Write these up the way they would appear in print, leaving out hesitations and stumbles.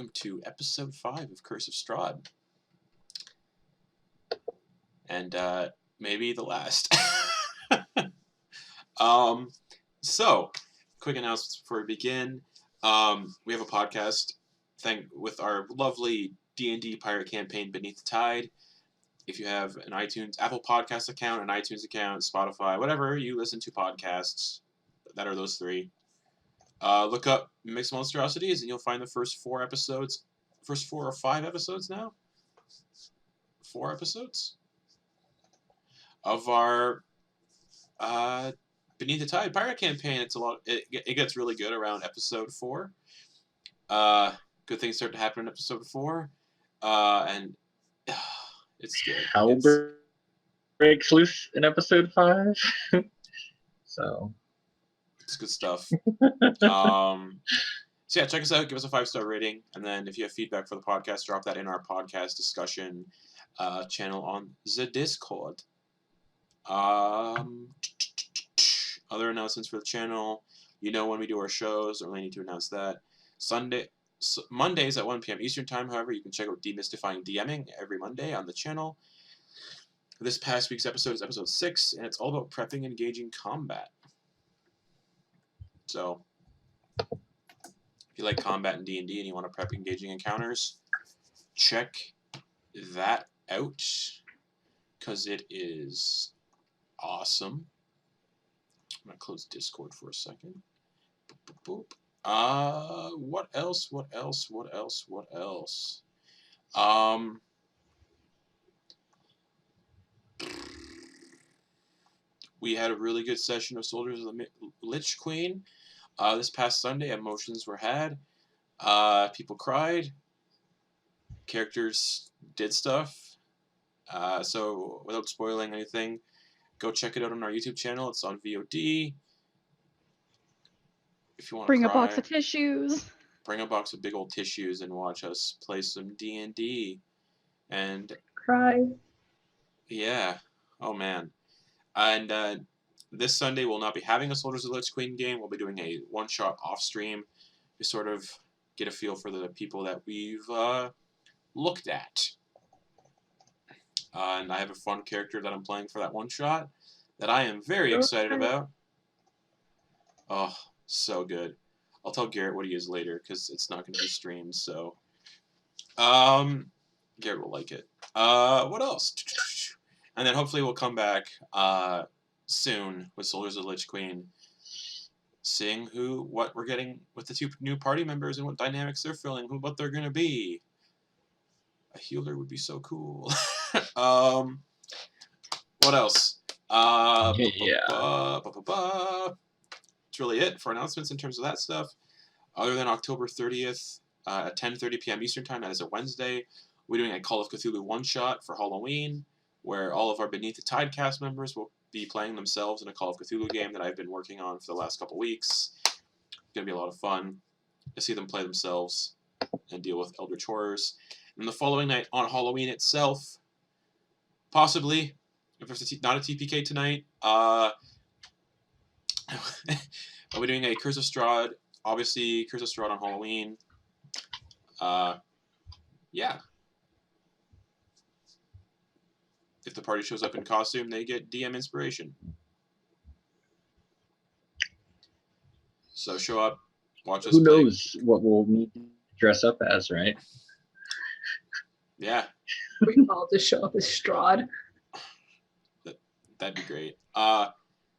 welcome to episode 5 of Curse of Strahd. And maybe the last. So, quick announcements before we begin. We have a podcast with our lovely D&D pirate campaign, Beneath the Tide. If you have an iTunes, Apple Podcast account, an iTunes account, Spotify, whatever you listen to podcasts, that are those three, look up Mixed Monstrosities and you'll find the first 4 episodes. First 4 or 5 episodes now? 4 episodes? Of our Beneath the Tide pirate campaign. It's a lot. It gets really good around episode 4. Good things start to happen in episode 4, and it's good. Hell breaks loose in episode 5. So it's good stuff. So yeah, check us out. Give us a 5-star rating, and then if you have feedback for the podcast, drop that in our podcast discussion channel on the Discord. Other announcements for the channel. You know when we do our shows. I only need to announce that. Mondays at 1 p.m. Eastern Time, however, you can check out Demystifying DMing every Monday on the channel. This past week's episode is episode 6, and it's all about prepping and engaging combat. So, if you like combat in D&D and you want to prep engaging encounters, check that out, because it is awesome. I'm going to close Discord for a second. Boop, boop, boop. What else? We had a really good session of Soldiers of the Lich Queen. This past Sunday, emotions were had. People cried. Characters did stuff. So, without spoiling anything, go check it out on our YouTube channel. It's on VOD. If you want to bring a box of tissues. Bring a box of big old tissues and watch us play some D&D. And cry. Yeah. Oh, man. And this Sunday, we'll not be having a Soldiers of the Lich Queen game. We'll be doing a one-shot off-stream to sort of get a feel for the people that we've looked at. And I have a fun character that I'm playing for that one-shot that I am very excited about. Oh, so good. I'll tell Garrett what he is later, because it's not going to be streamed, so... Garrett will like it. What else? And then hopefully we'll come back soon with Soldiers of the Lich Queen, seeing what we're getting with the 2 new party members and what dynamics they're filling, what they're going to be. A healer would be so cool. What else? That's really it for announcements in terms of that stuff. Other than October 30th at 10:30 p.m. Eastern Time, that is a Wednesday, we're doing a Call of Cthulhu one-shot for Halloween, where all of our Beneath the Tide cast members will be playing themselves in a Call of Cthulhu game that I've been working on for the last couple weeks. It's going to be a lot of fun to see them play themselves and deal with Eldritch Horrors. And the following night on Halloween itself, possibly, if there's not a TPK tonight, I'll be doing a Curse of Strahd. Obviously, Curse of Strahd on Halloween. Yeah. If the party shows up in costume, they get DM inspiration. So show up, watch us play. Who knows what we'll need to dress up as, right? Yeah. We all just show up as Strahd. That'd be great.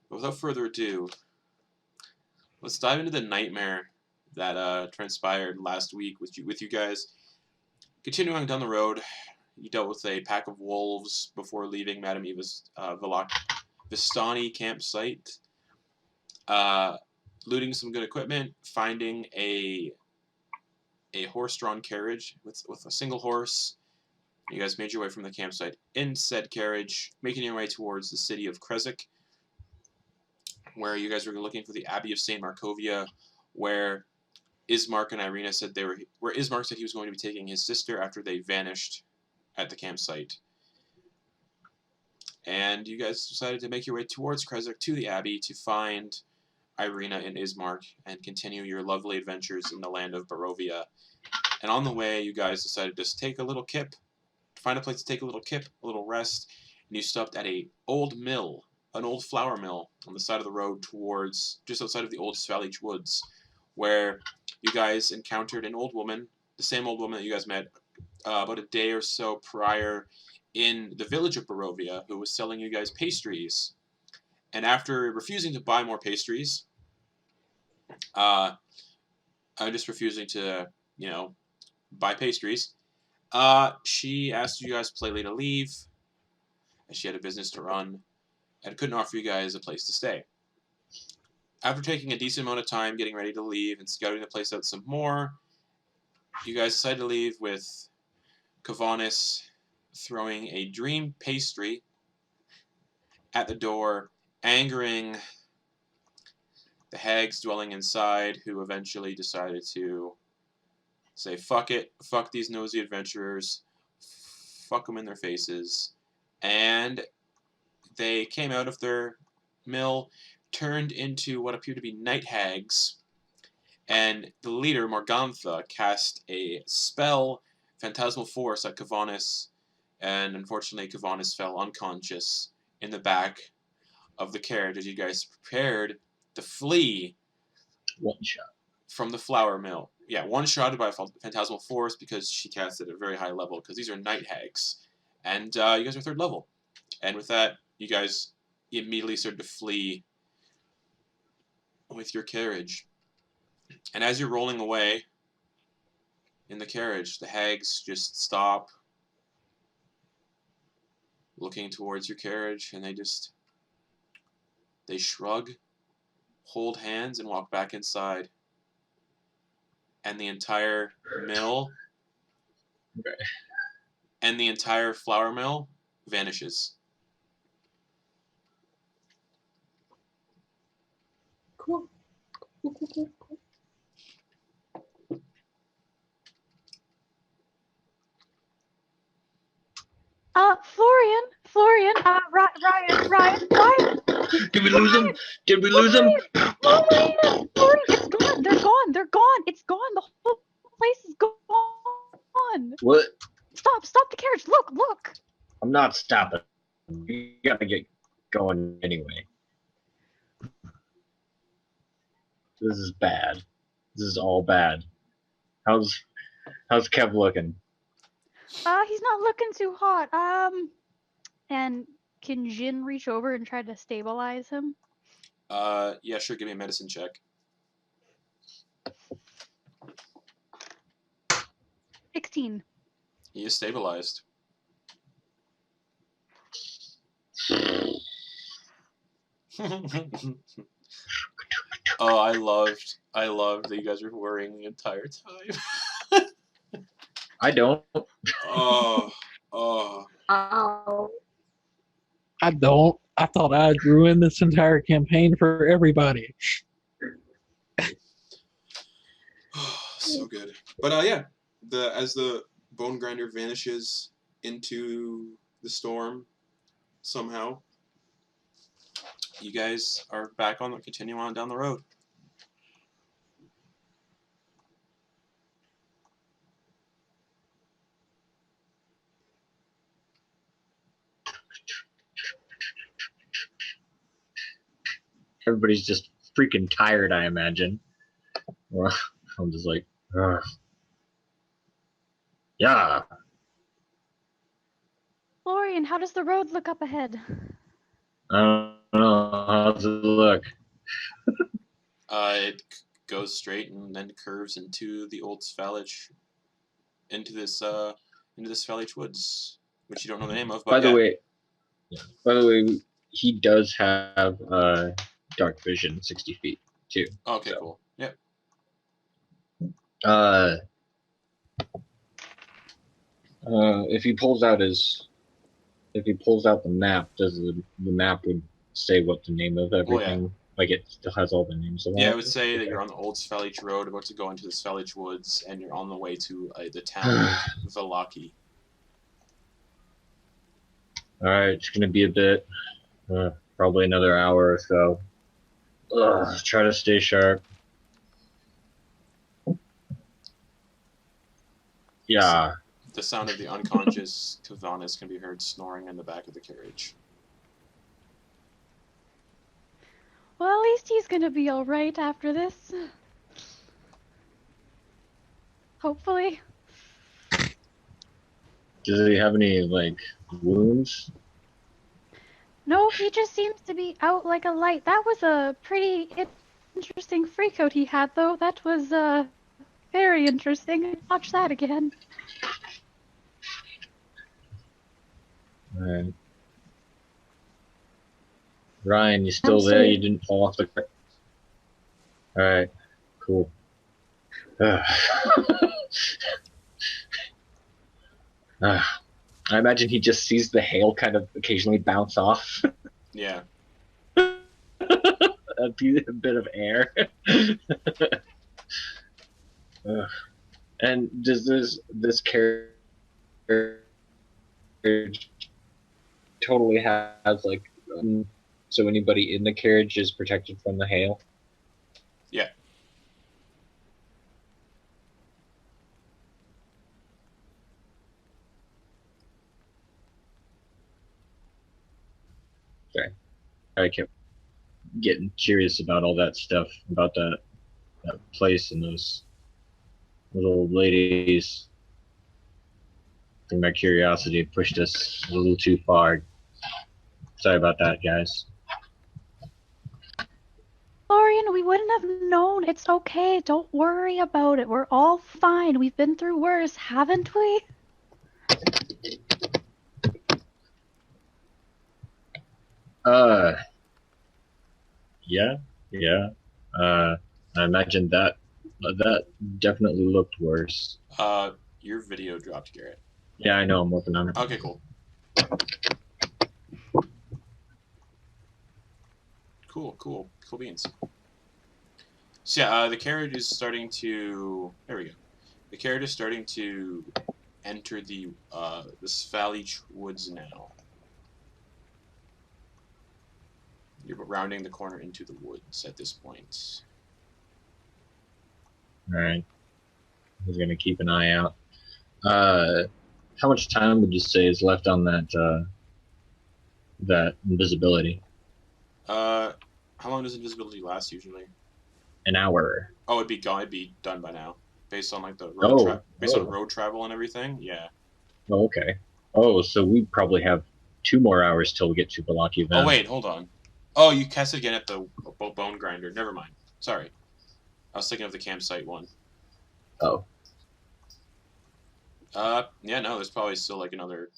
Without further ado, let's dive into the nightmare that transpired last week with you guys. Continuing down the road, you dealt with a pack of wolves before leaving Madame Eva's Vistani campsite, looting some good equipment, finding a horse-drawn carriage with a single horse. You guys made your way from the campsite in said carriage, making your way towards the city of Krezk, where you guys were looking for the Abbey of St. Markovia, where Ismark and Irina said where Ismark said he was going to be taking his sister after they vanished at the campsite. And you guys decided to make your way towards Krezk to the Abbey to find Irina and Ismark and continue your lovely adventures in the land of Barovia And on the way, you guys decided to just take a little kip, find a place to take a little kip, a little rest, and you stopped at an old flour mill on the side of the road towards just outside of the old Vallaki woods, where you guys encountered an old woman, the same old woman that you guys met about a day or so prior in the village of Barovia, who was selling you guys pastries. And after refusing to buy more pastries, I'm just refusing to, buy pastries. She asked you guys politely to leave, as she had a business to run, and couldn't offer you guys a place to stay. After taking a decent amount of time getting ready to leave and scouting the place out some more, you guys decided to leave with Kevenas throwing a dream pastry at the door, angering the hags dwelling inside, who eventually decided to say, fuck it, fuck these nosy adventurers, fuck them in their faces, and they came out of their mill, turned into what appeared to be night hags, and the leader, Morgantha, cast a spell, Phantasmal Force, at Kevenas, and unfortunately Kevenas fell unconscious in the back of the carriage as you guys prepared to flee. One shot. From the flour mill. Yeah, one-shotted by a Phantasmal Force because she cast it at a very high level, because these are night hags. And you guys are 3rd level. And with that, you guys immediately started to flee with your carriage. And as you're rolling away in the carriage, the hags just stop looking towards your carriage, and they shrug, hold hands, and walk back inside. And the entire mill and the entire flour mill vanishes. Cool. Cool. Florian, Ryan. Did we lose him? Did we lose him? Florian, it's gone. They're gone. It's gone. The whole place is gone. What? Stop the carriage. Look. I'm not stopping. You gotta get going anyway. This is bad. This is all bad. How's Kev looking? He's not looking too hot. And can Jin reach over and try to stabilize him? Yeah, sure, give me a medicine check. 16. He is stabilized. Oh, I loved that you guys were worrying the entire time. I don't. Oh. Ow. I don't. I thought I'd ruin this entire campaign for everybody. So good. But yeah, as the Bonegrinder vanishes into the storm, somehow, you guys are back continue on down the road. Everybody's just freaking tired, I imagine. Well, I'm just like, ugh. Yeah. Florian, how does the road look up ahead? I don't know. How does it look? It goes straight and then curves into the old Vallaki, into this Vallaki woods, which you don't know the name of. But By the way, he does have dark vision, 60 feet too. Okay, so. cool. Yep. If he pulls out the map, does the map would say what the name of everything? Oh, yeah. Like it still has all the names of it? Yeah, I would say that you're on the old Vallaki road, about to go into the Vallaki woods, and you're on the way to the town of Vallaki. Alright, it's gonna be a bit, probably another hour or so. Try to stay sharp. Yeah. The sound of the unconscious Kevenas can be heard snoring in the back of the carriage. Well, at least he's gonna be alright after this. Hopefully. Does he have any, like, wounds? No, he just seems to be out like a light. That was a pretty interesting freakout he had, though. That was, very interesting. Watch that again. Alright. Ryan, you still I'm there? still- You didn't fall off the... Alright. Cool. I imagine he just sees the hail kind of occasionally bounce off. Yeah. a bit of air. And does this carriage totally has like so anybody in the carriage is protected from the hail? Yeah. I kept getting curious about all that stuff, about that place and those old ladies. I think my curiosity pushed us a little too far. Sorry about that, guys. Florian, we wouldn't have known. It's okay. Don't worry about it. We're all fine. We've been through worse, haven't we? Yeah. I imagine that definitely looked worse. Your video dropped, Garrett. Yeah, I know. I'm working on it. Okay, cool. Cool beans. So yeah, the carriage is starting to. There we go. The carriage is starting to enter the Vallaki woods now. You're rounding the corner into the woods at this point. All right. He's gonna keep an eye out. How much time would you say is left on that invisibility? How long does invisibility last usually? An hour. Oh, it'd be gone. It'd be done by now, based on like the road Oh. on road travel and everything. Yeah. Oh, okay. Oh, so we probably have 2 more hours till we get to Vallaki then. Oh wait, hold on. Oh, you cast it again at the Bonegrinder. Never mind. Sorry, I was thinking of the campsite one. Oh. Yeah, no, there's probably still like another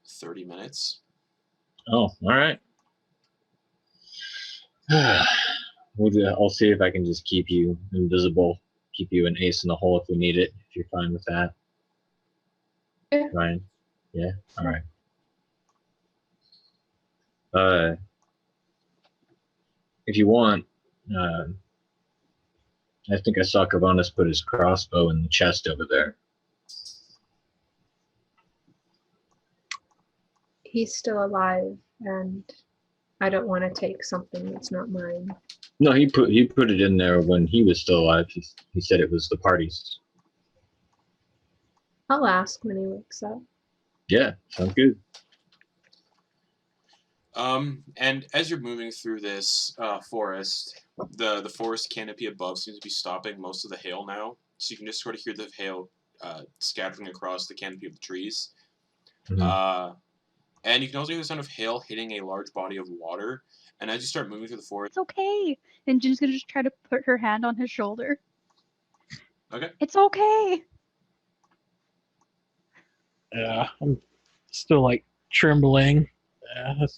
30 minutes. Oh, all right. I'll see if I can just keep you invisible, keep you an ace in the hole if we need it, if you're fine with that. Yeah. Ryan? Yeah? All right. If you want, I think I saw Kevenas put his crossbow in the chest over there. He's still alive, and I don't want to take something that's not mine. No, he put it in there when he was still alive. He said it was the party's. I'll ask when he wakes up. Yeah, sounds good. And as you're moving through this forest, the forest canopy above seems to be stopping most of the hail now, so you can just sort of hear the hail scattering across the canopy of the trees. Mhm. And you can also hear the sound of hail hitting a large body of water. And as you start moving through the forest, It's okay. And Jin's gonna just try to put her hand on his shoulder. okay, It's okay. Yeah, I'm still like trembling. That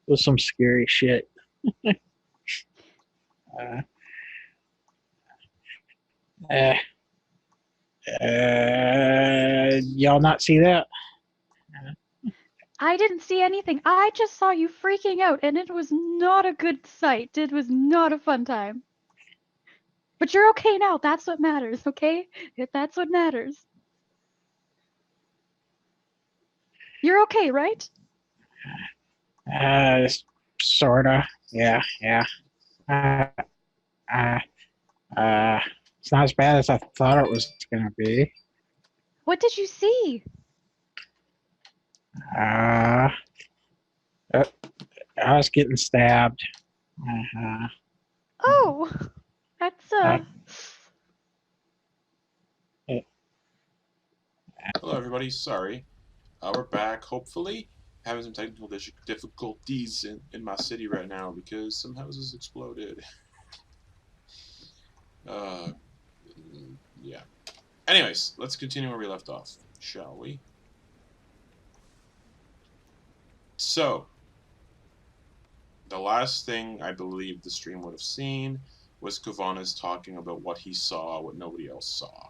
was some scary shit. Y'all not see that? I didn't see anything. I just saw you freaking out, and it was not a good sight. It was not a fun time. But you're okay now. That's what matters, okay? That's what matters. You're okay, right? Sorta. Yeah. It's not as bad as I thought it was gonna be. What did you see? Uh, I was getting stabbed. Uh-huh. Oh, that's Hello, everybody. Sorry. We're back, hopefully. Having some technical difficulties in my city right now because some houses exploded. Yeah. Anyways, let's continue where we left off, shall we? So, the last thing I believe the stream would have seen was Kevenas talking about what he saw, what nobody else saw.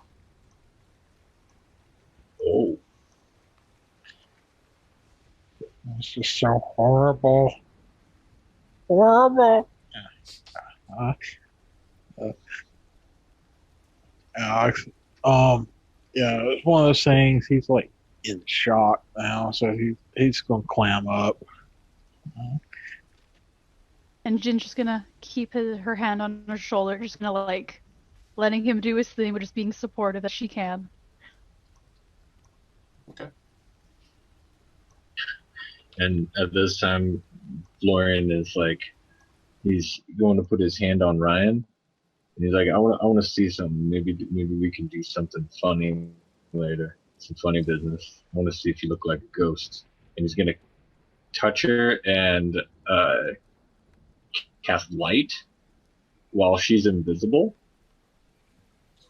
Oh, This is so horrible. Horrible. Uh, uh, Alex, yeah, it's one of those things. He's like in shock now, so he's gonna clam up. and Jin's just gonna keep her hand on her shoulder, just gonna like letting him do his thing, but just being supportive as she can. Okay. and at this time, Florian is like, he's going to put his hand on Ryan, and he's like, I want to see something. Maybe we can do something funny later. Some funny business. I want to see if you look like a ghost. And he's gonna touch her and cast light while she's invisible.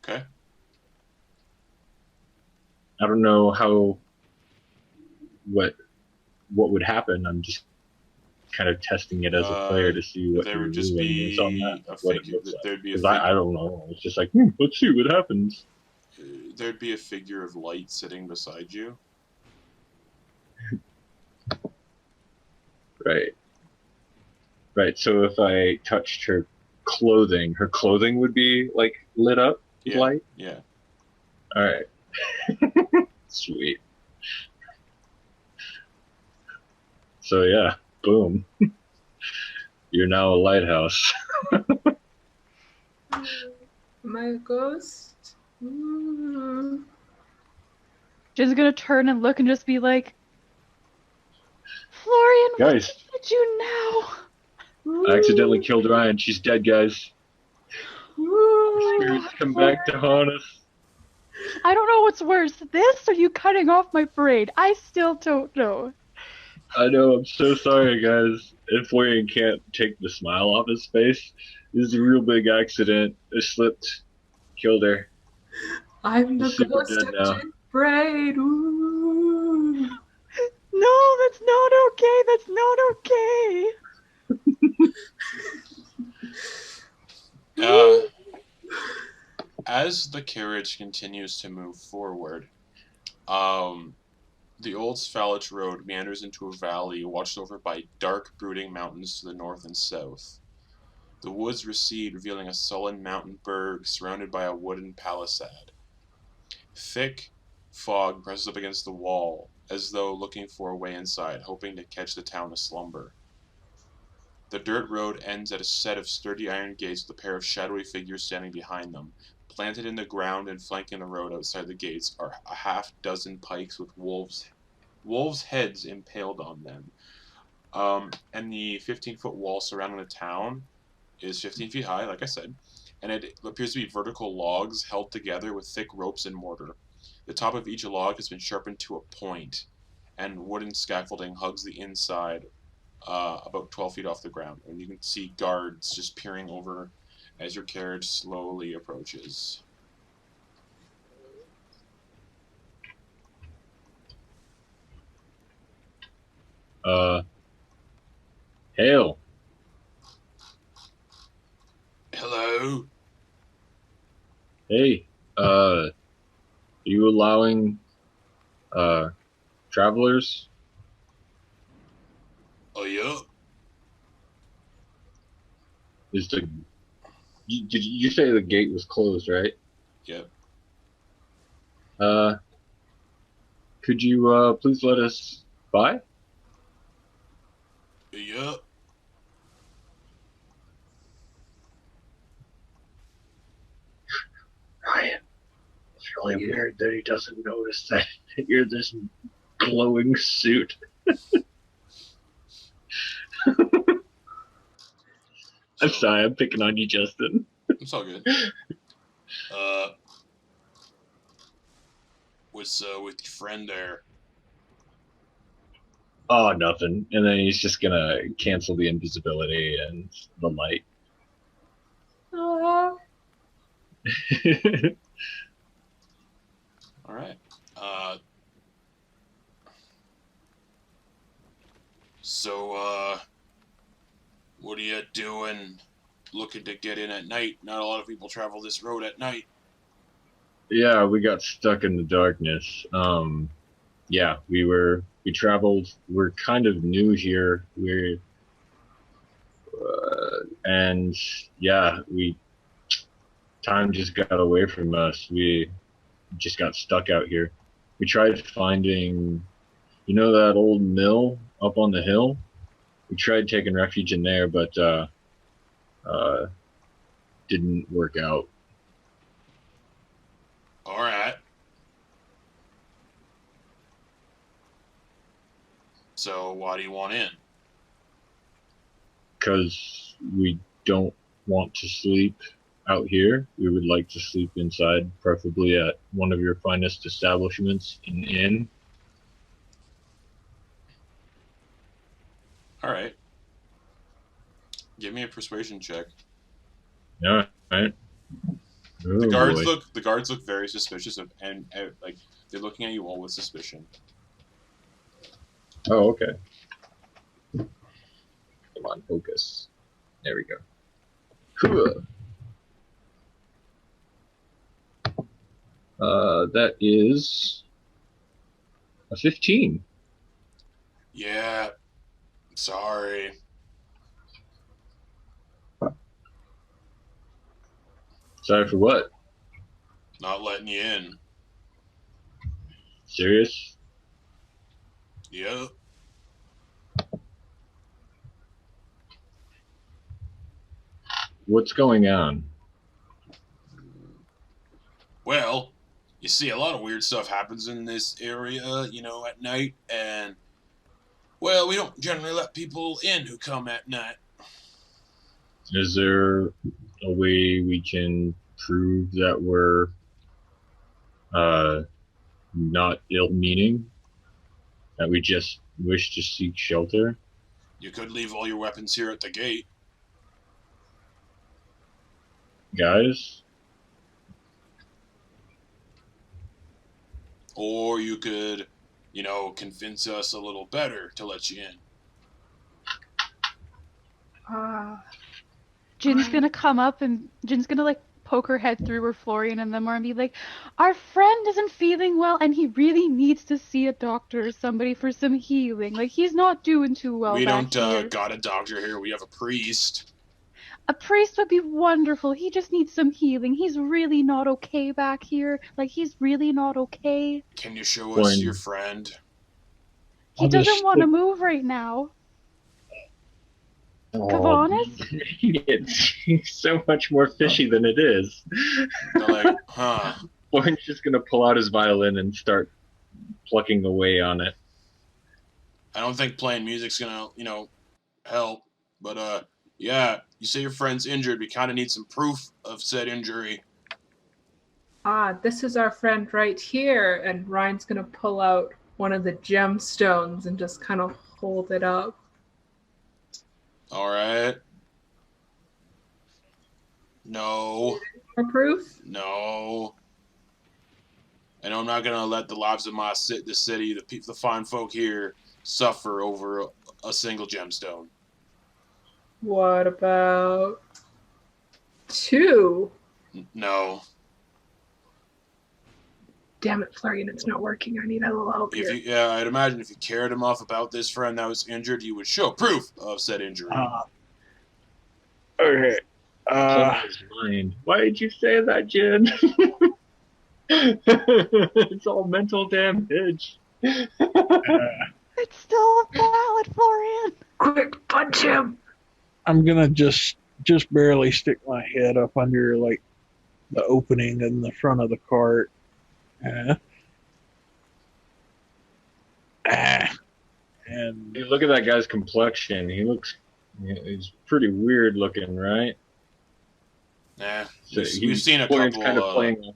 Okay. I don't know what would happen. I'm just kind of testing it as a player to see what there your would just ruling be is on that, a what it figure. looks like. There'd be a 'Cause figure. I don't know. It's just like, let's see what happens. There'd be a figure of light sitting beside you. Right. So if I touched her clothing would be like lit up with light. Yeah. All right. Sweet. So yeah, boom. You're now a lighthouse. My ghost. Jin's gonna turn and look and just be like, Florian, Guys, what did you now? I accidentally killed Ryan. She's dead, guys. Spirits come back to haunt us. I don't know what's worse, this or you cutting off my parade. I still don't know. I know, I'm so sorry, guys. And Florian can't take the smile off his face. This is a real big accident. I slipped, killed her. I'm the She's super ghost dead of now. Jin Braid. Ooh. No, that's not okay. That's not okay. As the carriage continues to move forward, the old Svalich road meanders into a valley watched over by dark, brooding mountains to the north and south. The woods recede, revealing a sullen mountain berg surrounded by a wooden palisade. Thick fog presses up against the wall, as though looking for a way inside, hoping to catch the town aslumber. The dirt road ends at a set of sturdy iron gates with a pair of shadowy figures standing behind them. Planted in the ground and flanking the road outside the gates are a half-dozen pikes with wolves' heads impaled on them. And the 15-foot wall surrounding the town is 15 feet high, like I said, and it appears to be vertical logs held together with thick ropes and mortar. The top of each log has been sharpened to a point, and wooden scaffolding hugs the inside about 12 feet off the ground. And you can see guards just peering over as your carriage slowly approaches. Hail. Hello? Hey, are you allowing, travelers? Oh, yeah? Did you say the gate was closed, right? Yep. Could you, please let us by? Yep. Ryan, it's really weird that he doesn't notice that you're this glowing suit. I'm sorry, I'm picking on you, Justin. It's all good. What's with your friend there? Oh, nothing. And then he's just gonna cancel the invisibility and the light. Aww. All right. So, what are you doing? Looking to get in at night? Not a lot of people travel this road at night. Yeah, we got stuck in the darkness. Yeah, we traveled. We're kind of new here. And yeah, time just got away from us. We just got stuck out here. We tried finding, that old mill up on the hill? We tried taking refuge in there, but didn't work out. All right. So, why do you want in? Because we don't want to sleep out here. We would like to sleep inside, preferably at one of your finest establishments, an inn. All right. Give me a persuasion check. All right. The guards look very suspicious and like they're looking at you all with suspicion. Oh, okay. Come on, focus. There we go. Cool. That is a 15. Yeah. Sorry. Sorry for what? Not letting you in. Serious? Yep. What's going on? Well, you see, a lot of weird stuff happens in this area, at night, and, well, we don't generally let people in who come at night. Is there a way we can prove that we're not ill-meaning? That we just wish to seek shelter? You could leave all your weapons here at the gate. Guys? Or you could, convince us a little better to let you in. Jin's gonna come up and Jin's gonna poke her head through where Florian and them are and be like, our friend isn't feeling well and he really needs to see a doctor or somebody for some healing. He's not doing too well We back don't here. got a doctor here. We have a priest. A priest would be wonderful. He just needs some healing. He's really not okay back here. He's really not okay. Can you show us your friend? He doesn't want to move right now. Kevenas? It's so much more fishy than it is. They're like, huh. Lauren's just gonna pull out his violin and start plucking away on it. I don't think playing music's gonna, help. But, yeah, you say your friend's injured. We kind of need some proof of said injury. This is our friend right here. And Ryan's going to pull out one of the gemstones and just kind of hold it up. All right. No. For proof? No. And I'm not going to let the lives of the city, the fine folk here, suffer over a single gemstone. What about 2? No. Damn it, Florian, it's not working. I need a little help here. I'd imagine if you cared enough about this friend that was injured, you would show proof of said injury. Okay. Why did you say that, Jin? It's all mental damage. It's still valid, Florian. Quick, punch him! I'm gonna just barely stick my head up under the opening in the front of the cart. Uh, and Hey, look at that guy's complexion. He's pretty weird looking, right? Nah, So we've seen a Florian's couple. kind of playing.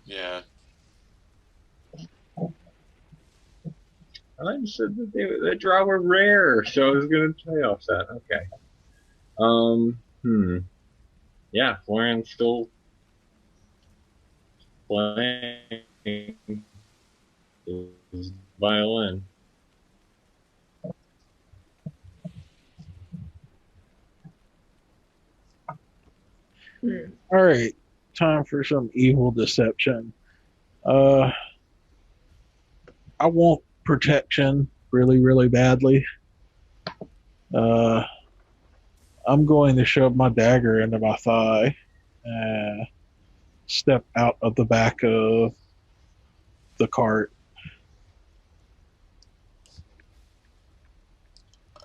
Yeah. I said that they draw were rare, so I was gonna play off that. Okay. Yeah, Florian's still playing his violin. all right, time for some evil deception. I want protection really, really badly. I'm going to shove my dagger into my thigh. Step out of the back of the cart.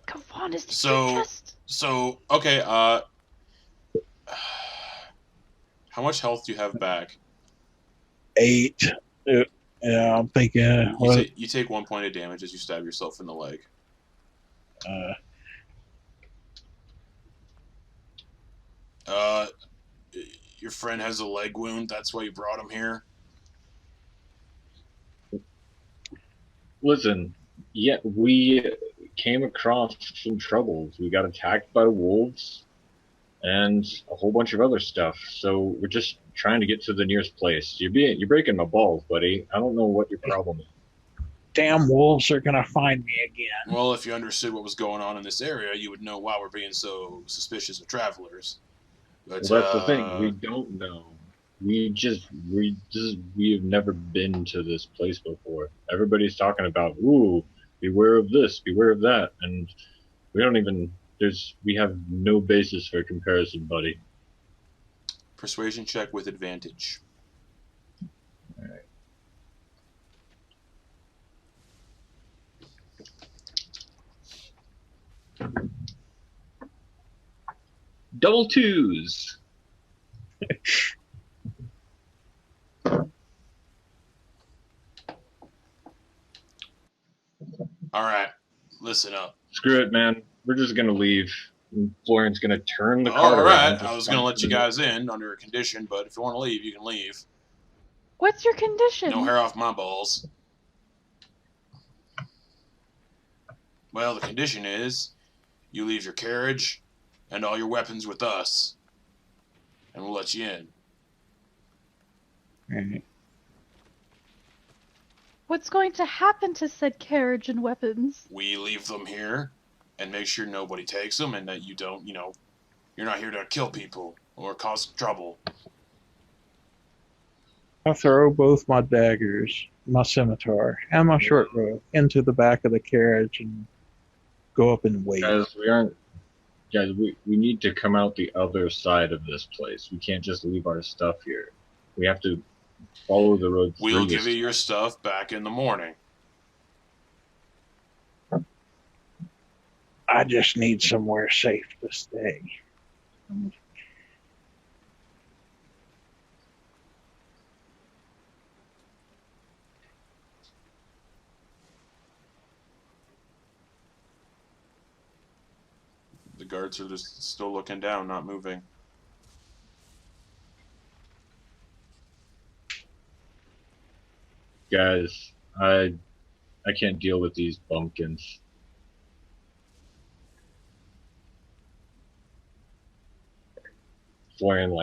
Kevenas, did So- you just... So okay. How much health do you have back? 8. Yeah, I'm thinking. You take 1 point of damage as you stab yourself in the leg. Your friend has a leg wound. That's why you brought him here. Listen, yeah, we came across some troubles. We got attacked by wolves and a whole bunch of other stuff. So we're just trying to get to the nearest place. You're breaking my balls, buddy. I don't know what your problem is. Damn wolves are gonna find me again. Well, if you understood what was going on in this area, you would know why we're being so suspicious of travelers. But, Well, that's the thing. We don't know. We have never been to this place before. Everybody's talking about, ooh, beware of this, beware of that, and we don't even. We have no basis for comparison, buddy. Persuasion check with advantage. All right. Double twos. All right, listen up. Screw it, man. We're just gonna leave. Florian's gonna turn the All cart right, around. I was gonna let you guys in under a condition, but if you want to leave, you can leave. What's your condition? No hair off my balls. Well, the condition is you leave your carriage and all your weapons with us, and we'll let you in. Right. What's going to happen to said carriage and weapons? We leave them here and make sure nobody takes them and that you don't, you're not here to kill people or cause trouble. I throw both my daggers, my scimitar, and my short bow into the back of the carriage and go up and wait. Guys, we need to come out the other side of this place. We can't just leave our stuff here. We have to follow the road through We'll this. give you your stuff back in the morning. I just need somewhere safe to stay. The guards are just still looking down, not moving. Guys, I can't deal with these bumpkins. Florian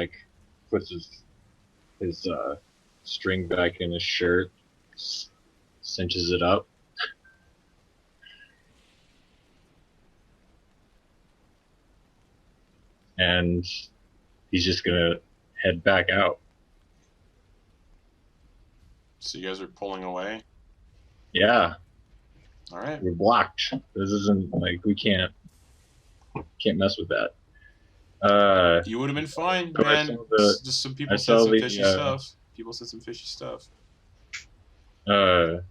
puts his string back in his shirt, cinches it up. And he's just gonna head back out. So you guys are pulling away? Yeah, All right. we're blocked. This isn't we can't mess with that. You would have been fine, So I man. saw the- Just some people I said saw some the, fishy stuff. People said some fishy stuff. It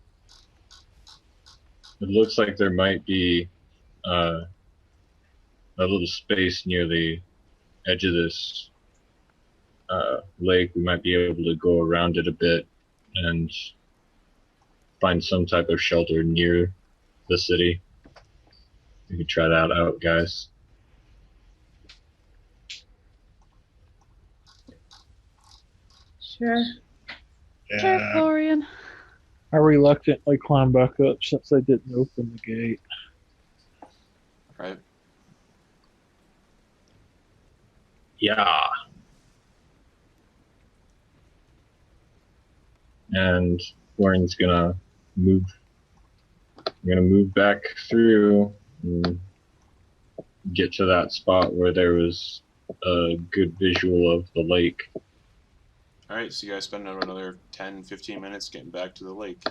looks like there might be a little space near the edge of this lake, we might be able to go around it a bit and find some type of shelter near the city. We could try that out, guys. Sure. Sure, Florian. I reluctantly climb back up since they didn't open the gate. Right. Yeah. And Florian's gonna move. I'm gonna move back through and get to that spot where there was a good visual of the lake. All right, so you guys spend another 10, 15 minutes getting back to the lake.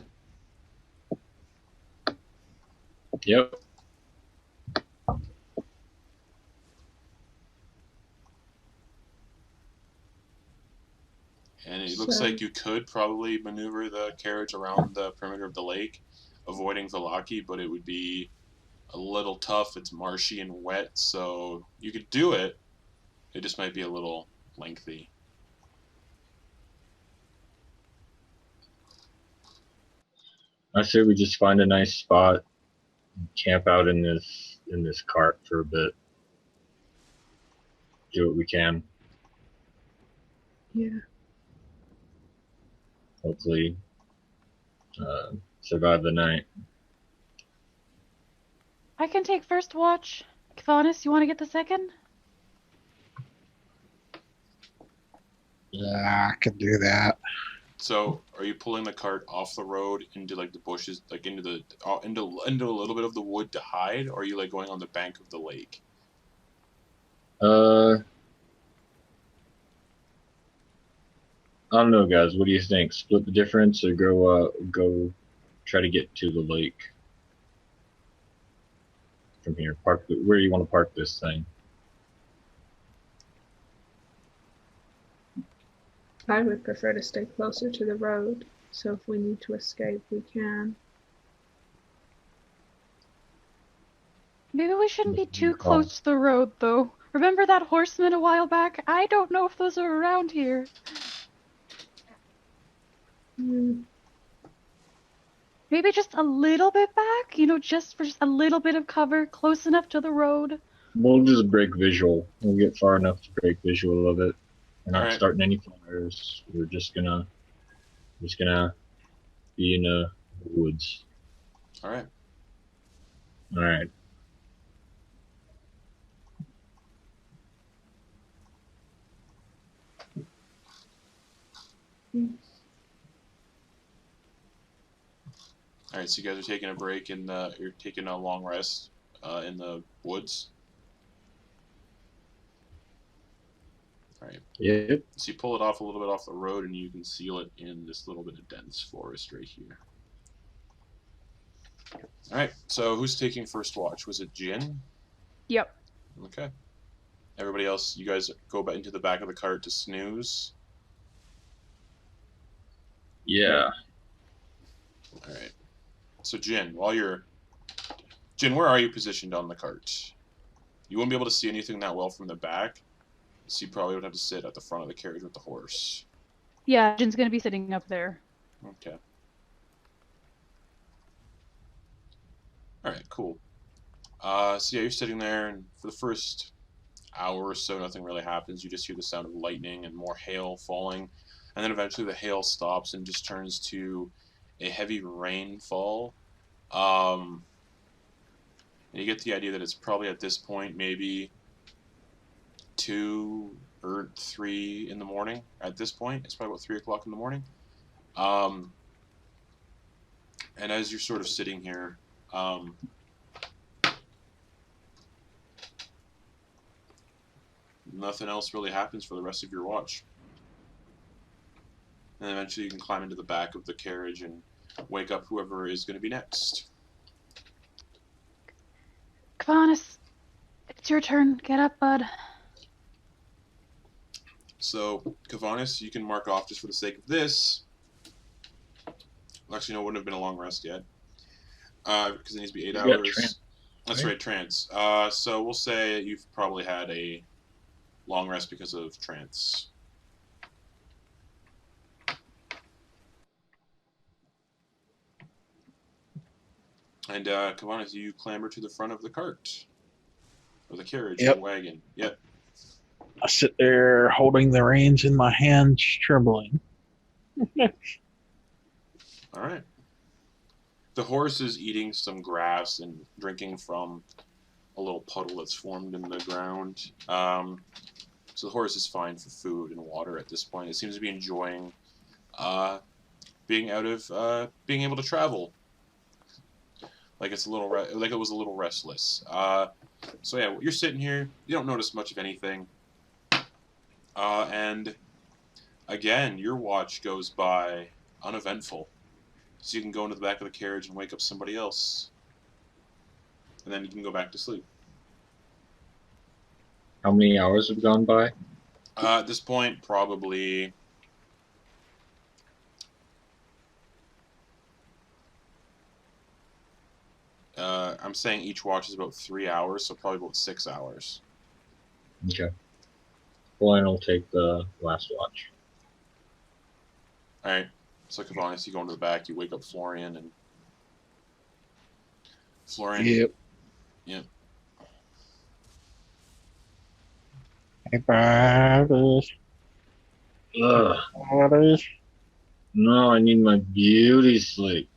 Yep. And it looks So- like you could probably maneuver the carriage around the perimeter of the lake, avoiding Vallaki, but it would be a little tough. It's marshy and wet, so you could do it. It just might be a little lengthy. I say we just find a nice spot, and camp out in this cart for a bit. Do what we can. Yeah. Hopefully, survive the night. I can take first watch. Kevenas, you want to get the second? Yeah, I could do that. So, are you pulling the cart off the road into like the bushes, like into the into a little bit of the wood to hide, or are you like going on the bank of the lake? I don't know, guys. What do you think? Split the difference, or go try to get to the lake from here? Where do you want to park this thing? I would prefer to stay closer to the road, so if we need to escape, we can. Maybe we shouldn't be too Oh. close to the road, though. Remember that horseman a while back? I don't know if those are around here. Hmm. Maybe just a little bit back, just for just a little bit of cover, close enough to the road. We'll just break visual. We'll get far enough to break visual of it. We're not Alright. starting any fires. We're just gonna be in the woods. All right. All right. All right. So you guys are taking a break you're taking a long rest in the woods. All right. Yep. So you pull it off a little bit off the road, and you can seal it in this little bit of dense forest right here. All right. So who's taking first watch? Was it Jin? Yep. Okay. Everybody else, you guys go back into the back of the cart to snooze. Yeah. All right. So Jin, Jin, where are you positioned on the cart? You won't be able to see anything that well from the back, so you probably would have to sit at the front of the carriage with the horse. Yeah, Jin's gonna be sitting up there. Okay. All right, cool. So yeah, you're sitting there, and for the first hour or so, nothing really happens. You just hear the sound of lightning and more hail falling, and then eventually the hail stops and just turns to a heavy rainfall. And you get the idea that it's probably at this point maybe 2 or 3 in the morning. At this point, it's probably about 3 o'clock in the morning. And as you're sort of sitting here, nothing else really happens for the rest of your watch. And eventually you can climb into the back of the carriage and wake up whoever is going to be next. Kevenas, it's your turn. Get up, bud. So, Kevenas, you can mark off just for the sake of this. Actually, no, it wouldn't have been a long rest yet. Because it needs to be 8 You got hours. trance, That's right? right, trance. So we'll say you've probably had a long rest because of trance. And Kevenas, you clamber to the front of the cart. Or the carriage, Yep. the wagon. Yep. I sit there holding the reins in my hands, trembling. Alright. The horse is eating some grass and drinking from a little puddle that's formed in the ground. So the horse is fine for food and water at this point. It seems to be enjoying being able to travel. Like it's a little like it was a little restless. So yeah, you're sitting here. You don't notice much of anything. And again, your watch goes by uneventful. So you can go into the back of the carriage and wake up somebody else. And then you can go back to sleep. How many hours have gone by? At this point, probably... I'm saying each watch is about 3 hours, so probably about 6 hours. Okay. Florian will take the last watch. Alright, so Kevenas, you go into the back, you wake up Florian, and... Florian... Yep. Yep. Hey, buddies. Ugh. Buddies. No, I need my beauty sleep.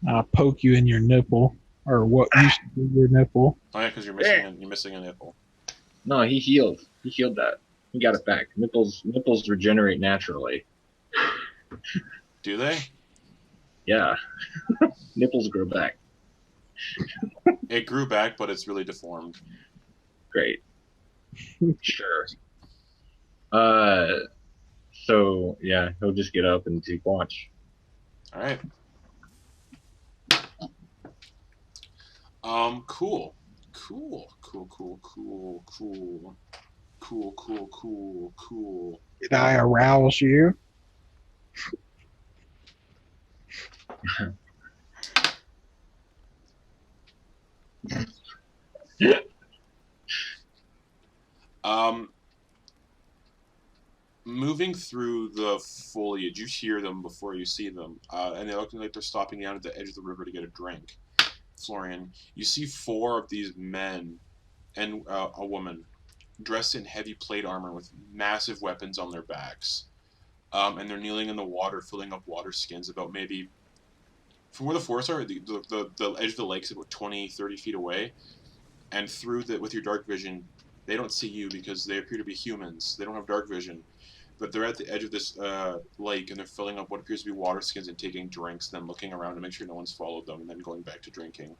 I'll poke you in your nipple, or what used to be your nipple. Oh yeah, because you're missing a nipple. No, he healed. He healed that. He got it back. Nipples regenerate naturally. Do they? Yeah. Nipples grow back. It grew back, but it's really deformed. Great. Sure. So yeah, he'll just get up and take watch. Alright. Cool. Cool. Did I arouse you? Moving through the foliage, you hear them before you see them, and they look like they're stopping down at the edge of the river to get a drink. Florian, you see 4 of these men and a woman dressed in heavy plate armor with massive weapons on their backs, and they're kneeling in the water, filling up water skins about maybe from where the forests are. The edge of the lake's about 20-30 feet away, and through with your dark vision, they don't see you because they appear to be humans. They don't have dark vision. But they're at the edge of this lake, and they're filling up what appears to be water skins and taking drinks, then looking around to make sure no one's followed them, and then going back to drinking.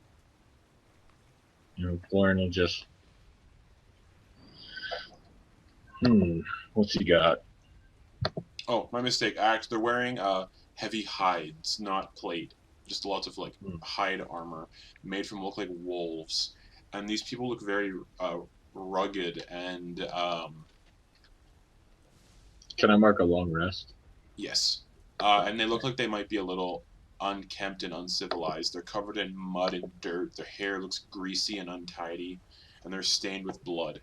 You know, Florian will just... what's he got? Oh, my mistake. They're wearing heavy hides, not plate. Just lots of hide armor made from look like wolves. And these people look very rugged and... Can I mark a long rest? Yes. And they look like they might be a little unkempt and uncivilized. They're covered in mud and dirt. Their hair looks greasy and untidy. And they're stained with blood.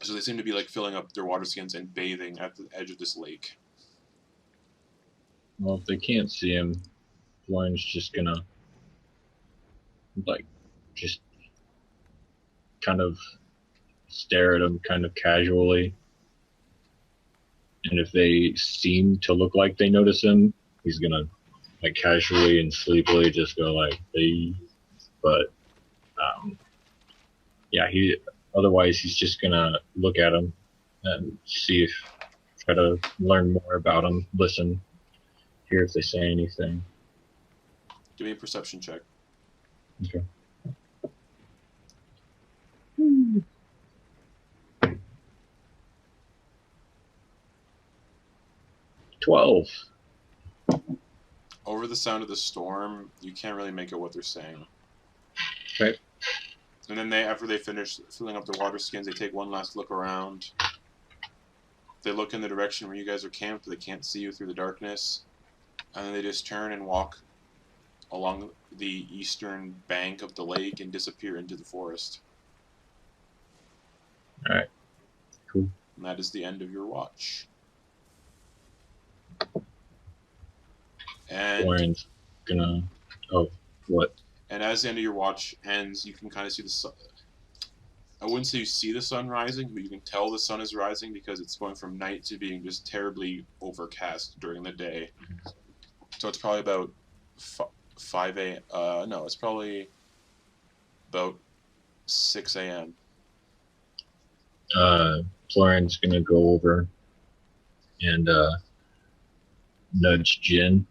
So they seem to be filling up their water skins and bathing at the edge of this lake. Well, if they can't see him, Florian's just gonna just kind of stare at him kind of casually. And if they seem to look like they notice him, he's gonna casually and sleepily just go hey. But yeah, otherwise he's just gonna look at him and try to learn more about him, listen, hear if they say anything. Give me a perception check. Okay. 12. Over the sound of the storm, you can't really make out what they're saying. Okay. And then after they finish filling up their water skins, they take one last look around. They look in the direction where you guys are camped, but they can't see you through the darkness. And then they just turn and walk along the eastern bank of the lake and disappear into the forest. Alright. Cool. And that is the end of your watch. And Florian's gonna. Oh, what? and as the end of your watch ends, you can kind of see the sun. I wouldn't say you see the sun rising, but you can tell the sun is rising because it's going from night to being just terribly overcast during the day. So it's probably about 5 a.m. No, it's probably about 6 a.m. Florian's gonna go over and nudge Jin.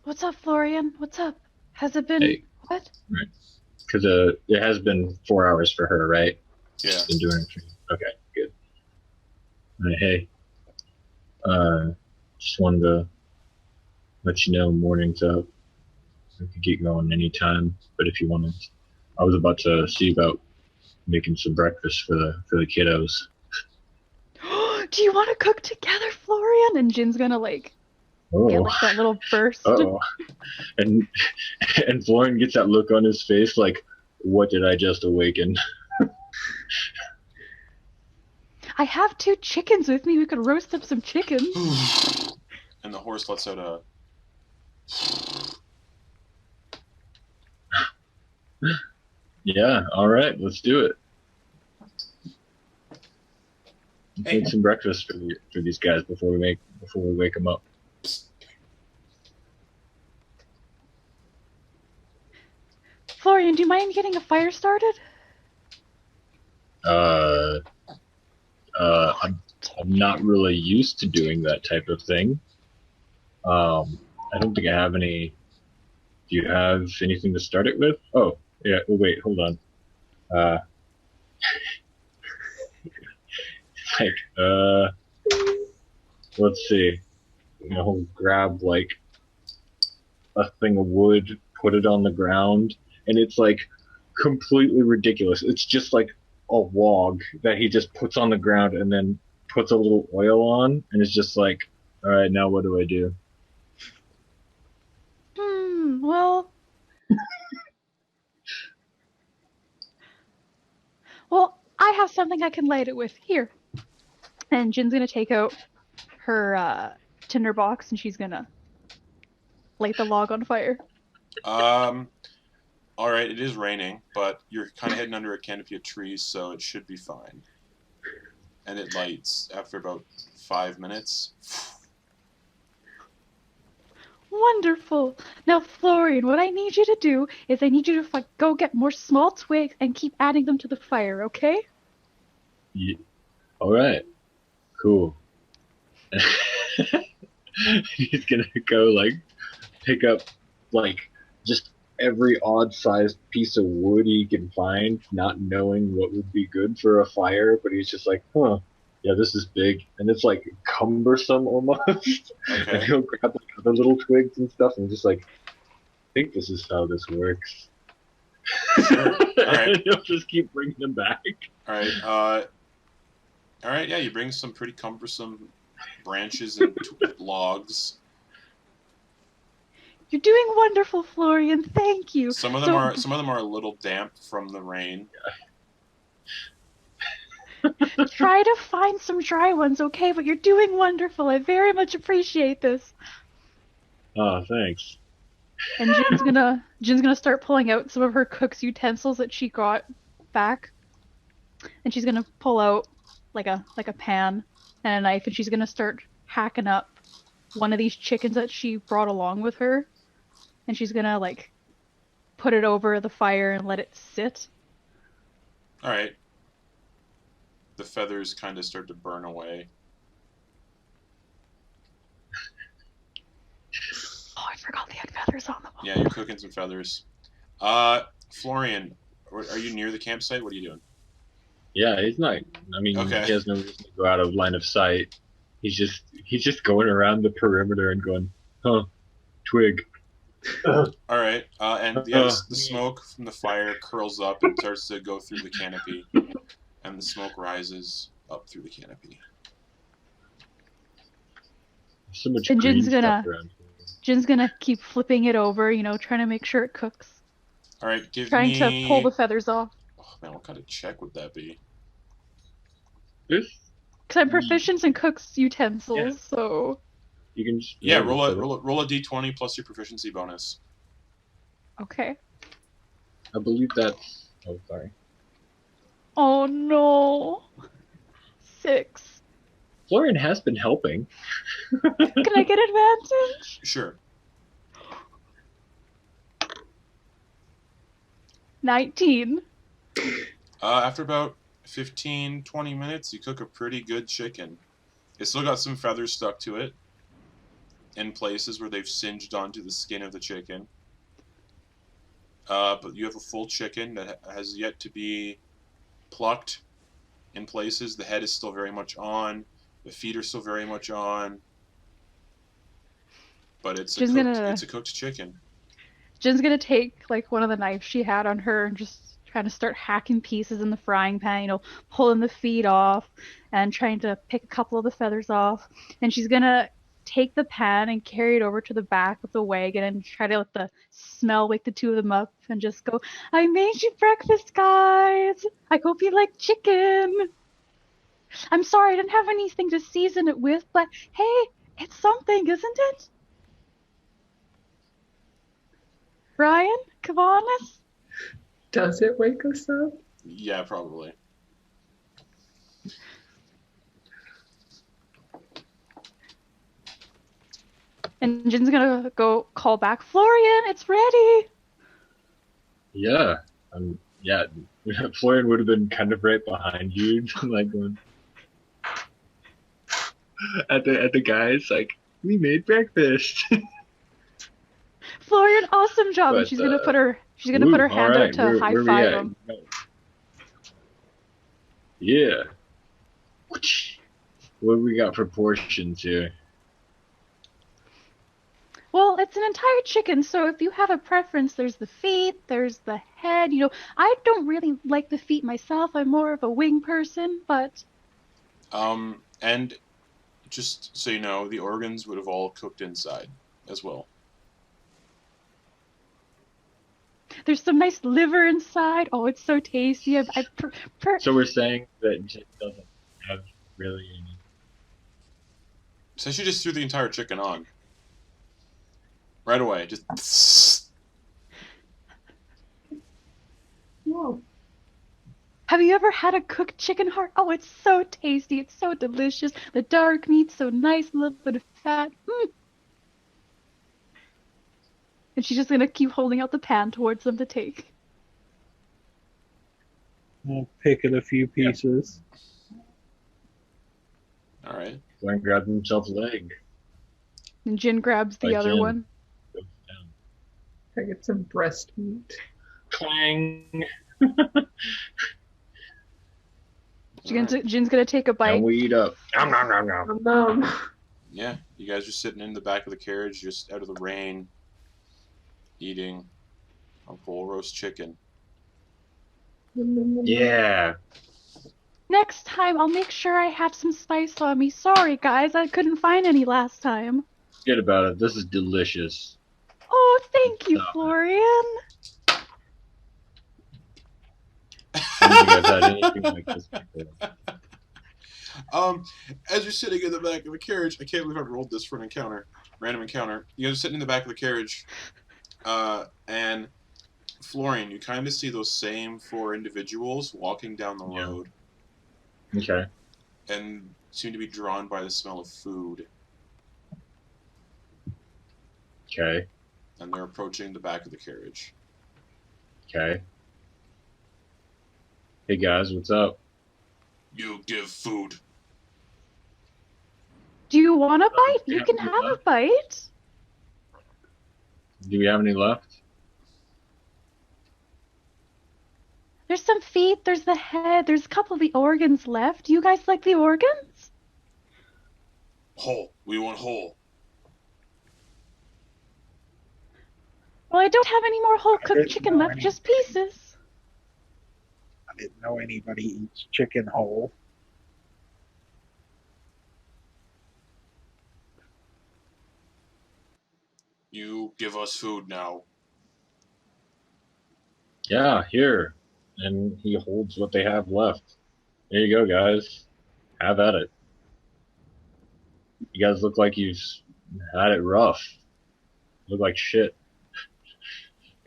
What's up, Florian? What's up? Has it been Hey. what? Right. Because it has been 4 hours for her, right? Yeah. She's been doing it. Okay, good. Hey, just wanted to let you know morning's up. We can get going anytime, but if you want to, I was about to see about making some breakfast for the kiddos. Do you want to cook together, Florian? And Jin's gonna like get like that little burst. Oh, and Florian gets that look on his face like, what did I just awaken? I have 2 chickens with me. We could roast up some chickens. And the horse lets out a. Yeah, all right, let's do it. Let's Hey. make some breakfast for these guys before we wake them up. Florian, do you mind getting a fire started? I'm not really used to doing that type of thing. I don't think I have any. Do you have anything to start it with? Oh, yeah. Oh, wait, hold on. Let's see. He'll grab like a thing of wood, put it on the ground, and it's like completely ridiculous. It's just like a log that he just puts on the ground and then puts a little oil on, and it's just like, all right, now what do I do? Well. Well, I have something I can light it with. Here. And Jin's gonna take out her tinder box and she's gonna light the log on fire. All right, it is raining, but you're kind of hidden under a canopy of trees, so it should be fine. And it lights after about 5 minutes. Wonderful. Now, Florian, what I need you to do is I need you to go get more small twigs and keep adding them to the fire, okay? Yeah. All right, cool. He's gonna go like pick up like just every odd-sized piece of wood he can find, not knowing what would be good for a fire, but he's just like, huh, yeah, this is big, and it's like cumbersome almost. Okay. And he'll grab like other little twigs and stuff, and just like, I think this is how this works. Sure. All right. And he'll just keep bringing them back. All right. All right. Yeah, you bring some pretty cumbersome branches and logs. You're doing wonderful, Florian. Thank you. Some of them are a little damp from the rain. Try to find some dry ones, okay? But you're doing wonderful. I very much appreciate this. Oh, thanks. And Jin's gonna start pulling out some of her cook's utensils that she got back. And she's gonna pull out like a pan and a knife, and she's gonna start hacking up one of these chickens that she brought along with her. And she's gonna like put it over the fire and let it sit. All right. The feathers kind of start to burn away. Oh, I forgot they had feathers on them. Yeah, you're cooking some feathers. Florian, are you near the campsite? What are you doing? Yeah, he's not. I mean, Okay. He has no reason to go out of line of sight. He's just going around the perimeter and going, huh, twig. All right. And yeah, the smoke from the fire curls up and starts to go through the canopy, and the smoke rises up through the canopy. So much And green Jin's stuff gonna- around here. Jin's gonna keep flipping it over, trying to make sure it cooks. All right, give Trying me. to pull the feathers off. Oh man, what kind of check would that be? This Because I'm proficient in cook's utensils, so... You can just, Yeah, just put it- roll a d20 plus your proficiency bonus. Okay. I believe that's. Oh, sorry. Oh no. 6. Florian has been helping. Can I get advantage? Sure. 19. After about 15, 20 minutes, you cook a pretty good chicken. It's still got some feathers stuck to it in places where they've singed onto the skin of the chicken. But you have a full chicken that has yet to be plucked in places. The head is still very much on. The feet are still very much on. But it's a cooked chicken. Jen's gonna take like one of the knives she had on her and just trying to start hacking pieces in the frying pan, you know, pulling the feet off and trying to pick a couple of the feathers off. And she's gonna take the pan and carry it over to the back of the wagon and try to let the smell wake the two of them up and just go, I made you breakfast, guys. I hope you like chicken. I'm sorry I didn't have anything to season it with, but hey, it's something, isn't it? Ryan? Kevenas? Does it wake us up? Yeah, probably. And Jin's gonna go call back, Florian, it's ready! Yeah. Yeah. Florian would have been kind of right behind you, like going at the guys, like, we made breakfast. Florian, awesome job! But, and she's gonna put her hand out to high five him. Yeah. What do we got for portions here? Well, it's an entire chicken, so if you have a preference, there's the feet, there's the head. You know, I don't really like the feet myself. I'm more of a wing person, but... And just so you know, the organs would have all cooked inside as well. There's some nice liver inside. Oh, it's so tasty. So we're saying that it doesn't have really any... So she just threw the entire chicken on. Right away, just... Whoa. Have you ever had a cooked chicken heart? Oh, it's so tasty. It's so delicious. The dark meat's so nice, a little bit of fat. And she's just gonna keep holding out the pan towards them to take. I'll pick at a few pieces. All right. Florian grabbed himself a leg. And Jin grabs the other one. I get some breast meat. Clang! Jin's gonna take a bite. And we eat up. Nom, nom, nom, nom. Yeah, you guys are sitting in the back of the carriage, just out of the rain, eating a full roast chicken. Yeah. Next time, I'll make sure I have some spice on me. Sorry, guys, I couldn't find any last time. Forget about it. This is delicious. Oh, thank you, Stop it. Florian. I don't think I've had anything like this before. As you're sitting in the back of the carriage, I can't believe I rolled this for an encounter, random encounter. You guys are sitting in the back of the carriage, and Florian, you kind of see those same 4 individuals walking down the road, Okay. and seem to be drawn by the smell of food, Okay. and they're approaching the back of the carriage. Okay. Hey guys, what's up? You give food. Do you want a bite? Yeah, You can have a bite. Do we have any left? There's some feet, there's the head, there's a couple of the organs left. Do you guys like the organs? Whole. We want whole. Well, I don't have any more whole cooked didn't chicken know left, any. just pieces. I didn't know anybody eats chicken whole. You give us food now. Yeah, here. And he holds what they have left. There you go, guys. Have at it. You guys look like you've had it rough. Look like shit.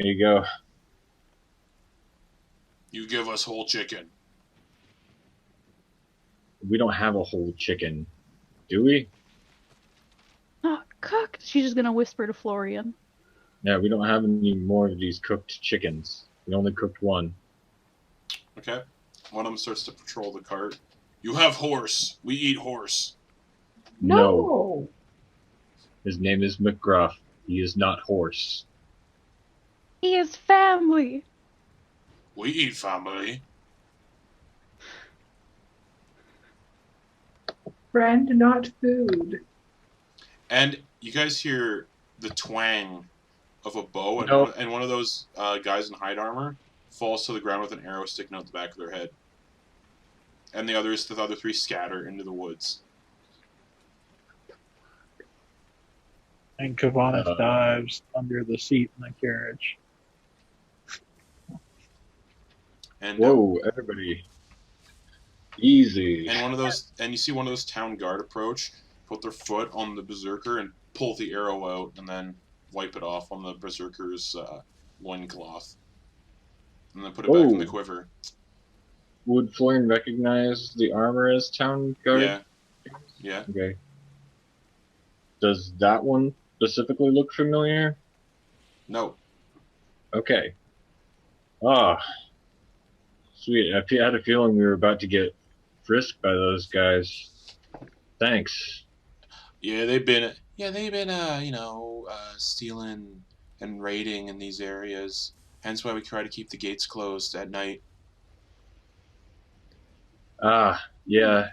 Here you go. You give us whole chicken. We don't have a whole chicken, do we? Not cooked. She's just gonna whisper to Florian. Yeah, we don't have any more of these cooked chickens. We only cooked one. Okay. One of them starts to patrol the cart. You have horse. We eat horse. No. His name is McGruff. He is not horse. He is family. We eat family. Friend, not food. And you guys hear the twang of a bow, and, Nope. one of those guys in hide armor falls to the ground with an arrow sticking out the back of their head. And the other three scatter into the woods. And Kevenas Uh, dives under the seat in the carriage. And Whoa, everybody. Easy. and you see one of those town guard approach, put their foot on the berserker and pull the arrow out, and then wipe it off on the berserker's loincloth, and then put it back in the Whoa. quiver. Would Florian recognize the armor as town guard? Yeah. Yeah. Okay. Does that one specifically look familiar? No. Okay. Ah. Sweet. I had a feeling we were about to get frisked by those guys. Thanks. Yeah, they've been stealing and raiding in these areas. Hence why we try to keep the gates closed at night. Ah, yeah.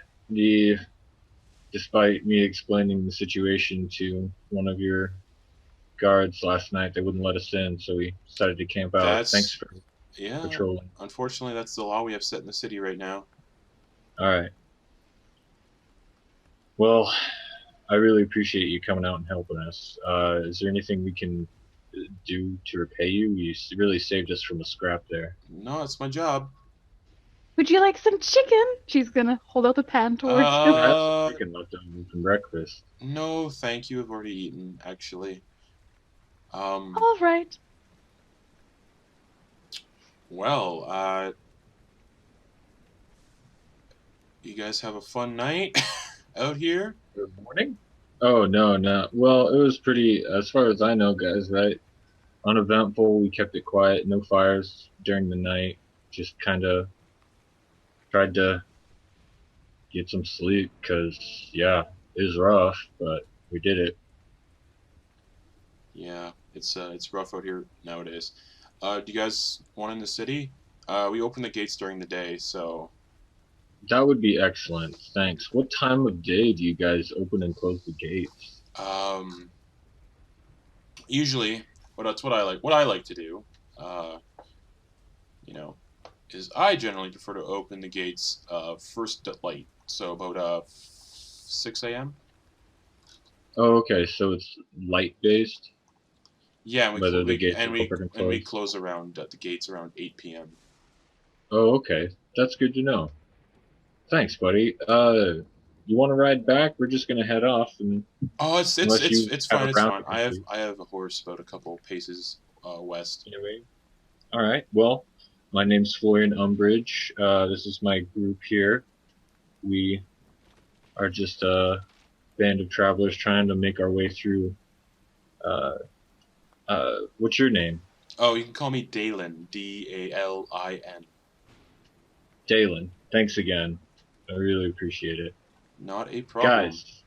Despite me explaining the situation to one of your guards last night, they wouldn't let us in, so we decided to camp out. Thanks for patrolling. Unfortunately, that's the law we have set in the city right now. All right. Well, I really appreciate you coming out and helping us. Is there anything we can do to repay you? You really saved us from a scrap there. No, it's my job. Would you like some chicken? She's gonna hold out the pan towards him. I have some chicken left over from breakfast. No, thank you. I've already eaten, actually. All right. Well, you guys have a fun night out here? Good morning? Oh, no. Well, it was pretty, as far as I know, guys, right? Uneventful. We kept it quiet. No fires during the night. Just kind of tried to get some sleep because, yeah, it was rough, but we did it. Yeah, it's rough out here nowadays. Do you guys want in the city? We open the gates during the day, so That would be excellent. Thanks. What time of day do you guys open and close the gates? usually, that's what I like. What I like to do, is I generally prefer to open the gates first at light, so about 6 a.m. Oh, okay. So it's light based. Yeah, and Whether the gates and are we open and and we closed. close around the gates around 8 p.m. Oh, okay. That's good to know. Thanks, buddy. You want to ride back? We're just gonna head off, and Oh, it's unless you have fine. a It's crown fine. to I have complete. I have a horse about a couple paces west. Anyway. All right. Well, my name's Florian Umbridge. This is my group here. We are just a band of travelers trying to make our way through. What's your name? Oh, you can call me Dalen. Dalin. Dalen. Thanks again. I really appreciate it. Not a problem. Guys,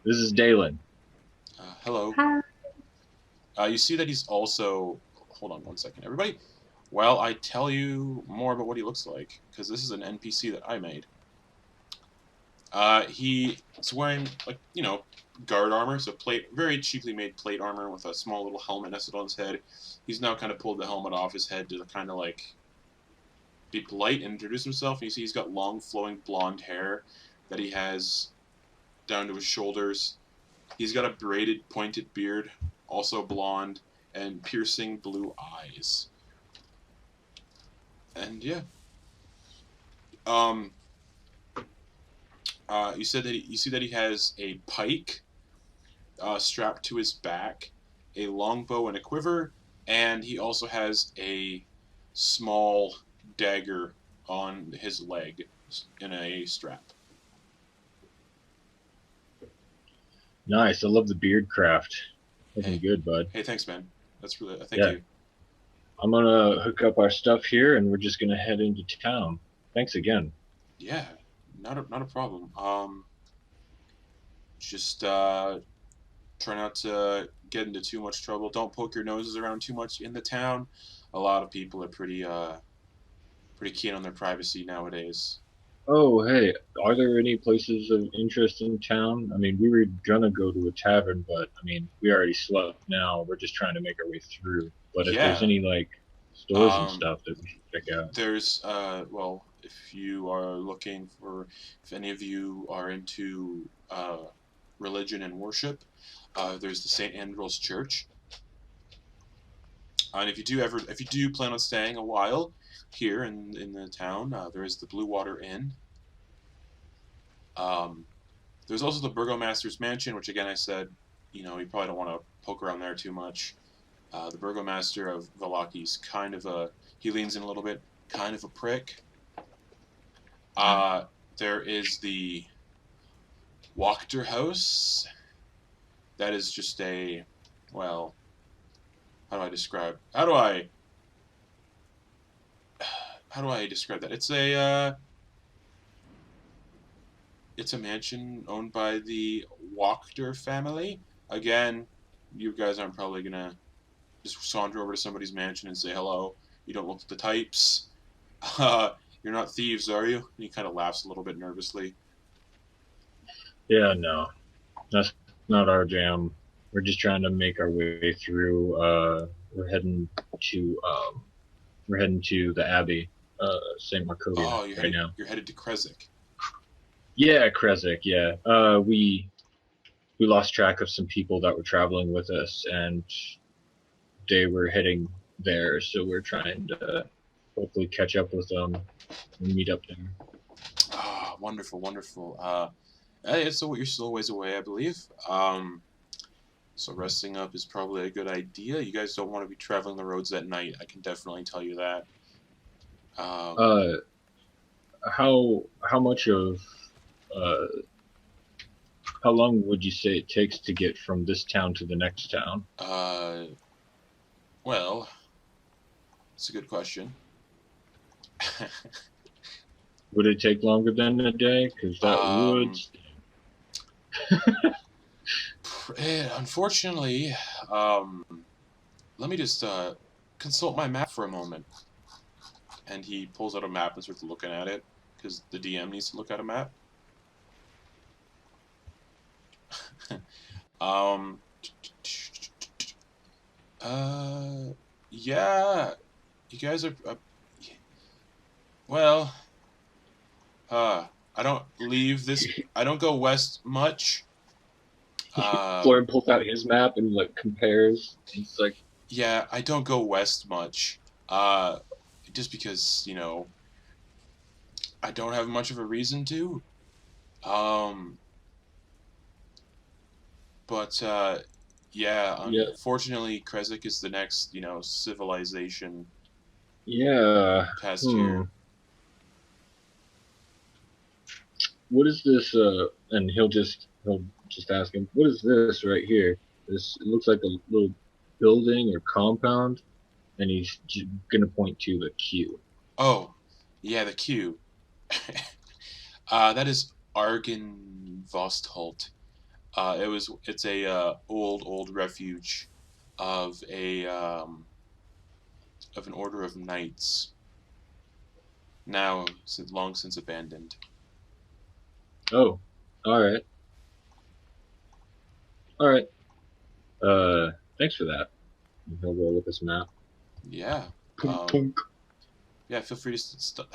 this is Dalen. Hello. Hi. You see that he's also. Hold on one second, everybody. Well, I tell you more about what he looks like, because this is an NPC that I made. He's wearing, guard armor, so very cheaply made plate armor with a small little helmet nested on his head. He's now kind of pulled the helmet off his head to kind of be polite and introduce himself. And you see he's got long flowing blonde hair that he has down to his shoulders. He's got a braided pointed beard, also blonde, and piercing blue eyes. And yeah. You said that you see that he has a pike strapped to his back, a longbow and a quiver, and he also has a small dagger on his leg in a strap. Nice. I love the beard craft. Looking Hey. good, bud. Hey, thanks, man. That's really thank Yeah. you. I'm gonna hook up our stuff here, and we're just gonna head into town. Thanks again. Yeah, not a problem. Just try not to get into too much trouble. Don't poke your noses around too much in the town. A lot of people are pretty keen on their privacy nowadays. Oh, hey, are there any places of interest in town? I mean, we were gonna go to a tavern, but I mean, we already slept now. We're just trying to make our way through. But if there's Yeah. any like stores and Um, stuff that we should check out. there's well, if you are looking for, if any of you are into religion and worship, there's the St. Andrew's Church. And if you do plan on staying a while here in the town, there is the Blue Water Inn. There's also the Burgomaster's Mansion, which again I said, you probably don't want to poke around there too much. The Burgomaster of Vallaki's he leans in a little bit, kind of a prick. There is the Wachter House. That is just well, how do I describe that? It's a mansion owned by the Wachter family. Again, you guys aren't probably gonna just saunter over to somebody's mansion and say hello. You don't look at the types. You're not thieves, are you? And he kind of laughs a little bit nervously. Yeah, no, that's not our jam. We're just trying to make our way through. We're heading to the Abbey, Saint Marconia Oh, right now. you're headed to Krezk. Yeah, Krezk. Yeah. We lost track of some people that were traveling with us, and they were heading there. So we're trying to hopefully catch up with them and meet up there. Ah, wonderful, wonderful. Hey, you're still a ways away, I believe. So resting up is probably a good idea. You guys don't want to be traveling the roads at night. I can definitely tell you that. How much of how long would you say it takes to get from this town to the next town? Well, it's a good question. Would it take longer than a day? Because that would. Unfortunately, let me just consult my map for a moment. And he pulls out a map and starts looking at it, because the DM needs to look at a map. Yeah, you guys are, well, I don't go west much. Florin pulls out his map and like compares. It's like, yeah, I don't go west much. Just because, I don't have much of a reason to. But yeah, unfortunately, Krezk is the next, civilization. Yeah. Past here. What is this? And he'll just ask him, what is this right here? It looks like a little building or compound, and he's gonna point to the Q. Oh, yeah, the Q. That is Argenvostholt. It's a old refuge of an order of knights, now long since abandoned. Oh, all right. Thanks for that. He'll roll up his map. Yeah. Punk. Yeah, feel free to spend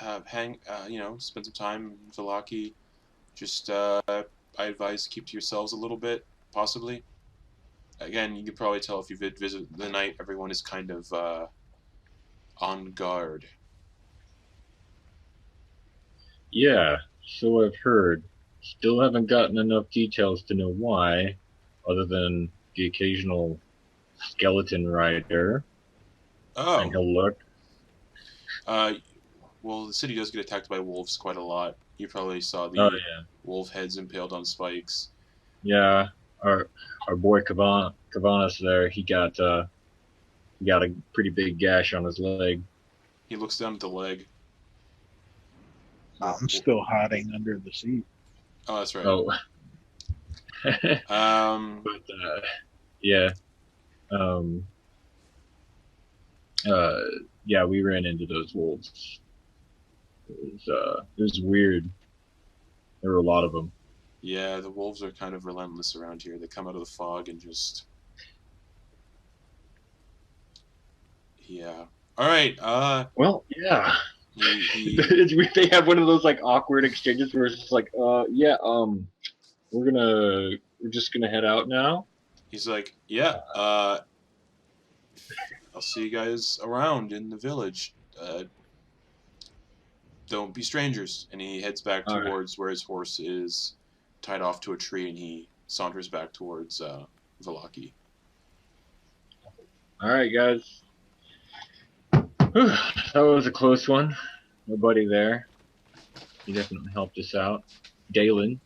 some time in Vallaki. Just, I advise keep to yourselves a little bit, possibly. Again, you can probably tell if you visit the night, everyone is kind of on guard. Yeah, so I've heard. Still haven't gotten enough details to know why, other than the occasional skeleton rider. And Oh, he'll look. well, the city does get attacked by wolves quite a lot. You probably saw the Oh yeah, wolf heads impaled on spikes. yeah. Our boy Kevenas there, he got a pretty big gash on his leg. He looks down at the leg. I'm still hiding under the seat. Oh, that's right. Oh, Um, but yeah, um, yeah, we ran into those wolves. It was weird. There were a lot of them. yeah, the wolves are kind of relentless around here. They come out of the fog and just, yeah. All right. Well, yeah. He They have one of those like awkward exchanges where it's just like, yeah, we're just gonna head out now. he's like, yeah. I'll see you guys around in the village. Don't be strangers. And he heads back All right. towards where his horse is tied off to a tree, and he saunters back towards Vallaki. All right, guys. That was a close one. Nobody there. He definitely helped us out. Dalen,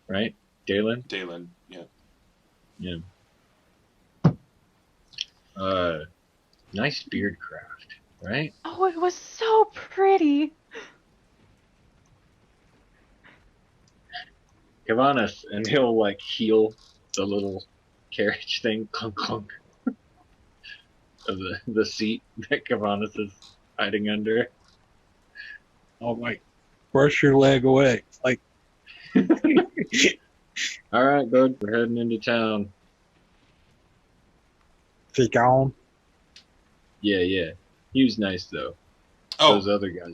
right? Dalen. Dalen, yeah. Yeah. Nice beard craft, right? Oh, it was so pretty. Kevenas, and he'll like heal the little carriage thing, clunk clunk, of the seat that Kevenas is hiding under. Oh, like, brush your leg away. Like, All right, bud, we're heading into town. take on. Yeah. He was nice though. Oh, Those other guys.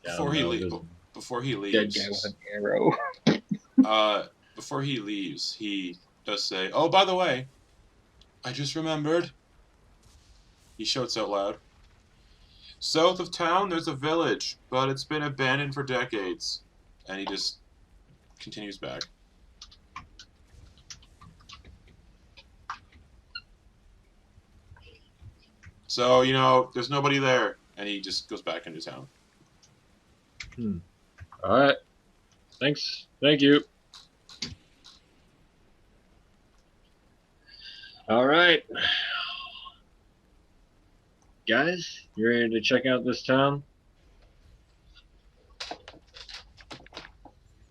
before he leaves, Dead guy with an arrow. before he leaves, he does say, "Oh, by the way, I just remembered." He shouts out loud. South of town, there's a village, but it's been abandoned for decades. And he just continues back. So, there's nobody there. And he just goes back into town. All right. Thanks. Thank you. All right. Guys, you ready to check out this town?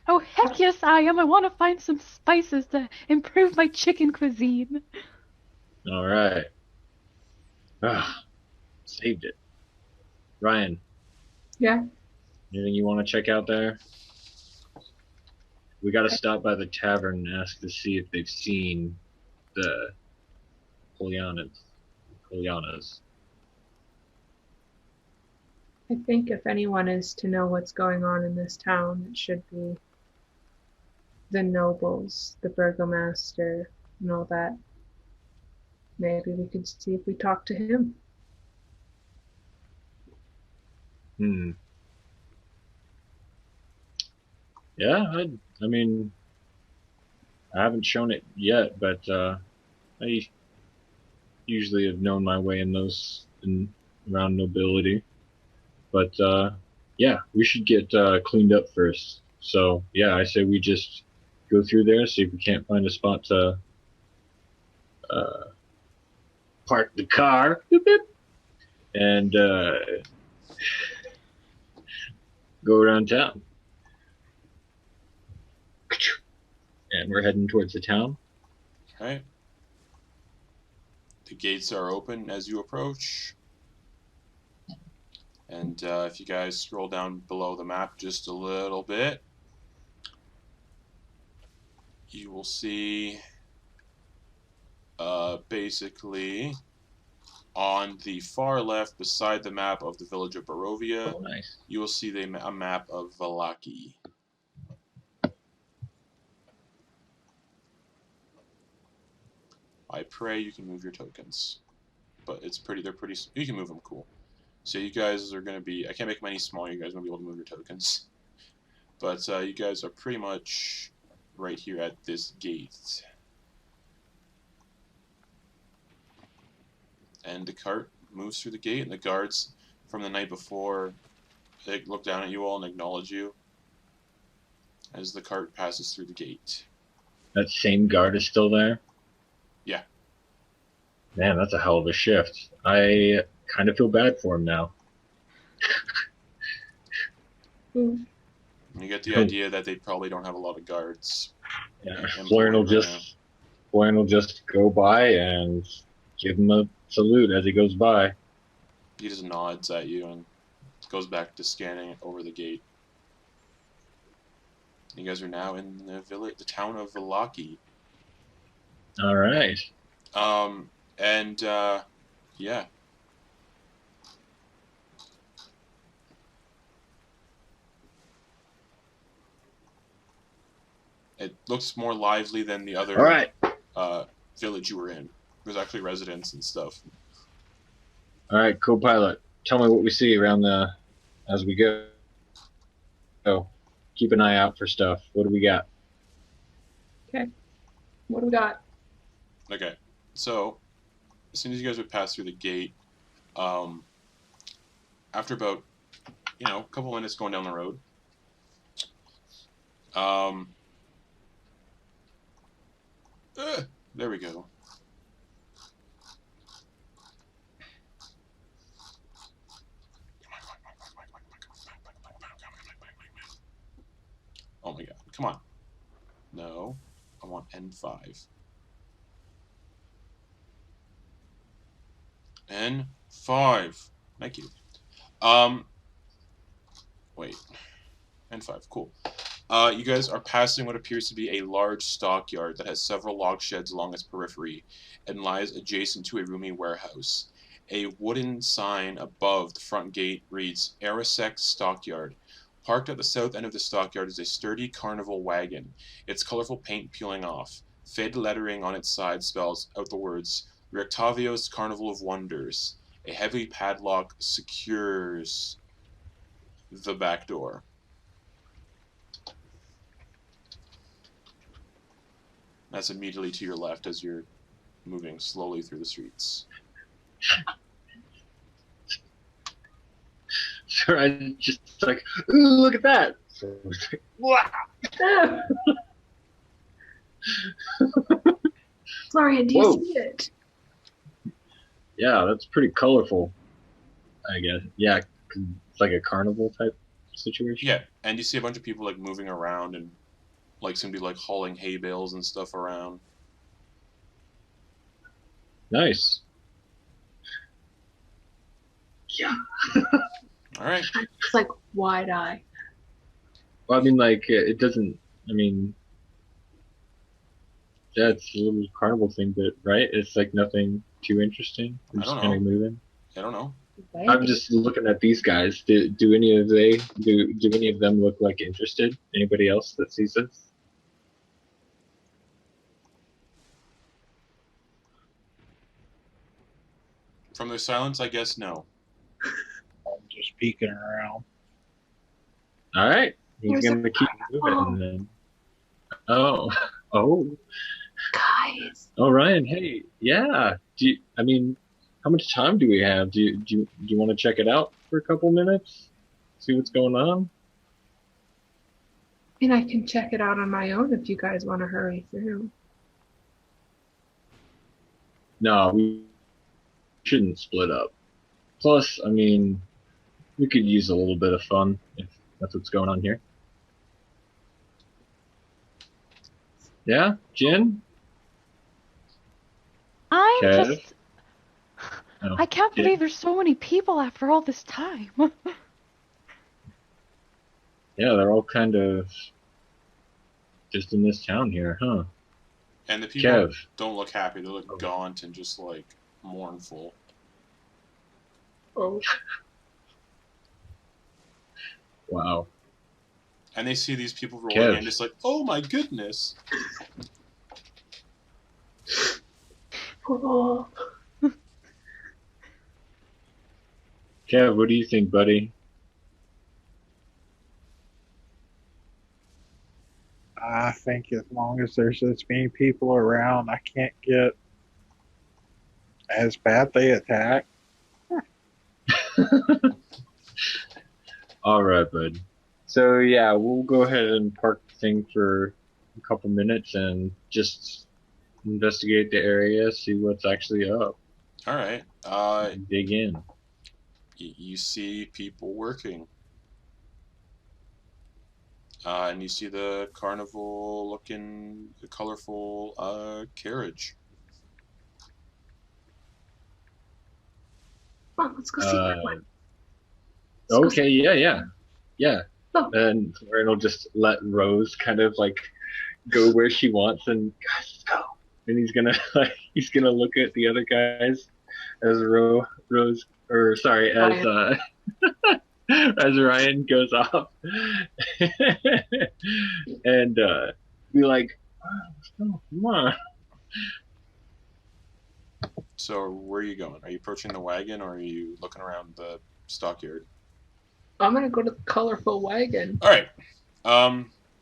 Oh, heck yes, I am. I want to find some spices to improve my chicken cuisine. All right. Saved it. Ryan, Yeah. anything you want to check out there? We got to stop by the tavern and ask to see if they've seen the Polyanas. I think if anyone is to know what's going on in this town, it should be the nobles, the burgomaster, and all that. Maybe we could see if we talk to him. Yeah, I mean, I haven't shown it yet, but I usually have known my way in around nobility. But yeah, we should get cleaned up first. So yeah, I say we just go through there, see if we can't find a spot to park the car, and go around town. And we're heading towards the town. Right? The gates are open as you approach. And if you guys scroll down below the map just a little bit, you will see basically on the far left beside the map of the village of Barovia, Oh, nice. you will see a map of Vallaki. I pray you can move your tokens. But they're pretty, you can move them, cool. So you guys are going to be, I can't make them any smaller, you guys are going to be able to move your tokens. But you guys are pretty much right here at this gate. And the cart moves through the gate, and the guards from the night before, they look down at you all and acknowledge you as the cart passes through the gate. That same guard is still there? Yeah. Man, that's a hell of a shift. I kind of feel bad for him now. Mm. You get the idea that they probably don't have a lot of guards. Yeah, employed right Florian will just go by and give him a salute as he goes by. He just nods at you and goes back to scanning over the gate. You guys are now in the village, the town of Vallaki. All right. Yeah. It looks more lively than the other All right. village you were in. There's actually residents and stuff. All right, co-pilot. Tell me what we see around as we go. So, keep an eye out for stuff. What do we got? What do we got? Okay, so as soon as you guys would pass through the gate, after about a couple minutes going down the road, there we go. Oh my god, come on. No, I want N5. N5. Thank you. Wait. N5, cool. You guys are passing what appears to be a large stockyard that has several log sheds along its periphery and lies adjacent to a roomy warehouse. A wooden sign above the front gate reads Arisek Stockyard. Parked at the south end of the stockyard is a sturdy carnival wagon, its colorful paint peeling off. Faded lettering on its side spells out the words Rectavio's Carnival of Wonders. A heavy padlock secures the back door. That's immediately to your left as you're moving slowly through the streets. So I just like, ooh, look at that. So it's like, wow. Florian, do you Whoa. see it? Yeah, that's pretty colorful, I guess. Yeah, 'cause it's like a carnival type situation. Yeah, and you see a bunch of people like moving around and like somebody like hauling hay bales and stuff around. Nice. Yeah. All right. It's like wide eye. Well, I mean, like, it doesn't, I mean, yeah, it's a little carnival thing, but, right? It's like nothing too interesting. We're I just don't kind of know. moving. I don't know. I'm just looking at these guys. Do any of any of them look like interested? Anybody else that sees this? From their silence, I guess no. I'm just peeking around. All right, he's There's gonna keep moving then. Oh, Guys. oh, Ryan. Hey, yeah. I mean, how much time do we have? Do you want to check it out for a couple minutes? See what's going on? I mean, I can check it out on my own if you guys want to hurry through. No, we shouldn't split up. Plus, I mean, we could use a little bit of fun if that's what's going on here. Yeah, Jin? I'm Kev? just. Oh, I can't yeah. believe there's so many people after all this time. Yeah, they're all kind of just in this town here, huh? And the people Kev. don't look happy. They look gaunt and just like mournful. Oh. Wow. And they see these people rolling Kev. in, just like, oh my goodness. Oh. Kev, what do you think, buddy? I think as long as there's this many people around, I can't get as badly attacked. All right, bud. So yeah, we'll go ahead and park the thing for a couple minutes and just investigate the area, see what's actually up, All right. dig in. You see people working. And you see the carnival-looking, colorful carriage. Come on, let's go see that one. Let's go Okay, yeah. Oh. And Lauren will just let Rose kind of like go where she wants, and guys, let's go. And he's gonna look at the other guys as as Ryan goes off, and be like, let's go, come on. So where are you going? Are you approaching the wagon, or are you looking around the stockyard? I'm gonna go to the colorful wagon. All right.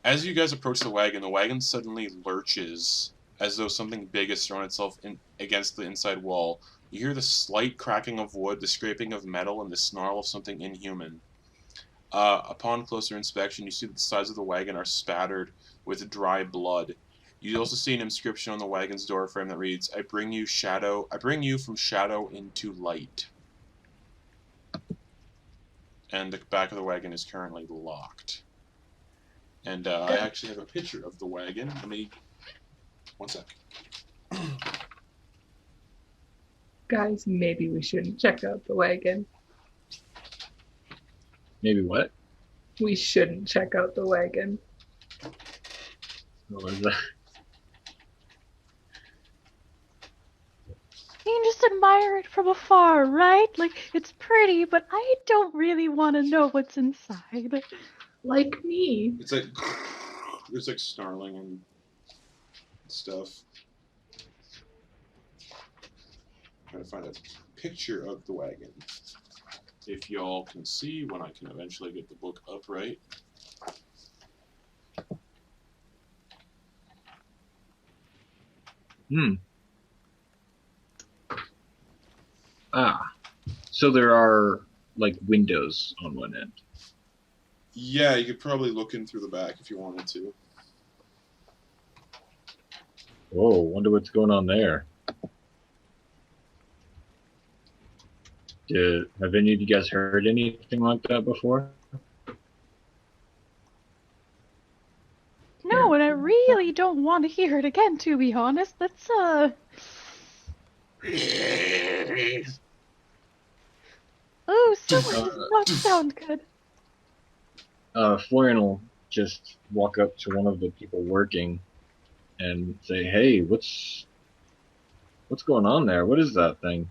As you guys approach the wagon suddenly lurches as though something big has thrown itself in against the inside wall. You hear the slight cracking of wood, the scraping of metal, and the snarl of something inhuman. Upon closer inspection, you see that the sides of the wagon are spattered with dry blood. You also see an inscription on the wagon's door frame that reads, I bring you from shadow into light. And the back of the wagon is currently locked. And I actually have a picture of the wagon. Let me... One sec. Guys, maybe we shouldn't check out the wagon. Maybe what? We shouldn't check out the wagon. What was that? You can just admire it from afar, right? Like, it's pretty, but I don't really want to know what's inside. Like me. It's like... There's like snarling and stuff. Trying to find a picture of the wagon. If y'all can see when I can eventually get the book upright. So there are like windows on one end. Yeah, you could probably look in through the back if you wanted to. Whoa, wonder what's going on there. Have any of you guys heard anything like that before? No, and I really don't want to hear it again, to be honest. That's, Oh, someone does not sound good. Florian will just walk up to one of the people working and say, hey, what's going on there? What is that thing?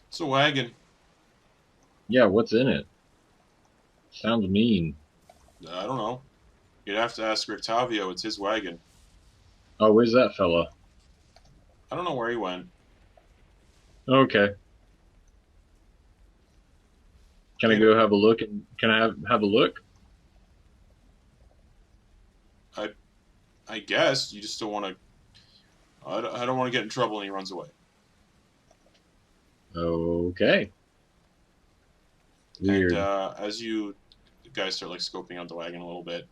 It's a wagon. Yeah, what's in it? Sounds mean. I don't know. You'd have to ask Rictavio. It's his wagon. Oh, where's that fella? I don't know where he went. Okay. Can I go have a look? Can I have a look? I guess you just don't want to. I don't want to get in trouble, and he runs away. Okay. Weird. And as you guys start like scoping out the wagon a little bit,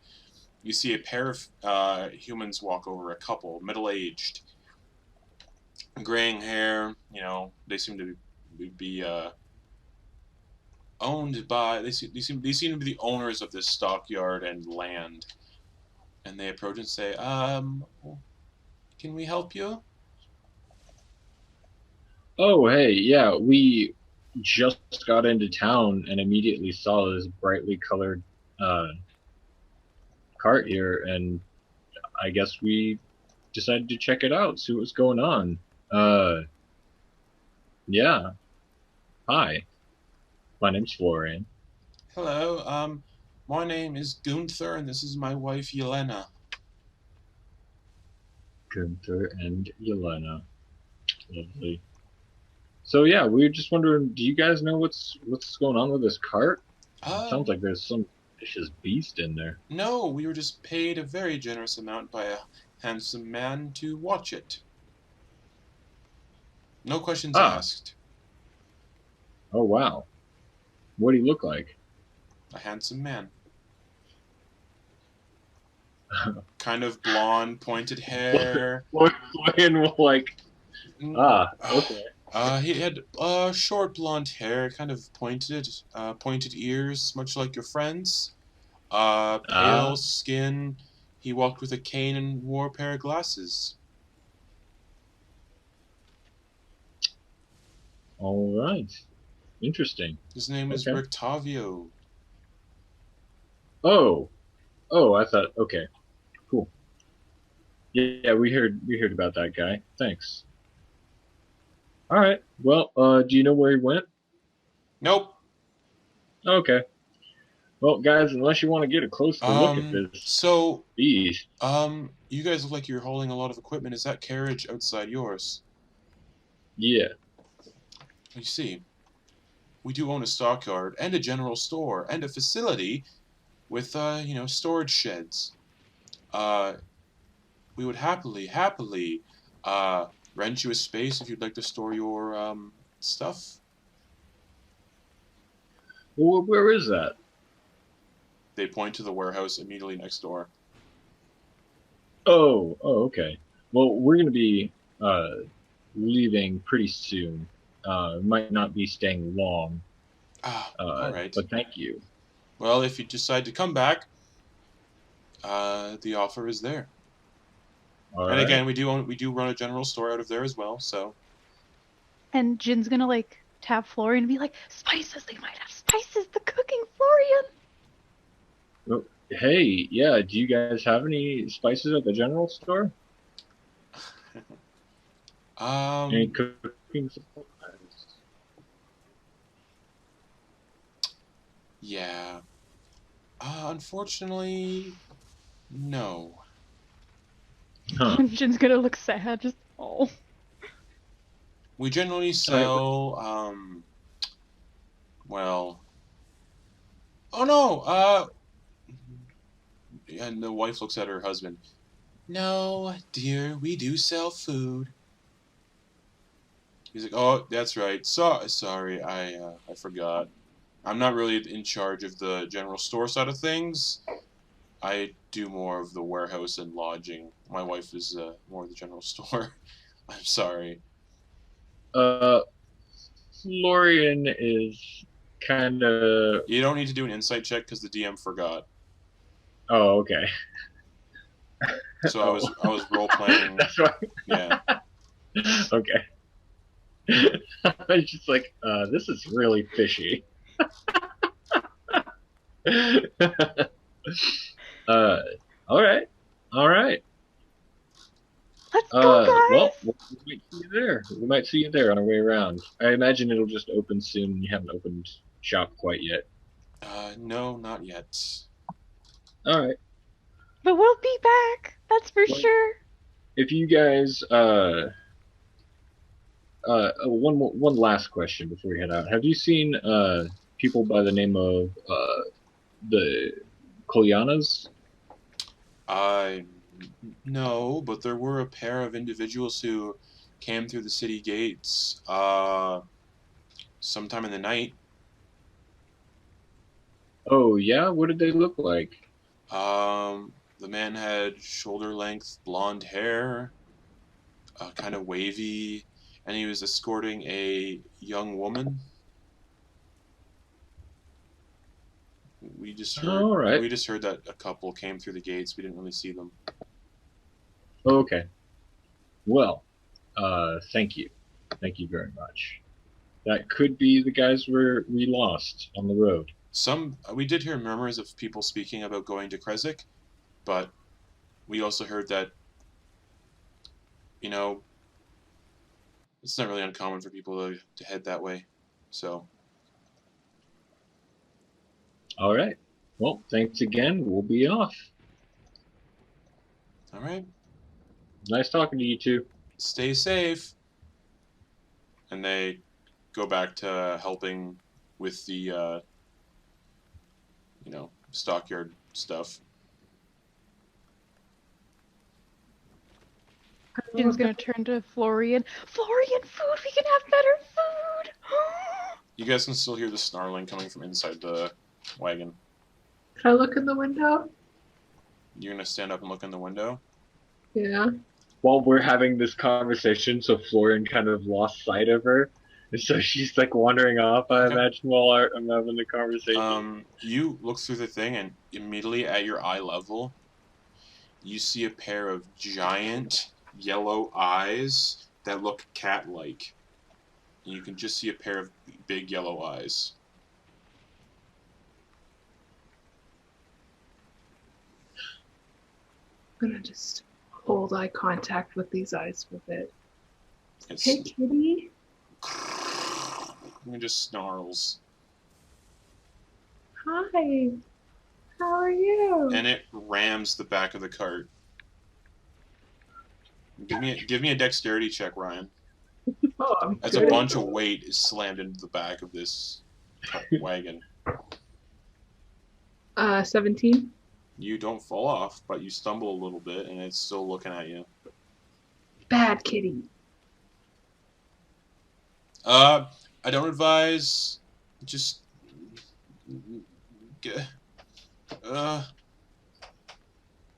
you see a pair of humans walk over. A couple, middle-aged, graying hair. You know, they seem to be owned by. They seem to be the owners of this stockyard and land. And they approach and say, can we help you? Oh, hey, yeah, we just got into town and immediately saw this brightly colored cart here, and I guess we decided to check it out, see what's going on. Yeah. Hi. My name's Florian. Hello, my name is Gunther, and this is my wife, Yelena. Gunther and Yelena. Lovely. So yeah, we were just wondering, do you guys know what's going on with this cart? It sounds like there's some vicious beast in there. No, we were just paid a very generous amount by a handsome man to watch it. No questions Ah. asked. Oh wow. What do you look like? A handsome man. Kind of blonde, pointed hair. Florian will like. Ah. Okay. He had short blonde hair, kind of pointed ears, much like your friend's. Pale skin. He walked with a cane and wore a pair of glasses. All right. Interesting. His name was Okay. Rictavio. Oh. Oh, I thought. Okay. Cool. Yeah, we heard about that guy. Thanks. All right. Well, do you know where he went? Nope. Okay. Well, guys, unless you want to get a closer look at this So, beast. you guys look like you're hauling a lot of equipment. Is that carriage outside yours? Yeah. You see, we do own a stockyard and a general store and a facility with, storage sheds. We would happily, rent you a space if you'd like to store your, stuff. Well, where is that? They point to the warehouse immediately next door. Oh, okay. Well, we're going to be leaving pretty soon. Might not be staying long. All right. But thank you. Well, if you decide to come back, the offer is there. All and right. again, we do run a general store out of there as well. So. And Jin's gonna like tap Florian and be like, spices, they might have spices, the cooking, Florian. Oh, hey, yeah, do you guys have any spices at the general store? Any cooking supplies? Yeah. Unfortunately, no. Huh. Jin's gonna look sad, just oh. We generally sell, well... Oh no, and the wife looks at her husband. No, dear, we do sell food. He's like, oh, that's right. Sorry, I forgot. I'm not really in charge of the general store side of things. I do more of the warehouse and lodging. My wife is more of the general store. I'm sorry. Florian is kind of... You don't need to do an insight check because the DM forgot. Oh, okay. So I was role playing. That's why. Yeah. Okay. I was just like, this is really fishy. All right. Let's go, guys. Well, we might see you there. We might see you there on our way around. I imagine it'll just open soon. You haven't opened shop quite yet. No, not yet. All right. But we'll be back. That's for sure. If you guys, one last question before we head out. Have you seen people by the name of the Kolyanas? No, but there were a pair of individuals who came through the city gates sometime in the night. Oh yeah, what did they look like? The man had shoulder-length blonde hair, kind of wavy, and he was escorting a young woman. We just heard that a couple came through the gates. We didn't really see them. Okay. Well, thank you. Thank you very much. That could be the guys we lost on the road. We did hear murmurs of people speaking about going to Krezk, but we also heard that, it's not really uncommon for people to head that way. So. All right. Well, thanks again. We'll be off. All right. Nice talking to you two. Stay safe. And they go back to helping with the, stockyard stuff. Jin's gonna turn to Florian. Florian, food! We can have better food! You guys can still hear the snarling coming from inside the wagon. Can I look in the window? You're gonna stand up and look in the window? Yeah. While we're having this conversation, so Florian kind of lost sight of her. And so she's like wandering off, I Okay. imagine, while I'm having the conversation. You look through the thing, and immediately at your eye level, you see a pair of giant yellow eyes that look cat-like. And you can just see a pair of big yellow eyes. I'm gonna just hold eye contact with these eyes for a bit. It's, Hey, kitty. it just snarls. Hi. How are you? And it rams the back of the cart. Give me a dexterity check, Ryan. Oh, I'm As good a at bunch of those. weight is slammed into the back of this wagon. 17. You don't fall off, but you stumble a little bit, and it's still looking at you. Bad kitty. I don't advise. Just.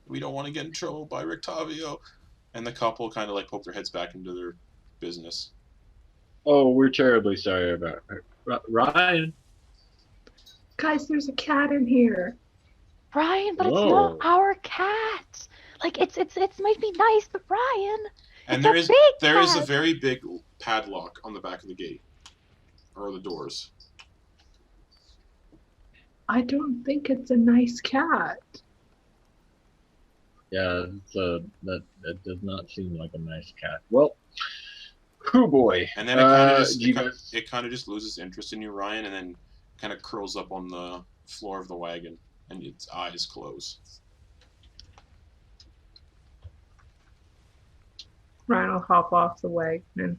We don't want to get in trouble by Rictavio. And the couple kind of like poke their heads back into their business. Oh, we're terribly sorry about her. Ryan? Guys, there's a cat in here. Ryan, but it's Whoa. not our cat. Like it's might be nice, but Ryan, And it's there is a cat. very big padlock on the back of the gate. Or the doors. I don't think it's a nice cat. Yeah, that does not seem like a nice cat. Well, oh boy. And then it you kind of just loses interest in you, Ryan, and then kind of curls up on the floor of the wagon, and its eyes close. Ryan will hop off the wagon and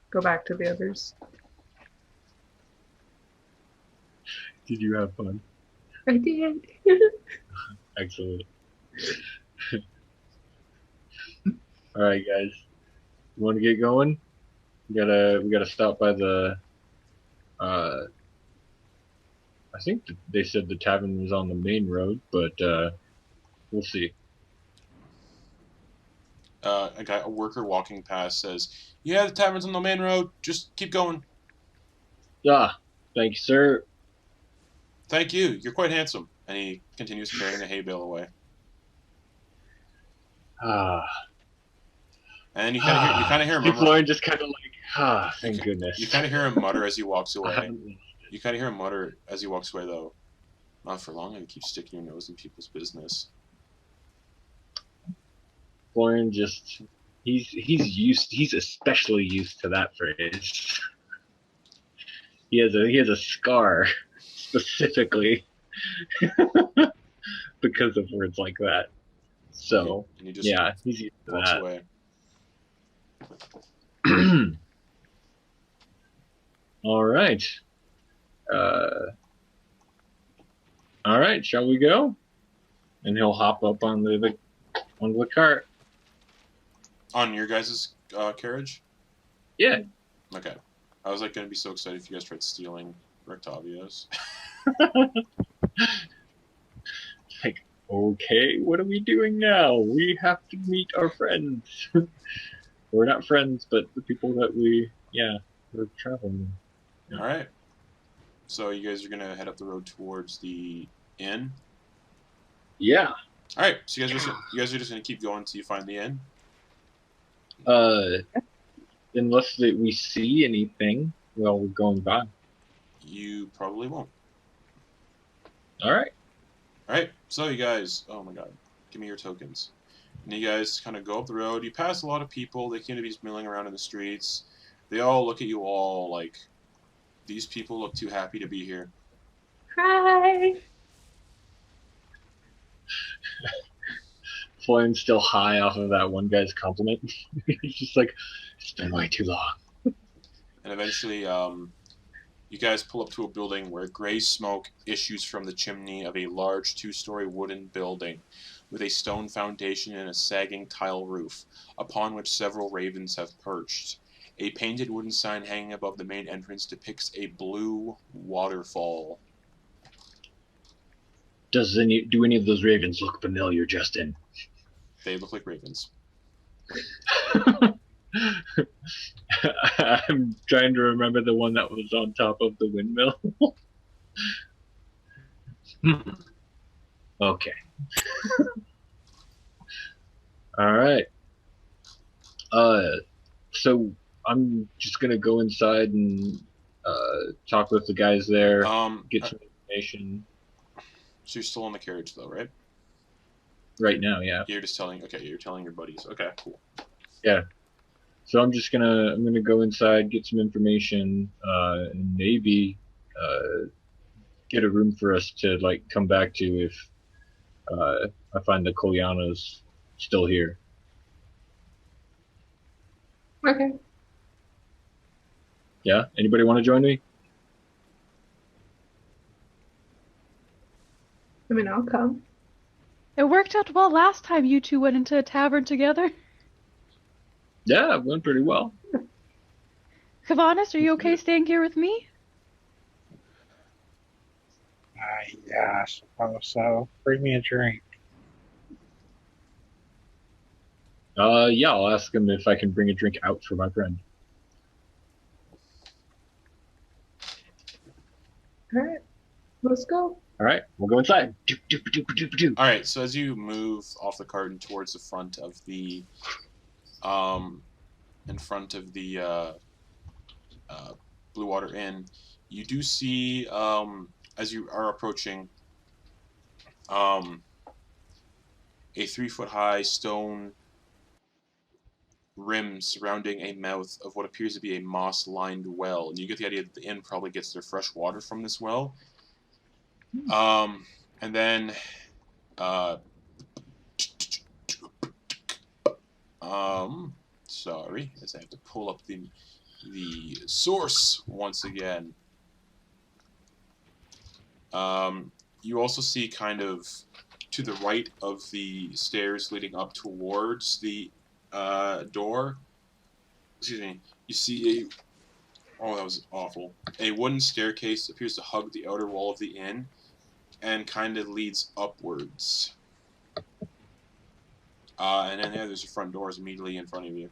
go back to the others. Did you have fun? I did. Excellent. All right, guys. You want to get going? We gotta stop by the. I think they said the tavern was on the main road, but we'll see. A worker walking past says, "Yeah, the tavern's on the main road. Just keep going." Ah, thank you, sir. Thank you. You're quite handsome. And he continues carrying the hay bale away. Ah. And you kind of hear him People murmur. are just kind of like, thank goodness. You kind of hear him mutter as he walks I away. haven't- You kind of hear him mutter as he walks away, though. Not for long. And keep sticking your nose in people's business. Florian just he's especially used to that phrase. He has a scar specifically because of words like that. So And he just yeah, he's used to walks that. away. All right. All right, shall we go? And he'll hop up on the cart. On your guys' carriage? Yeah. Okay. I was like going to be so excited if you guys tried stealing Rectavio's. Like, okay, what are we doing now? We have to meet our friends. We're not friends, but the people that we're traveling with. All right. So you guys are going to head up the road towards the inn? Yeah. All right. So you guys are just going to keep going until you find the inn? Unless we see anything while we're going by. You probably won't. All right. All right. So you guys, oh my god, give me your tokens. And you guys kind of go up the road. You pass a lot of people. They seem to be just milling around in the streets. They all look at you all like, these people look too happy to be here. Hi. Florian's still high off of that one guy's compliment. He's just like, it's been way too long. And eventually, You guys pull up to a building where gray smoke issues from the chimney of a large 2-story wooden building with a stone foundation and a sagging tile roof, upon which several ravens have perched. A painted wooden sign hanging above the main entrance depicts a blue waterfall. Do any of those ravens look familiar, Justin? They look like ravens. I'm trying to remember the one that was on top of the windmill. Okay. All right. So I'm just gonna go inside and talk with the guys there, get some information. So you're still on the carriage, though, right? Right now, yeah. You're just telling. Okay, you're telling your buddies. Okay, cool. Yeah. So I'm gonna go inside, get some information, and maybe get a room for us to like come back to if I find the Kolyanas still here. Okay. Yeah. Anybody want to join me? I mean, I'll come. It worked out well last time you two went into a tavern together. Yeah, it went pretty well. Kevenas, are you okay staying here with me? Yeah, I suppose so. Bring me a drink. Yeah, I'll ask him if I can bring a drink out for my friend. All right. Let's go. All right, we'll go inside. All right. So as you move off the garden towards the front of the, Blue Water Inn, you do see, as you are approaching, a 3-foot-high stone rim surrounding a mouth of what appears to be a moss-lined well, and you get the idea that the inn probably gets their fresh water from this well. And then, sorry, as I have to pull up the source once again. You also see kind of to the right of the stairs leading up towards the door. Excuse me. You see that was awful. A wooden staircase appears to hug the outer wall of the inn and kind of leads upwards. And then there's your front doors immediately in front of you.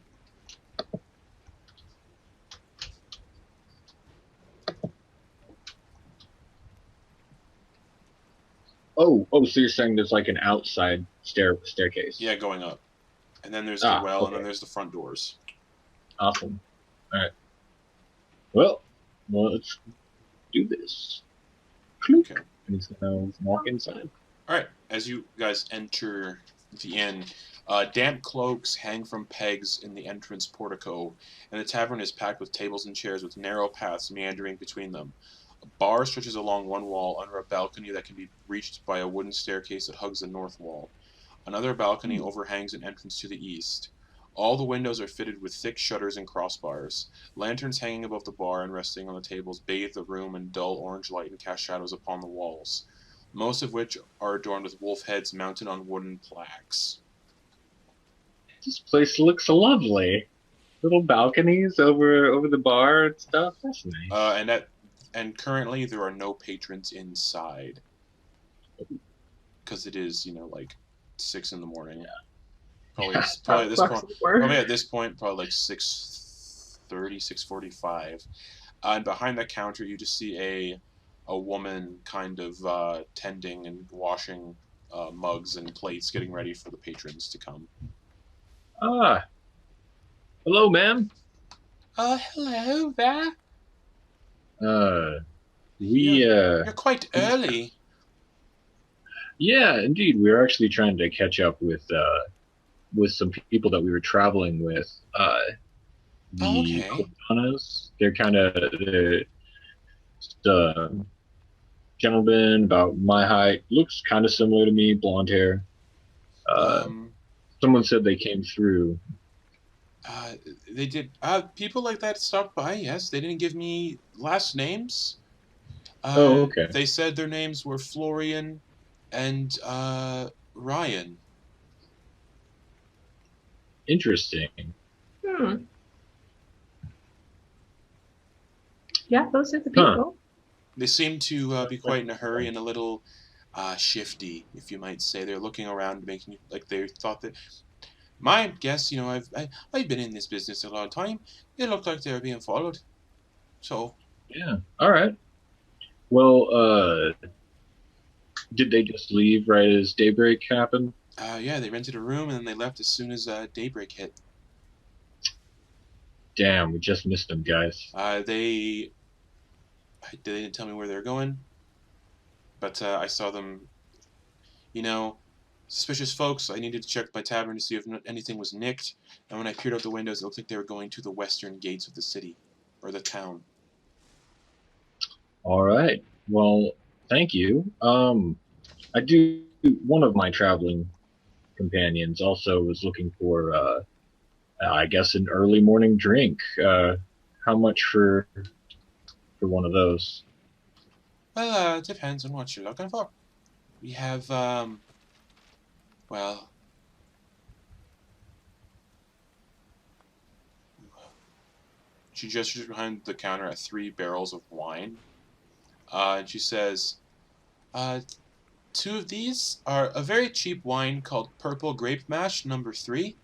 Oh, so you're saying there's like an outside staircase? Yeah, going up. And then there's the well, okay. and then there's the front doors. Awesome. All right. Well, let's do this. Okay. And he's gonna walk inside. All right. As you guys enter the inn, damp cloaks hang from pegs in the entrance portico, and the tavern is packed with tables and chairs with narrow paths meandering between them. A bar stretches along one wall under a balcony that can be reached by a wooden staircase that hugs the north wall. Another balcony overhangs an entrance to the east. All the windows are fitted with thick shutters and crossbars. Lanterns hanging above the bar and resting on the tables bathe the room in dull orange light and cast shadows upon the walls, most of which are adorned with wolf heads mounted on wooden plaques. This place looks lovely. Little balconies over the bar and stuff. That's nice. And currently there are no patrons inside, because it is like 6 in the morning. Yeah. Probably at this point, probably like 6:30, 6:45. And behind that counter, you just see a woman kind of tending and washing mugs and plates, getting ready for the patrons to come. Hello, ma'am. Hello there. You're quite early. Yeah, indeed. We were actually trying to catch up with some people that we were traveling with. The Kevenas. They're kind of the gentleman about my height. Looks kind of similar to me, blonde hair. Someone said they came through. They did. People like that stopped by. Yes, they didn't give me last names. Oh, okay. They said their names were Florian and Ryan. Interesting. Hmm. Yeah, those are the Huh. people. They seem to be quite in a hurry and a little shifty, if you might say. They're looking around, making like they thought that. My guess, I've been in this business a long time. It looked like they were being followed. So, Yeah. All right. Well, did they just leave right as daybreak happened? yeah, they rented a room and then they left as soon as daybreak hit. Damn, we just missed them, guys. They didn't tell me where they were going, but I saw them. You know, suspicious folks. I needed to check my tavern to see if anything was nicked. And when I peered out the windows, it looked like they were going to the western gates of the city or the town. All right. Well, thank you. I do. One of my traveling companions also was looking for, I guess, an early morning drink. How much for one of those? Well, it depends on what you're looking for. We have, well, she gestures behind the counter at 3 barrels of wine. And she says, uh, 2 of these are a very cheap wine called Purple Grape Mash, number 3.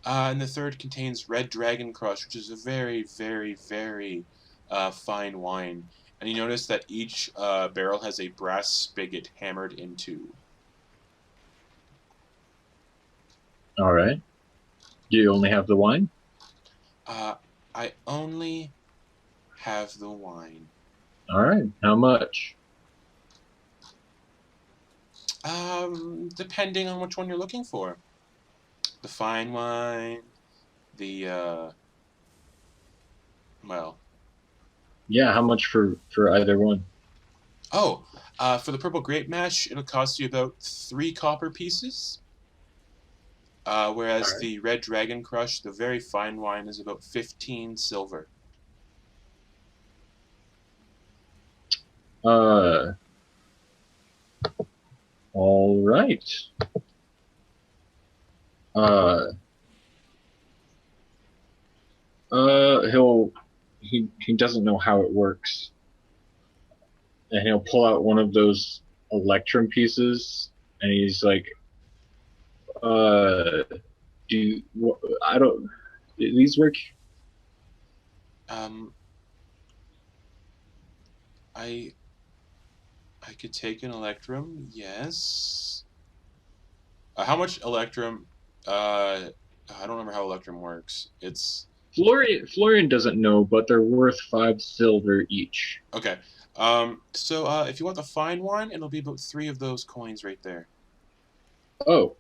And the third contains Red Dragon Crush, which is a very, very, very fine wine. And you notice that each barrel has a brass spigot hammered into. All right. Do you only have the wine? I only have the wine. All right. How much? Depending on which one you're looking for. The fine wine, the well. Yeah. How much for either one? Oh, for the purple grape mash, it'll cost you about 3 copper pieces. Whereas All right. the Red Dragon Crush, the very fine wine, is about 15 silver. All right. He doesn't know how it works, and he'll pull out one of those electrum pieces, and he's like, I don't, do these work? Um, I could take an electrum, yes. How much electrum? I don't remember how electrum works. It's Florian doesn't know, but they're worth 5 silver each. okay. So if you want the fine wine, it'll be about 3 of those coins right there. Oh.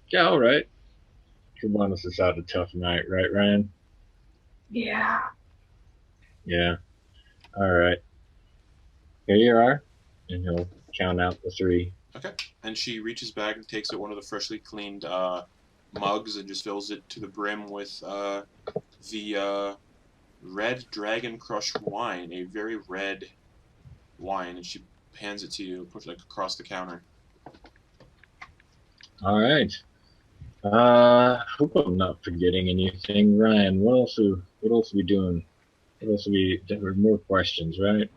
Yeah, all right. Kevenas has had a tough night, right, Ryan? Yeah. Yeah. All right. Here you are. And he'll count out the 3. Okay. And she reaches back and takes out one of the freshly cleaned mugs and just fills it to the brim with the Red Dragon Crush wine, a very red wine, and she hands it to you, puts it like across the counter. All right. Hope I'm not forgetting anything. Ryan, what else are we doing? There were more questions, right?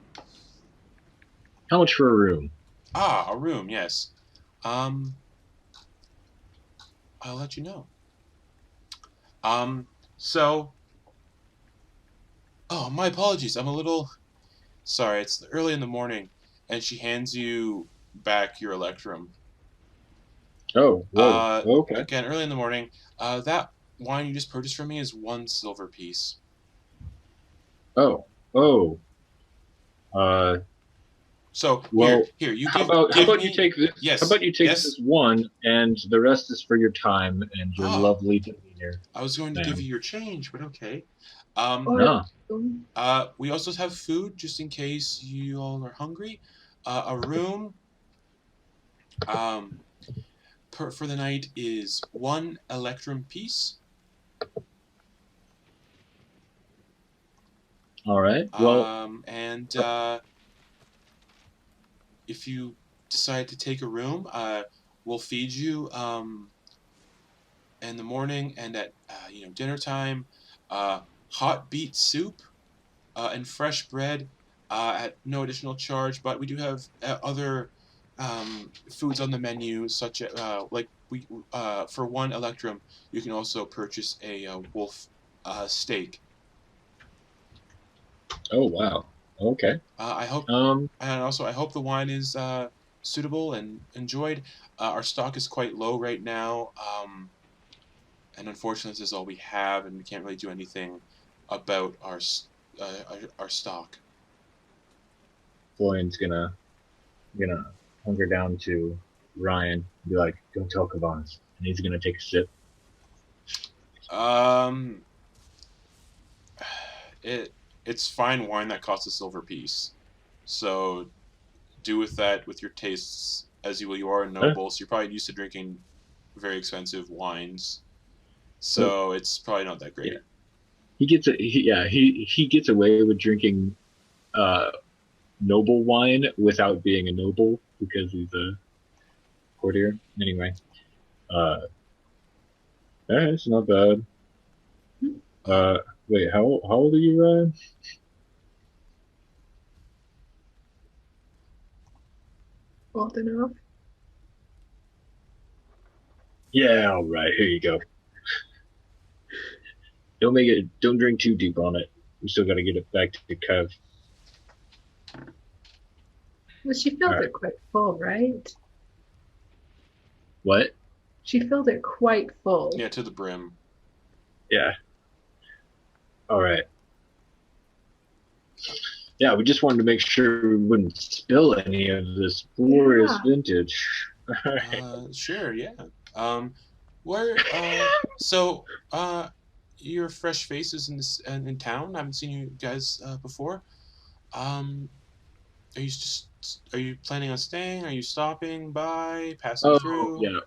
How much for a room? A room, yes. I'll let you know. So, oh, my apologies. I'm a little sorry. It's early in the morning, and she hands you back your electrum. Oh, whoa. Okay. Again, early in the morning. That wine you just purchased from me is 1 silver piece. Oh. So well, here you how give. about me, you take this? Yes. How about you take yes. this one, and the rest is for your time and your lovely demeanor. I was going to give you your change, but okay. No. We also have food just in case you all are hungry. A room. for the night is 1 electrum piece. All right. Well, And if you decide to take a room, we'll feed you in the morning and at dinner time, hot beet soup and fresh bread at no additional charge. But we do have other foods on the menu, such as for 1 electrum, you can also purchase a wolf steak. oh wow. Okay. I hope, and also I hope the wine is suitable and enjoyed. Our stock is quite low right now, and unfortunately, this is all we have, and we can't really do anything about our stock. Florian's gonna hunker down to Ryan and be like, "Go tell Kevenas," and he's gonna take a sip. It's fine wine that costs a silver piece, so do with that with your tastes as you will. You are a noble, so you're probably used to drinking very expensive wines, so it's probably not that great. Yeah. He gets away with drinking noble wine without being a noble because he's a courtier. Anyway, it's not bad. Wait, how old are you, Ryan? Old enough. Yeah, all right. Here you go. Don't drink too deep on it. We still got to get it back to the Kev. Well, she filled it quite full, right? What? She filled it quite full. Yeah, to the brim. Yeah. All right. Yeah, we just wanted to make sure we wouldn't spill any of this glorious vintage. Sure, yeah. You're fresh faces in town. I haven't seen you guys before. Are you planning on staying? Are you stopping by, passing through? Yeah.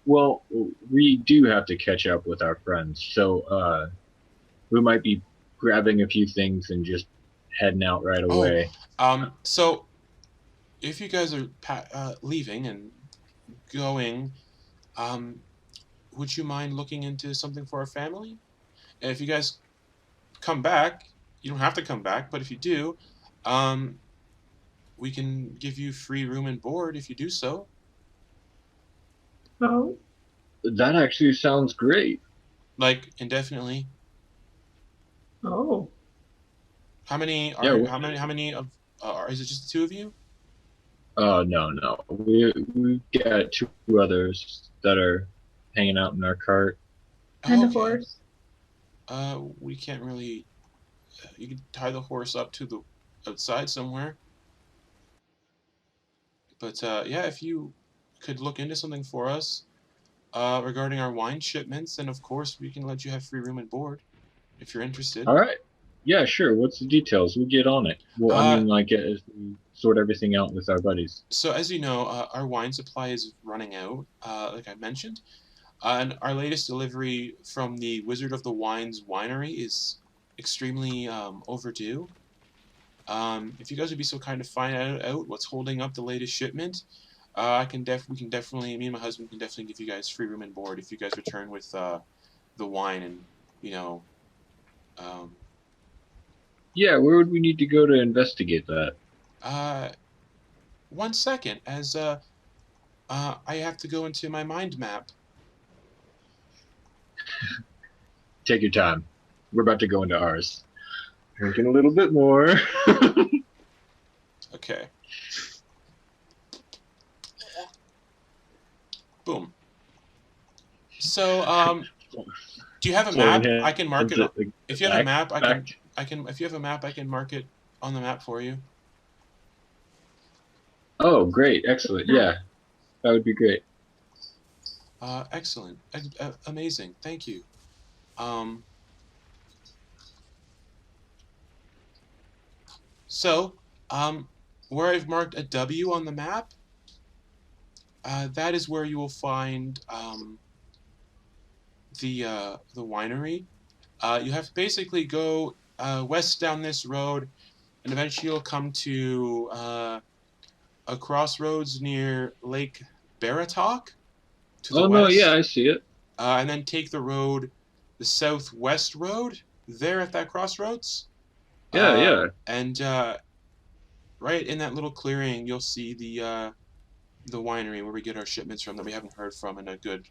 Well, we do have to catch up with our friends, so we might be grabbing a few things and just heading out right away. So if you guys are leaving and going, would you mind looking into something for our family? And if you guys come back, you don't have to come back, but if you do, we can give you free room and board if you do so. Oh. That actually sounds great. Like indefinitely. Oh. How many are? Yeah, How many of? Is it just the two of you? No. We got 2 others that are hanging out in our cart. And a horse. We can't really. You could tie the horse up to the outside somewhere. But yeah, if you could look into something for us regarding our wine shipments, then of course we can let you have free room and board if you're interested. All right. Yeah, sure. What's the details? We'll get on it. Well, as we sort everything out with our buddies. So as you know, our wine supply is running out, like I mentioned. And our latest delivery from the Wizard of the Wines winery is extremely overdue. If you guys would be so kind to find out what's holding up the latest shipment, we can definitely, me and my husband can definitely give you guys free room and board if you guys return with the wine and Yeah, where would we need to go to investigate that? 1 second, as I have to go into my mind map. Take your time. We're about to go into ours. Drinking a little bit more. Okay. Boom. So, do you have a map? I can mark it. If you have a map, I can. If you have a map, I can mark it on the map for you. Oh, great! Excellent. Yeah, that would be great. Excellent. Amazing. Thank you. So, where I've marked a W on the map, that is where you will find the winery. You have to basically go west down this road, and eventually you'll come to a crossroads near Lake Baratok to the Oh west. no, yeah, I see it. And then take the southwest road there at that crossroads. Yeah, yeah. And right in that little clearing, you'll see the winery where we get our shipments from that we haven't heard from in a good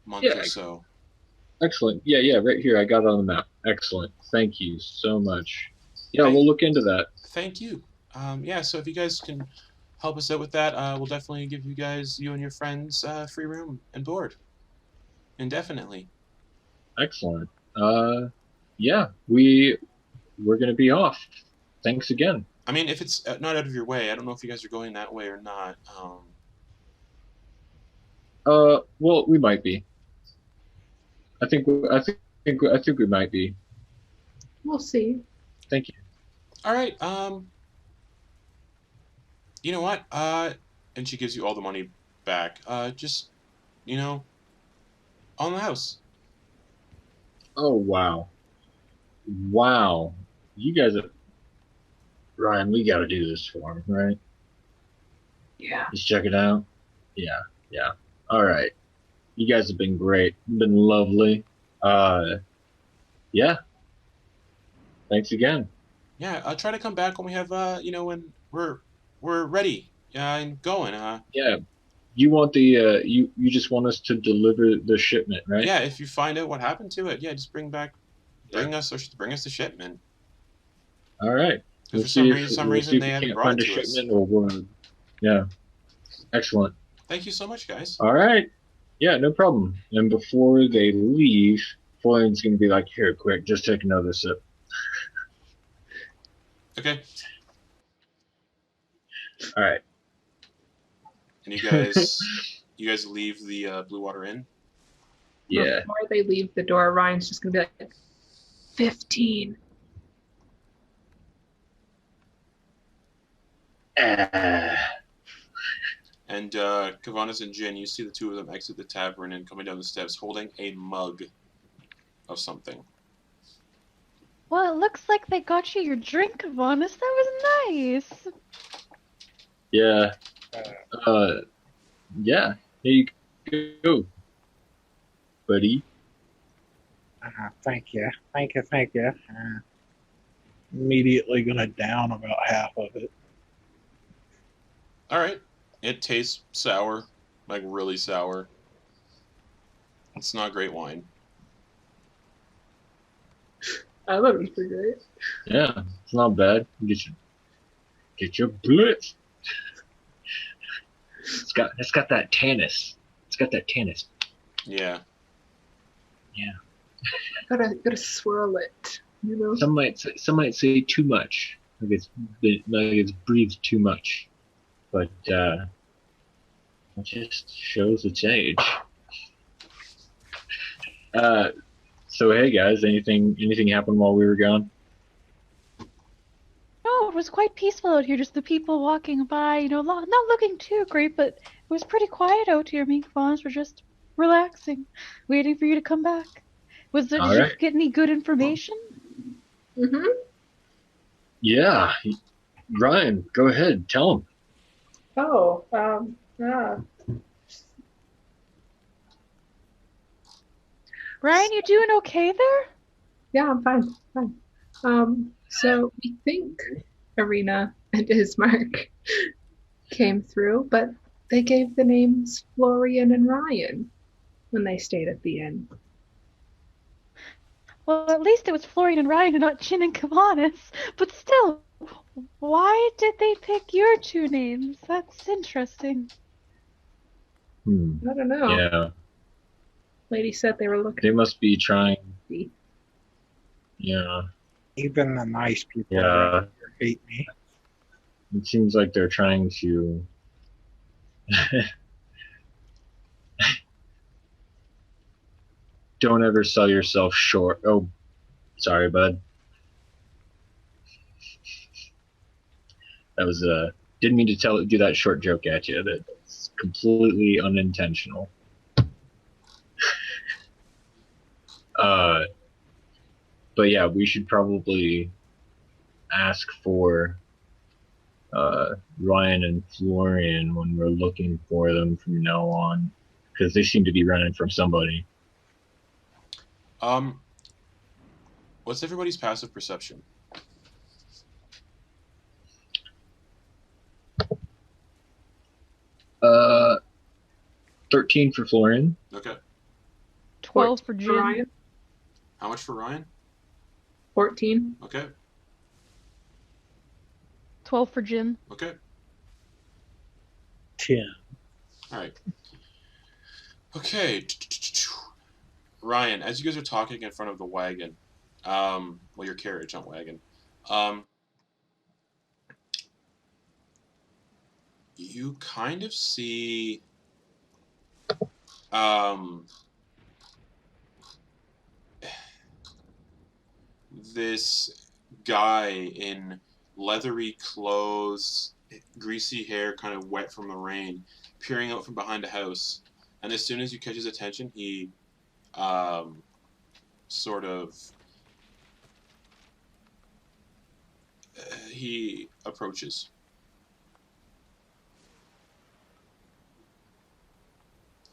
month Yeah. or so. Excellent. Yeah, yeah, right here. I got it on the map. Excellent. Thank you so much. Yeah, we'll look into that. Thank you. Yeah, so if you guys can help us out with that, we'll definitely give you and your friends free room and board. Indefinitely. Excellent. Yeah, we're gonna be off. Thanks again. I mean, if it's not out of your way, I don't know if you guys are going that way or not. Well, we might be. I think we might be. We'll see. Thank you. All right. You know what? And she gives you all the money back. Just, on the house. Oh wow, wow! You guys are Ryan. We got to do this for him, right? Yeah. Just check it out. Yeah, yeah. All right. You guys have been great. Been lovely. Yeah. Thanks again. Yeah, I'll try to come back when we have, when we're ready and going. Yeah. You want the you just want us to deliver the shipment, right? Yeah, if you find out what happened to it, yeah, just bring us the shipment. All right. Because We'll for some reason they haven't brought it to us. Yeah. Excellent. Thank you so much, guys. All right. Yeah, no problem. And before they leave, Florian's gonna be like, "Here, quick, just take another sip." Okay. All right. And you guys leave the Blue Water Inn? Yeah. Before they leave the door, Ryan's just gonna be like, 15. And Kevenas and Jin, you see the two of them exit the tavern and coming down the steps holding a mug of something. Well, it looks like they got you your drink, Kevenas. That was nice. Yeah. Yeah. Here you go, buddy. Thank you. Immediately gonna down about half of it. All right. It tastes sour, like really sour. It's not great wine. I thought it was pretty great. Yeah, it's not bad. Get your blitz. It's got that tannins. It's got that tannins. Yeah. Yeah. Gotta swirl it, Some might say too much. Like it's breathed too much. But it just shows its age. So hey guys, anything happened while we were gone? No, it was quite peaceful out here. Just the people walking by, not looking too great, but it was pretty quiet out here. Me and Kevenas were just relaxing, waiting for you to come back. Did you get any good information? Mm-hmm. Yeah. Ryan, go ahead, tell him. Oh, yeah. Ryan, you doing okay there? Yeah, I'm fine. So we think Arena and Ismark came through, but they gave the names Florian and Ryan when they stayed at the inn. Well, at least it was Florian and Ryan and not Chin and Kevenas. But still, why did they pick your two names? That's interesting. I don't know. Yeah. Lady said they were looking. They must be trying. Yeah. Even the nice people Yeah. around here hate me. It seems like they're trying to. Don't ever sell yourself short. Oh, sorry, bud. That was didn't mean to do that short joke at you. That's completely unintentional. But yeah, we should probably ask for Ryan and Florian when we're looking for them from now on, because they seem to be running from somebody. What's everybody's passive perception? 13 for Florian. Okay. 12 for Jin. Ryan. How much for Ryan? 14. Okay. 12 for Jin. Okay. 10. All right. Okay. Ryan, as you guys are talking in front of the wagon, well, your carriage, not wagon, you kind of see this guy in leathery clothes, greasy hair, kind of wet from the rain, peering out from behind a house. And as soon as you catch his attention, he sort of he approaches.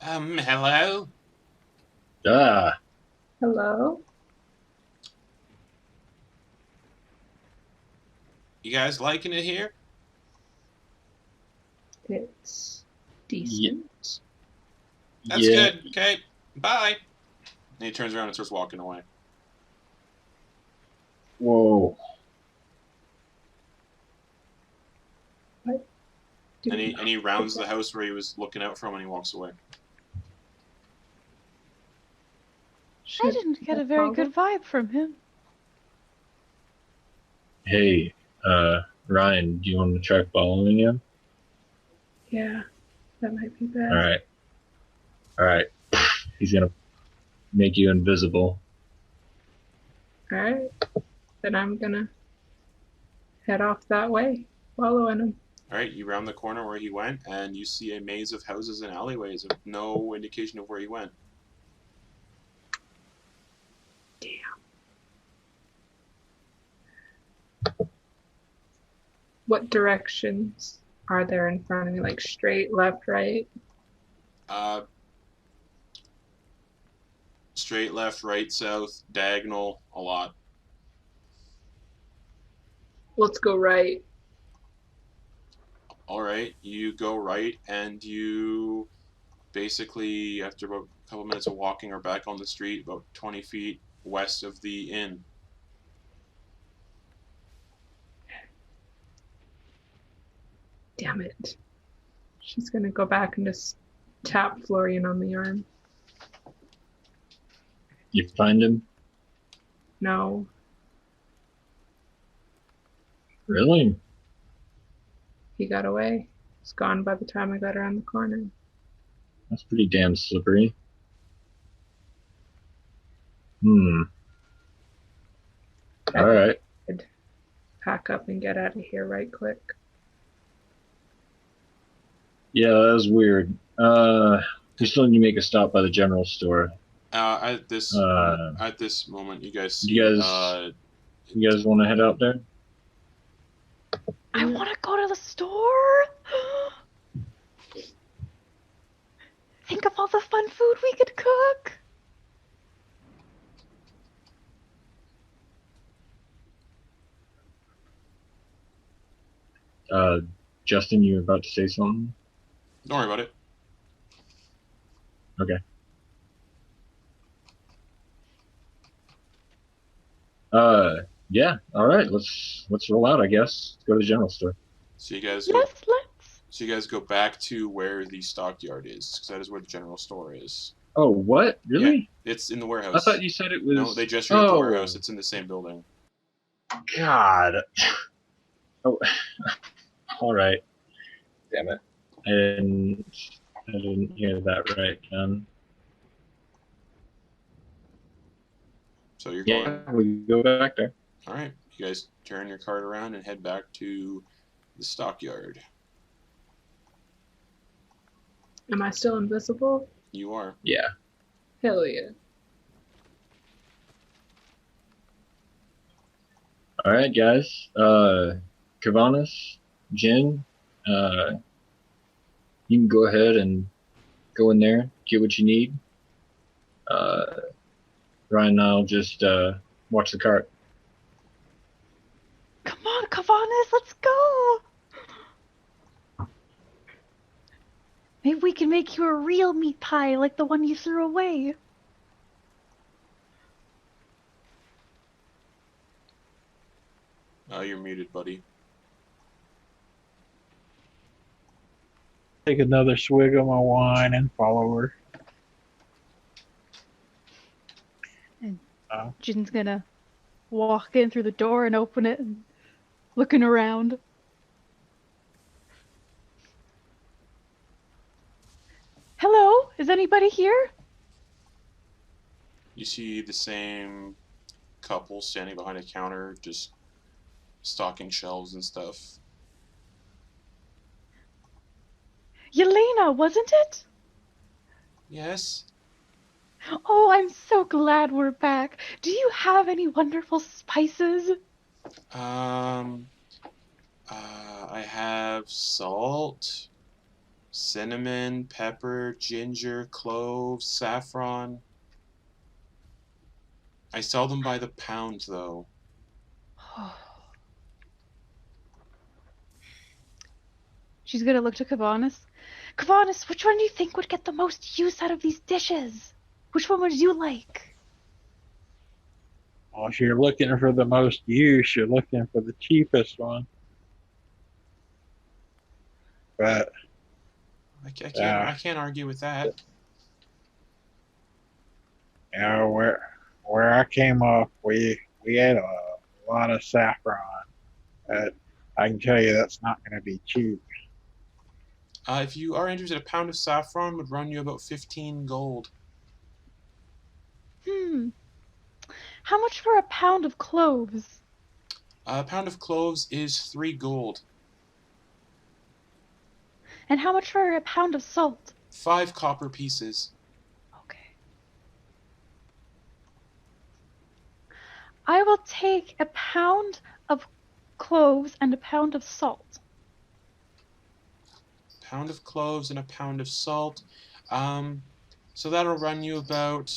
Hello? Hello? You guys liking it here? It's decent. That's good. Okay, bye. And he turns around and starts walking away. Whoa. And he rounds the house where he was looking out from and he walks away. I didn't get a very good vibe from him. Hey, Ryan, do you want to try following him? Yeah, that might be bad. All right. He's gonna make you invisible. Alright. Then I'm gonna head off that way, following him. Alright, you round the corner where he went, and you see a maze of houses and alleyways with no indication of where he went. What directions are there in front of me? Like straight, left, right? Straight, left, right, south, diagonal, a lot. Let's go right. Alright, you go right, and you basically, after about a couple minutes of walking, are back on the street about 20 feet west of the inn. Damn it. She's gonna go back and just tap Florian on the arm. You find him? No. Really? He got away. He's gone by the time I got around the corner. That's pretty damn slippery. All right. I'd pack up and get out of here right quick. Yeah, that was weird. You still need to make a stop by the general store. At this moment, you guys see... You guys want to head out there? I want to go to the store. Think of all the fun food we could cook. Justin, you were about to say something? Don't worry about it. Okay. Yeah. All right. Let's roll out. I guess. Let's go to the general store. So you guys Yes, let's. So you guys go back to where the stockyard is, because that is where the general store is. Oh, what? Really? Yeah, it's in the warehouse. I thought you said it was. No, they just removed the warehouse. It's in the same building. God. Oh. All right. Damn it. I didn't hear that right, Ken. So you're going. Yeah, we go back there. All right. You guys turn your cart around and head back to the stockyard. Am I still invisible? You are. Yeah. Hell yeah. All right, guys. Kevenas, Jin, you can go ahead and go in there, get what you need. Ryan and I'll just watch the cart. Come on, Kevenas, let's go! Maybe we can make you a real meat pie like the one you threw away. You're muted, buddy. Take another swig of my wine and follow her. Jin's gonna walk in through the door and open it and looking around. Hello? Is anybody here? You see the same couple standing behind a counter, just stocking shelves and stuff. Yelena, wasn't it? Yes? Oh, I'm so glad we're back. Do you have any wonderful spices? I have salt, cinnamon, pepper, ginger, cloves, saffron. I sell them by the pound, though. She's gonna look to Kevenas. Kevenas, which one do you think would get the most use out of these dishes? Which one would you like? Well, if you're looking for the most use, you're looking for the cheapest one. But I can't argue with that. you know, where I came up, we had a lot of saffron. But I can tell you that's not going to be cheap. If you are interested, a pound of saffron would run you about 15 gold. How much for a pound of cloves? A pound of cloves is 3 gold. And how much for a pound of salt? 5 copper pieces. Okay. I will take a pound of cloves and a pound of salt. Pound of cloves and a pound of salt. So that'll run you about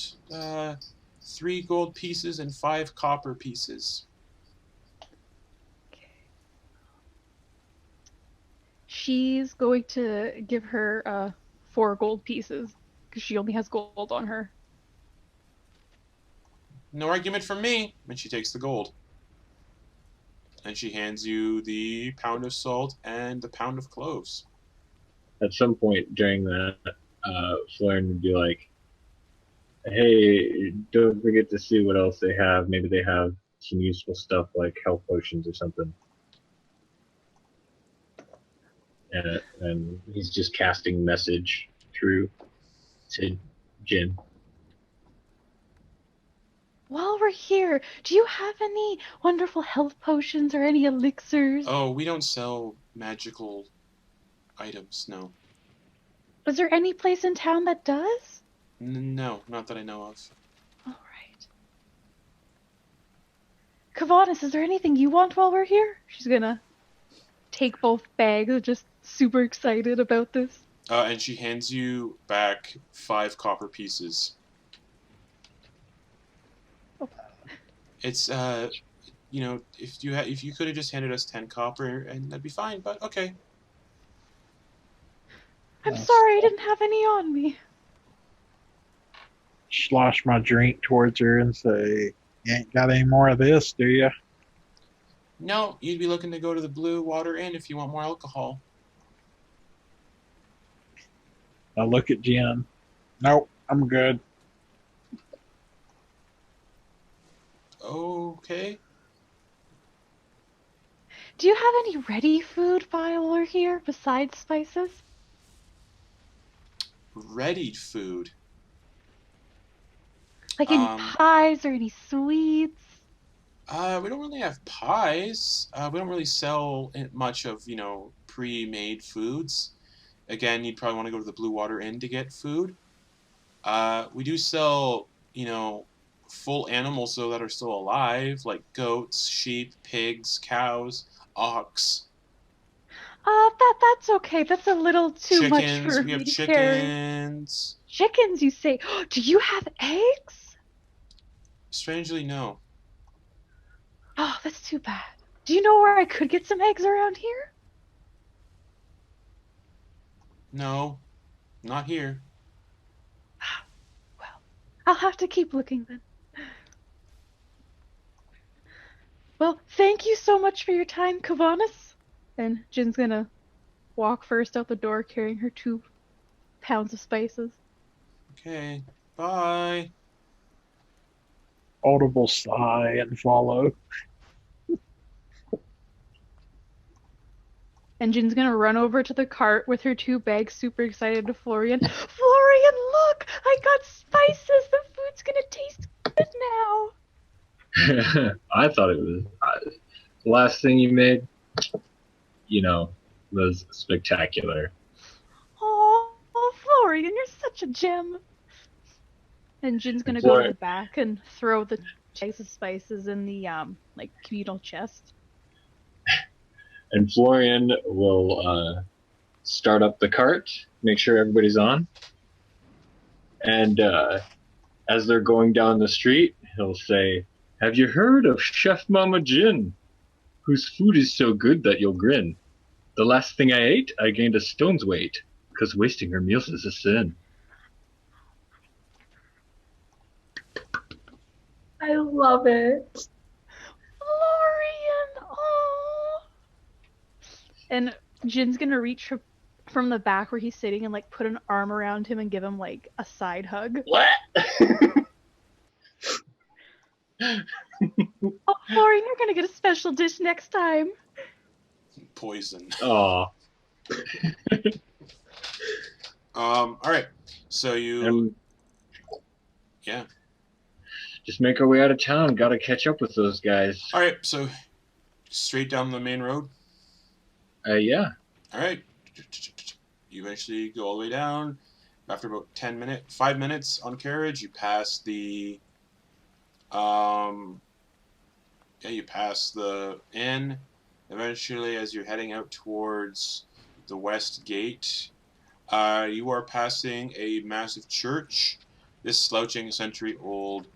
3 gold pieces and 5 copper pieces. Okay. She's going to give her 4 gold pieces because she only has gold on her. No argument from me. And she takes the gold. And she hands you the pound of salt and the pound of cloves. At some point during that, Florin would be like, hey, don't forget to see what else they have. Maybe they have some useful stuff like health potions or something. And he's just casting message through to Jin. While we're here, do you have any wonderful health potions or any elixirs? Oh, we don't sell magical items, no. Is there any place in town that does? No, not that I know of. All right. Kevenas, is there anything you want while we're here? She's gonna take both bags, just super excited about this. And she hands you back 5 copper pieces. Oh. It's you know, if you could have just handed us 10 copper, and that'd be fine. But okay. I'm sorry, I didn't have any on me. Slosh my drink towards her and say, "You ain't got any more of this, do you?" No, you'd be looking to go to the Blue Water Inn if you want more alcohol. I look at Jen. Nope, I'm good. Okay. Do you have any ready food while we're here besides spices? Readied food. Like any pies or any sweets? We don't really have pies. We don't really sell much of, pre-made foods. Again, you'd probably want to go to the Blue Water Inn to get food. We do sell, full animals though that are still alive, like goats, sheep, pigs, cows, ox, That's okay. That's a little too much chickens. for We have me to carry. chickens. Chickens, you say? Do you have eggs? Strangely, no. Oh, that's too bad. Do you know where I could get some eggs around here? No, not here. Well, I'll have to keep looking then. Well, thank you so much for your time, Kevenas. And Jin's gonna walk first out the door carrying her 2 pounds of spices. Okay, bye. Audible sigh and follow. And Jin's gonna run over to the cart with her 2 bags, super excited to Florian. Florian, look! I got spices! The food's gonna taste good now! I thought it was the last thing you made, was spectacular. Oh, Florian, you're such a gem! And Jin's gonna go to the back and throw the bags of spices in the, communal chest. And Florian will start up the cart, make sure everybody's on. And as they're going down the street, he'll say, "Have you heard of Chef Mama Jin, whose food is so good that you'll grin? The last thing I ate, I gained a stone's weight, 'cause wasting her meals is a sin." I love it. Florian! Oh! And Jin's gonna reach from the back where he's sitting and put an arm around him and give him a side hug. What? Oh, Florian, you're gonna get a special dish next time. Poison. Aw. All right. So you. Yeah. Just make our way out of town. Gotta catch up with those guys. All right. So straight down the main road. Yeah. All right. You eventually go all the way down. After about 5 minutes on carriage, you pass the. You pass the inn. Eventually, as you're heading out towards the west gate, you are passing a massive church. This slouching, century-old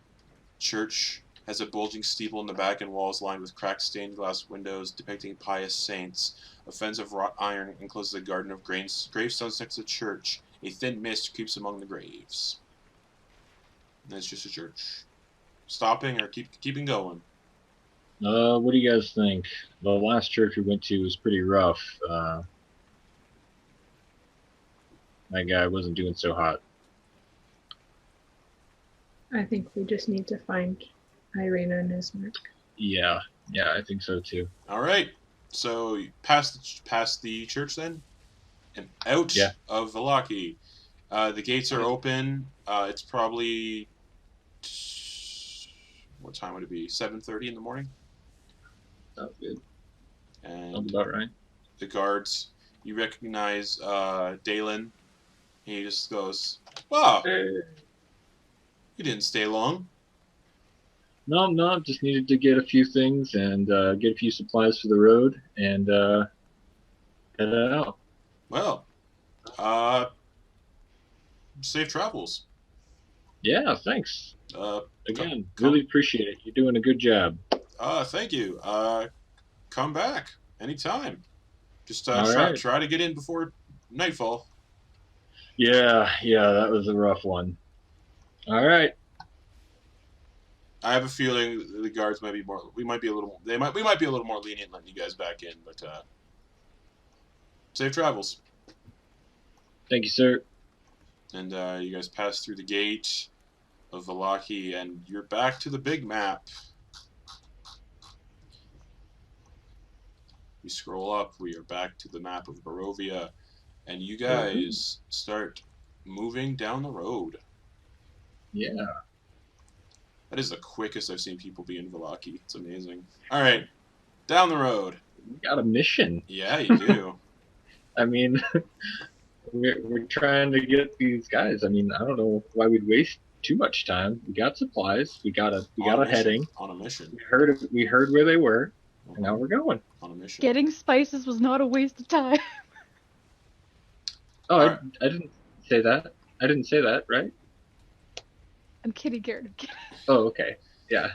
church has a bulging steeple in the back and walls lined with cracked stained glass windows depicting pious saints. A fence of wrought iron encloses a garden of gravestones next to the church. A thin mist creeps among the graves. And it's just a church. Stopping or keeping going? What do you guys think? The last church we went to was pretty rough. That guy wasn't doing so hot. I think we just need to find Irina and Ismark. Yeah, I think so too. All right. So you past the church then, and out of Vallaki. The gates are open. It's probably what time would it be? 7:30 in the morning. Sounds good. And Sounds about right. the guards, you recognize Dalen. He just goes, "Wow, you didn't stay long." No, just needed to get a few things and get a few supplies for the road and head out. Well, safe travels. Yeah, thanks. Again, come- really appreciate it. You're doing a good job. Thank you. Come back anytime. Just right. try to get in before nightfall. Yeah, that was a rough one. All right. I have a feeling the guards might be we might be a little more lenient letting you guys back in, but safe travels. Thank you, sir. And you guys pass through the gate of Vallaki, and you're back to the big map. We scroll up, we are back to the map of Barovia, and you guys start moving down the road. Yeah. That is the quickest I've seen people be in Vallaki. It's amazing. All right, down the road. We got a mission. Yeah, you do. I mean, we're trying to get these guys. I mean, I don't know why we'd waste too much time. We got supplies. We got a heading. On a mission. We heard where they were, and now we're going. On a mission. Getting spices was not a waste of time. Oh, Alright. I didn't say that. I didn't say that, right? I'm kidding, Garrett. I'm kidding. Oh, okay. Yeah.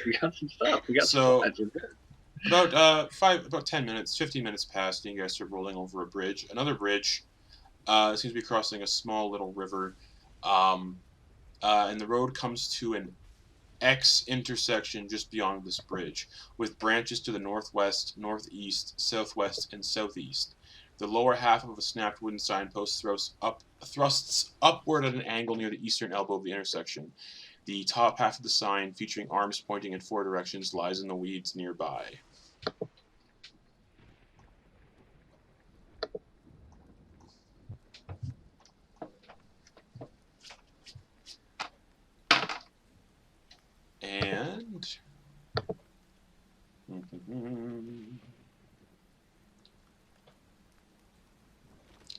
We got some stuff. We got So- supplies. We're good. About 10 minutes, 15 minutes passed, and you guys are rolling over a bridge. Another bridge seems to be crossing a small little river, and the road comes to an X intersection just beyond this bridge, with branches to the northwest, northeast, southwest, and southeast. The lower half of a snapped wooden signpost thrusts upward at an angle near the eastern elbow of the intersection. The top half of the sign, featuring arms pointing in 4 directions, lies in the weeds nearby.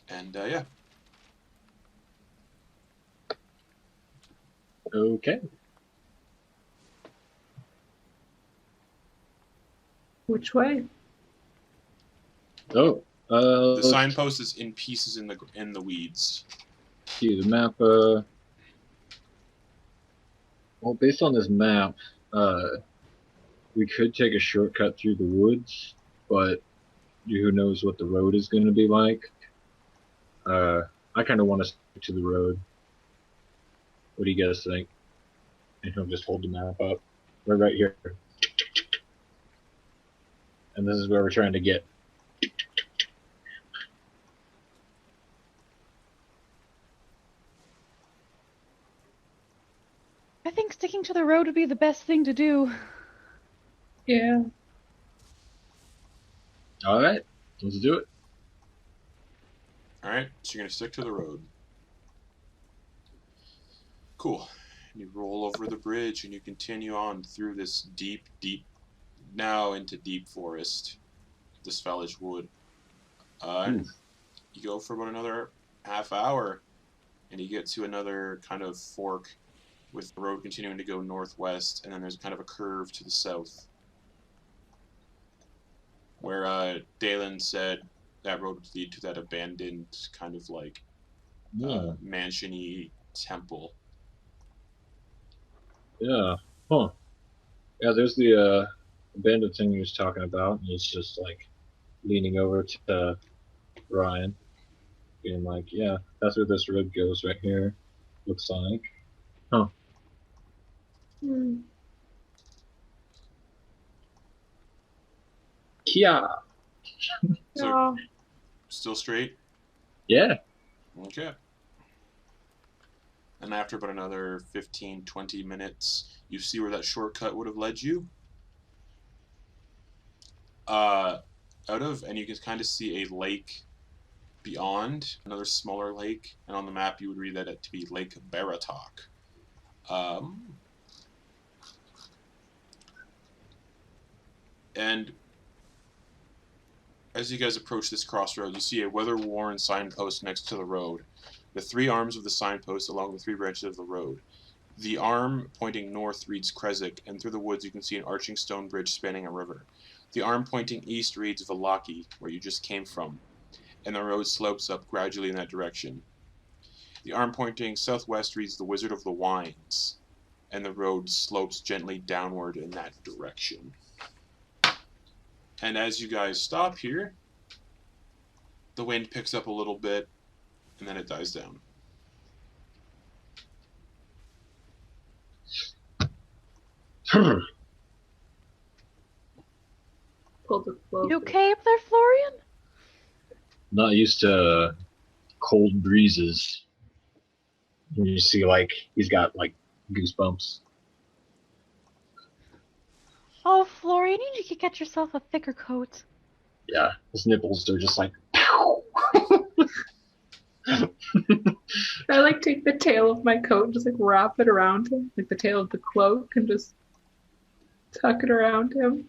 And yeah. Okay. Which way? Oh. The Let's signpost is in pieces in the weeds. see the map. Well, based on this map, we could take a shortcut through the woods, but who knows what the road is going to be like. I kind of want to stick to the road. What do you guys think? And he'll just hold the map up. We're right here. And this is where we're trying to get. I think sticking to the road would be the best thing to do. Yeah. All right, let's do it. Alright, so you're going to stick to the road. Cool. You roll over the bridge and you continue on through this deep, now into deep forest, this Fellage wood. And you go for about another half hour, and you get to another kind of fork with the road continuing to go northwest, and then there's kind of a curve to the south, where Dalen said that road would lead to that abandoned kind of like Yeah. mansion-y temple. Yeah. Huh. Yeah, there's the abandoned thing he was talking about, and he's just like leaning over to Ryan, being like, yeah, that's where this road goes right here. Looks like. Huh. Hmm. Yeah. So- Oh, Still straight? Yeah. Okay. And after about another 15, 20 minutes, you see where that shortcut would have led you. And you can kind of see a lake beyond, another smaller lake, and on the map you would read that to be Lake Baratok. And as you guys approach this crossroads, you see a weather-worn signpost next to the road. The 3 arms of the signpost along the 3 branches of the road. The arm pointing north reads Krezk, and through the woods you can see an arching stone bridge spanning a river. The arm pointing east reads Vallaki, where you just came from, and the road slopes up gradually in that direction. The arm pointing southwest reads the Wizard of the Wines, and the road slopes gently downward in that direction. And as you guys stop here, the wind picks up a little bit, and then it dies down. pull the cloak. You okay up there, Florian? Not used to cold breezes. You see, like, he's got, like, goosebumps. Oh, Florian, you need to get yourself a thicker coat. Yeah, his nipples are just like. I like take the tail of my coat and just like wrap it around him, like the tail of the cloak, and just tuck it around him.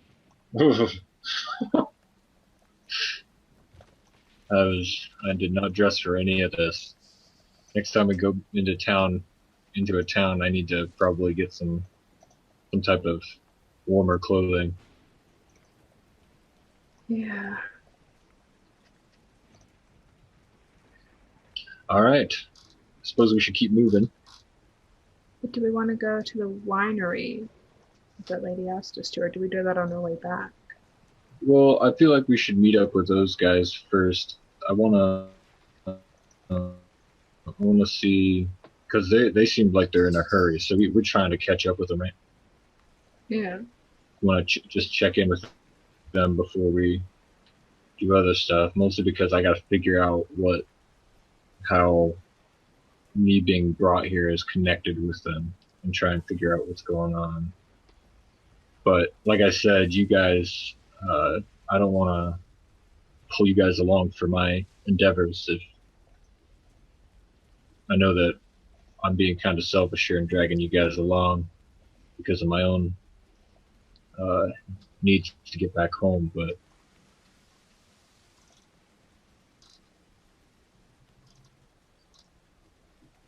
I did not dress for any of this. Next time we go into a town, I need to probably get some type of warmer clothing. Yeah. All right. Suppose we should keep moving. But do we want to go to the winery that lady asked us to, or do we do that on our way back? Well, I feel like we should meet up with those guys first. I wanna see, because they seemed like they're in a hurry, so we're trying to catch up with them, right? Yeah. We want to just check in with them before we do other stuff. Mostly because I got to figure out how me being brought here is connected with them, and try and figure out what's going on. But like I said, you guys, I don't want to pull you guys along for my endeavors if I know that I'm being kind of selfish here and dragging you guys along because of my own needs to get back home. But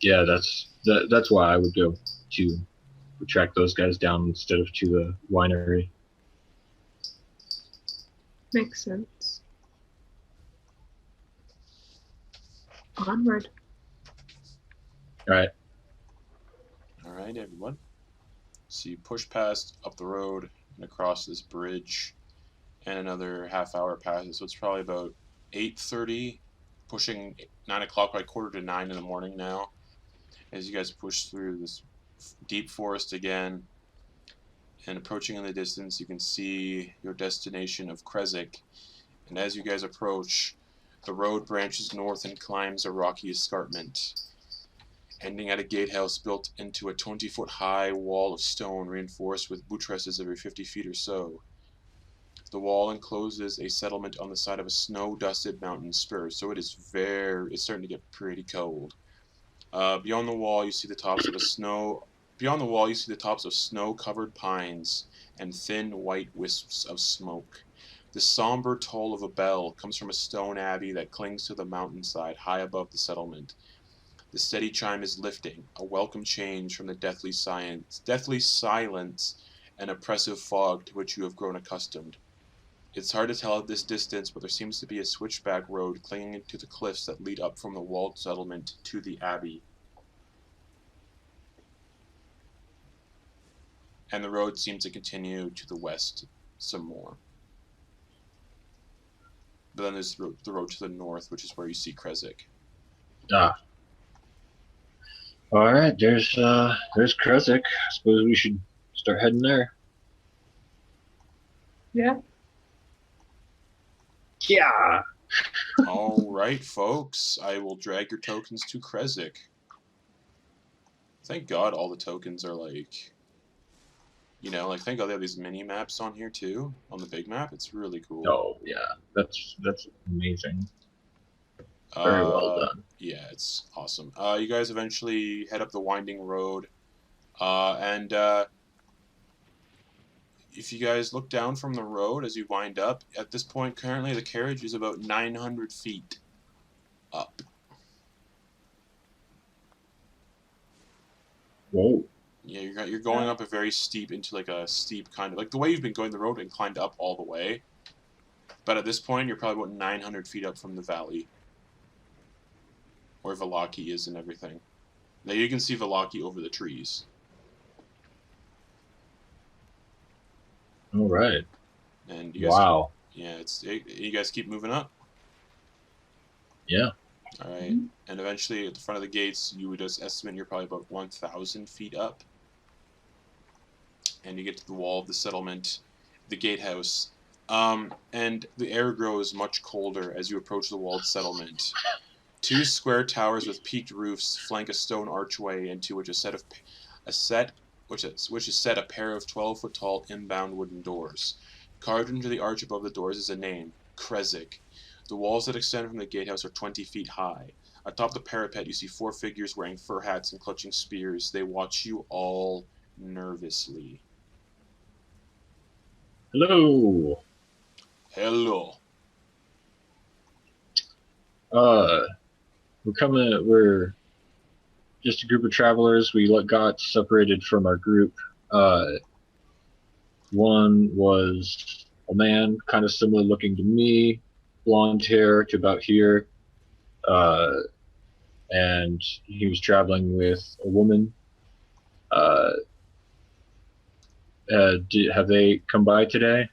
yeah, that's why I would go to track those guys down instead of to the winery. Makes sense. Onward. All right. All right, everyone. So you push past up the road and across this bridge, and another half hour passes. So it's probably about 8:30, pushing 9 o'clock, like 8:45 in the morning now. As you guys push through this deep forest again, and approaching in the distance, you can see your destination of Krezk. And as you guys approach, the road branches north and climbs a rocky escarpment, ending at a gatehouse built into a 20-foot high wall of stone reinforced with buttresses every 50 feet or so. The wall encloses a settlement on the side of a snow-dusted mountain spur, so it's starting to get pretty cold. Beyond the wall, you see the tops of snow-covered pines and thin white wisps of smoke. The somber toll of a bell comes from a stone abbey that clings to the mountainside high above the settlement. The steady chime is lifting, a welcome change from the deathly silence and oppressive fog to which you have grown accustomed. It's hard to tell at this distance, but there seems to be a switchback road clinging to the cliffs that lead up from the walled settlement to the abbey. And the road seems to continue to the west some more. But then there's the road to the north, which is where you see Krezk. Ah. All right. There's Krezk. I suppose we should start heading there. Yeah. Yeah. All right, folks. I will drag your tokens to Krezk. Thank God all the tokens are like, thank God they have these mini maps on here too, on the big map. It's really cool. Oh yeah, that's amazing. Very well done. Yeah, it's awesome. You guys eventually head up the winding road, and if you guys look down from the road as you wind up, at this point, currently the carriage is about 900 feet up. Whoa. Yeah, you're going up a very steep, into like a steep kind of, like the way you've been going the road and climbed up all the way. But at this point, you're probably about 900 feet up from the valley, where Vallaki is and everything. Now you can see Vallaki over the trees. All right. And you guys wow. you guys keep moving up. Yeah. All right. And eventually, at the front of the gates, you would just estimate you're probably about 1,000 feet up. And you get to the wall of the settlement, the gatehouse. And the air grows much colder as you approach the walled settlement. 2 square towers with peaked roofs flank a stone archway into which is set a pair of 12-foot tall inbound wooden doors. Carved into the arch above the doors is a name, Krezk. The walls that extend from the gatehouse are 20 feet high. Atop the parapet, you see 4 figures wearing fur hats and clutching spears. They watch you all nervously. Hello. Hello. Uh, we're just a group of travelers. We got separated from our group. One was a man, kind of similar looking to me, blonde hair to about here. And he was traveling with a woman. Have they come by today?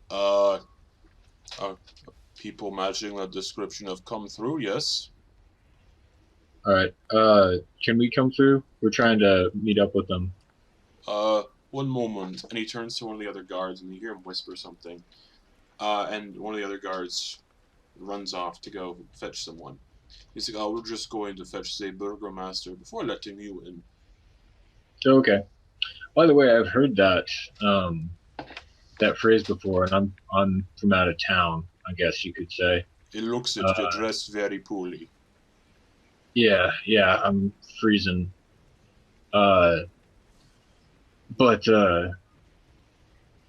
Uh, people matching that description have come through, yes. All right. Can we come through? We're trying to meet up with them. One moment. And he turns to one of the other guards, and you hear him whisper something. And one of the other guards runs off to go fetch someone. He's like, we're just going to fetch the burgomaster before letting you in. Okay. By the way, I've heard that that phrase before, and I'm from out of town, I guess you could say. It looks it. You're dressed very poorly. Yeah, I'm freezing. But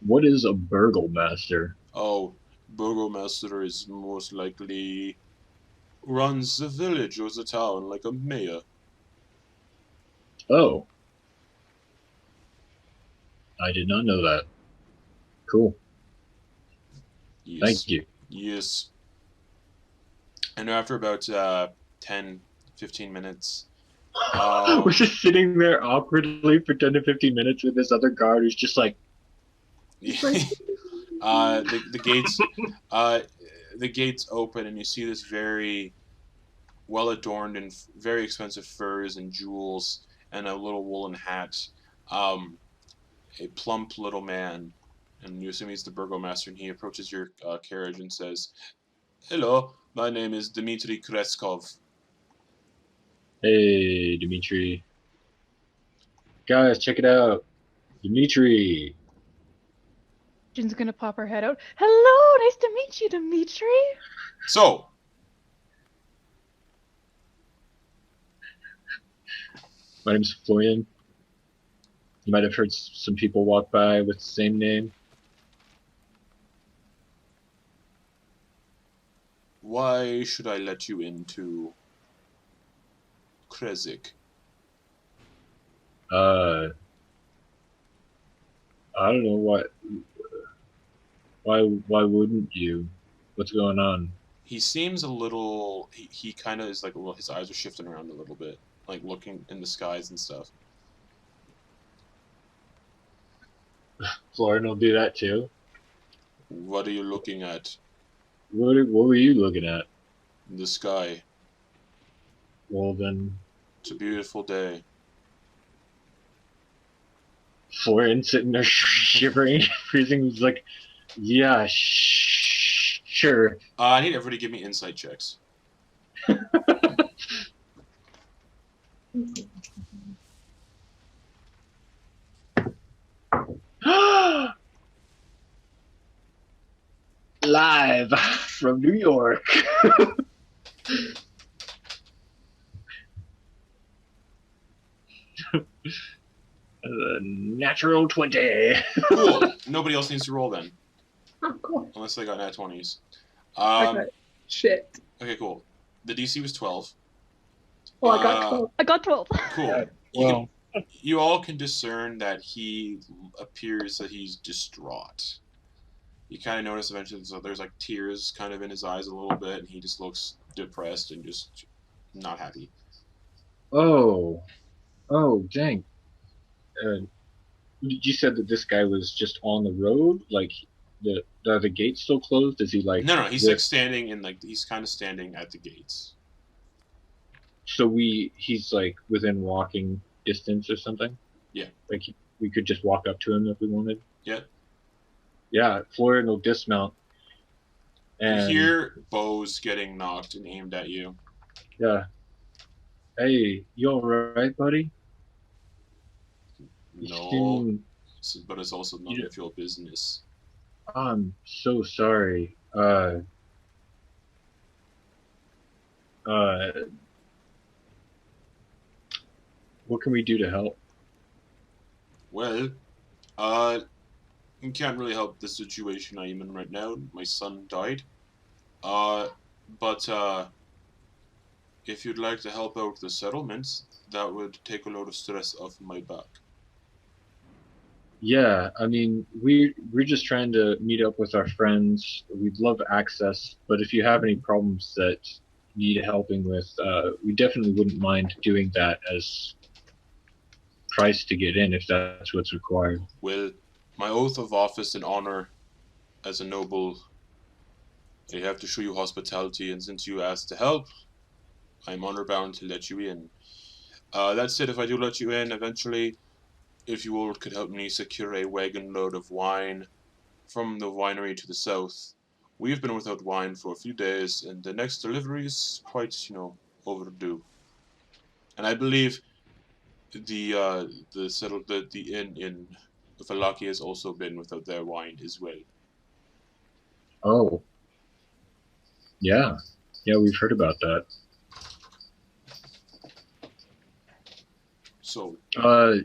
what is a burgomaster? Oh, burgomaster is most likely runs the village or the town like a mayor. Oh. I did not know that. Cool. Yes. Thank you. Yes. And after about 10, 15 minutes... We're just sitting there awkwardly for 10 to 15 minutes with this other guard who's just like... the gates open and you see this very well adorned and very expensive furs and jewels and a little woolen hat. A plump little man, and you assume he's the burgomaster, and he approaches your carriage and says, "Hello, my name is Dmitry Krezkov." Hey, Dimitri. Guys, check it out. Dimitri. Jin's gonna pop her head out. Hello, nice to meet you, Dimitri. So, My name's Florian. You might have heard some people walk by with the same name. why should I let you into Krezk? I don't know why wouldn't you? What's going on? He seems a little. He kind of is like a little. His eyes are shifting around a little bit, like looking in the skies and stuff. Florian will do that too. What are you looking at? What were you looking at? The sky. Well then, It's a beautiful day. Florian sitting there shivering, freezing, was like, yeah, sure. I need everybody to give me insight checks. Live from New York. Natural 20. Cool. Nobody else needs to roll then, Oh, cool. unless they got nat 20s. Okay. Shit. Okay, cool. The DC was 12. Oh, I got 12. I got 12. Cool. Well, You all can discern that he appears that he's distraught. You kind of notice eventually so there's like tears kind of in his eyes a little bit, and he just looks depressed and just not happy. Oh, dang. You said that this guy was just on the road? Like, are the gates still closed? Is he like... No, he's like standing in like he's kind of standing at the gates. So he's like within walking distance or something? Yeah. Like we could just walk up to him if we wanted? Yeah. Yeah, Florian will dismount. And You hear bows getting knocked and aimed at you. yeah. Hey, you alright, buddy? You No, seem- but it's also none of your business. I'm so sorry. What can we do to help? Well, you can't really help the situation I am in right now. My son died. But if you'd like to help out the settlements, that would take a load of stress off my back. Yeah, I mean, we're just trying to meet up with our friends. We'd love access, but if you have any problems that need helping with, we definitely wouldn't mind doing that as price to get in if that's what's required. Well, my oath of office and honor as a noble, I have to show you hospitality, and since you asked to help, I'm honor bound to let you in. That said, if I do let you in, eventually, if you all could help me secure a wagon load of wine from the winery to the south. We've been without wine for a few days, and the next delivery is quite, overdue. And I believe the inn in Vallaki has also been without their wine as well. Oh, yeah, we've heard about that. So,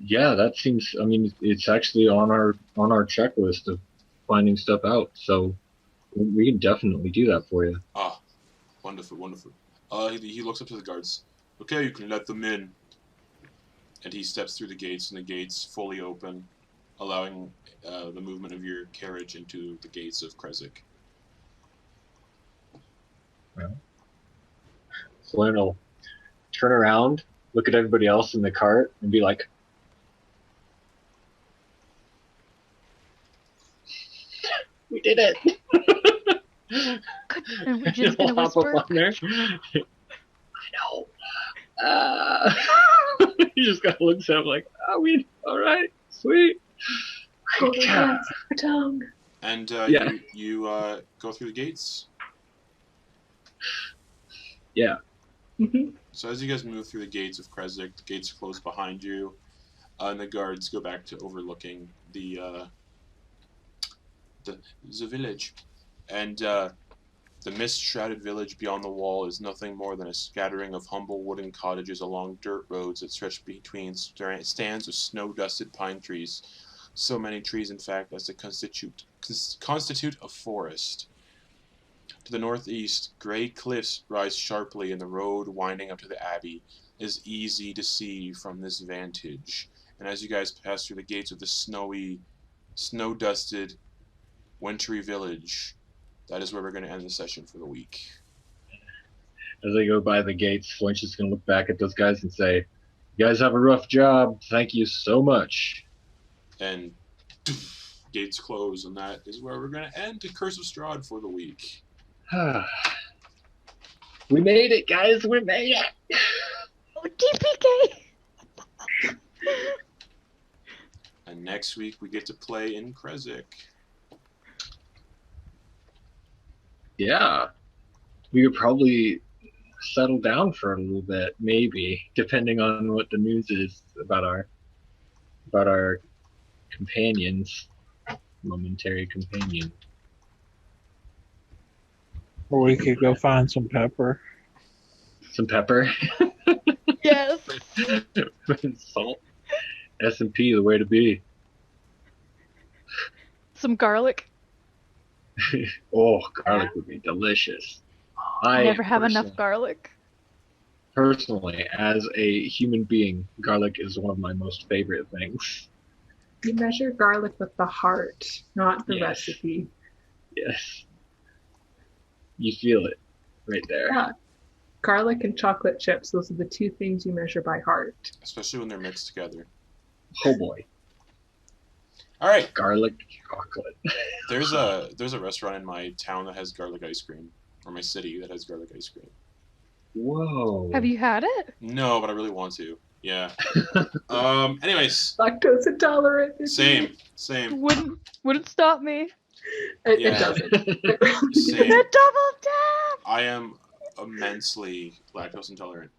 yeah, that seems. I mean, it's actually on our checklist of finding stuff out. So we can definitely do that for you. wonderful, wonderful. He looks up to the guards. Okay, you can let them in. And he steps through the gates, and the gates fully open, allowing the movement of your carriage into the gates of Krezk. Well, Flynn will turn around, look at everybody else in the cart, and be like, "We did it!" And we're just gonna He'll hop up whisper. on there. I know. You just gotta look at him like, we all right, sweet. Oh, that's the tongue. And Yeah. you go through the gates. Yeah. So as you guys move through the gates of Krezk, the gates close behind you, and the guards go back to overlooking the village. And the mist-shrouded village beyond the wall is nothing more than a scattering of humble wooden cottages along dirt roads that stretch between stands of snow-dusted pine trees. So many trees, in fact, as to constitute a forest. To the northeast, gray cliffs rise sharply, and the road winding up to the abbey is easy to see from this vantage. And as you guys pass through the gates of the snow-dusted, wintry village, that is where we're going to end the session for the week. As they go by the gates, Flinch is going to look back at those guys and say, "You guys have a rough job. Thank you so much." And gates close, and that is where we're going to end the Curse of Strahd for the week. We made it, guys. We made it. Oh, TPK! And next week we get to play in Krezk. Yeah. We could probably settle down for a little bit, maybe, depending on what the news is about our companions, momentary companion. Or we could go find some pepper. Some pepper. Yes. Salt. S&P, the way to be. Some garlic. Oh, garlic would be delicious. I never have enough garlic. Personally, as a human being, garlic is one of my most favorite things. You measure garlic with the heart, not the Yes. recipe. Yes. You feel it right there. Yeah. Garlic and chocolate chips, those are the two things you measure by heart. Especially when they're mixed together. Oh boy. All right. Garlic chocolate. There's a restaurant in my town that has garlic ice cream, or my city that has garlic ice cream. Whoa. Have you had it? No, but I really want to. Yeah. Anyways, Lactose intolerant. same. Wouldn't stop me. It Yeah. doesn't. Same. The double tap! I am immensely lactose intolerant.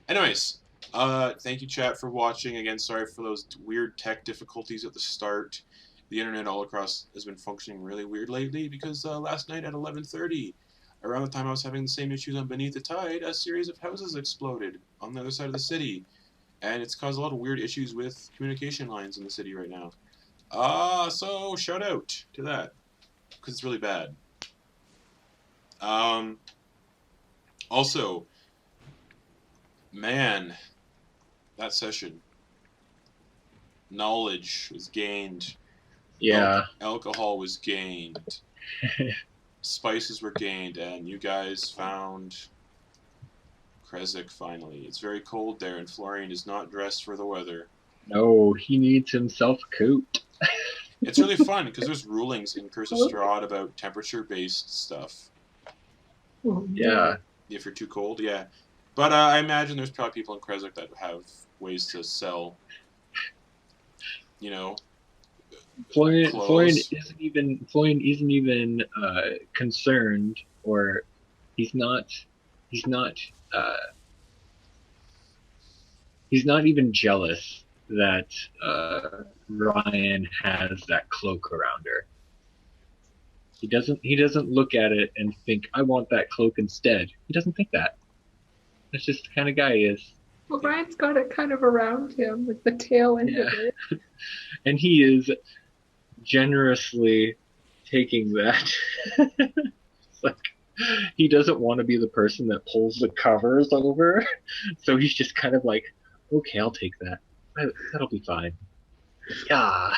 Anyways, thank you, chat, for watching. Again, sorry for those weird tech difficulties at the start. The internet all across has been functioning really weird lately because last night at 11:30, around the time I was having the same issues on Beneath the Tide, a series of houses exploded on the other side of the city. And it's caused a lot of weird issues with communication lines in the city right now. So shout out to that, because it's really bad. Also, man, that session, knowledge was gained. Yeah. Alcohol was gained. Spices were gained, and you guys found Krezk finally. It's very cold there, and Florian is not dressed for the weather. No, he needs himself a coat. It's really fun because there's rulings in Curse of Strahd about temperature-based stuff. Oh, Yeah. If you're too cold, yeah. But I imagine there's probably people in Krezk that have ways to sell, you know, Florian clothes. isn't even concerned, or he's not even jealous that Ryan has that cloak around her. He doesn't look at it and think, I want that cloak instead. He doesn't think that. That's just the kind of guy he is. Well, Ryan's got it kind of around him with the tail end of it. And he is generously taking that. It's like, he doesn't want to be the person that pulls the covers over. So he's just kind of like, okay, I'll take that. That'll be fine. Yeah.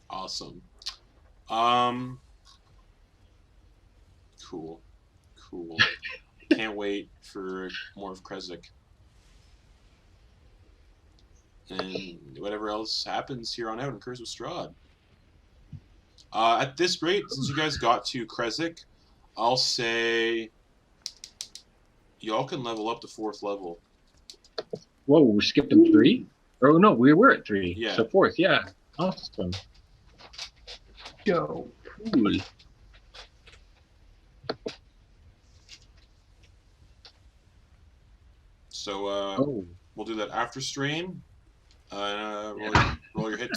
Awesome. Cool. Can't wait for more of Krezk. And whatever else happens here on out in Curse of Strahd. At this rate, since you guys got to Krezk, I'll say y'all can level up to 4th level. Whoa, we're skipping 3? Oh no, we were at 3. Yeah. So 4th, yeah. Awesome. Dope. Cool. So we'll do that after stream. Roll your hit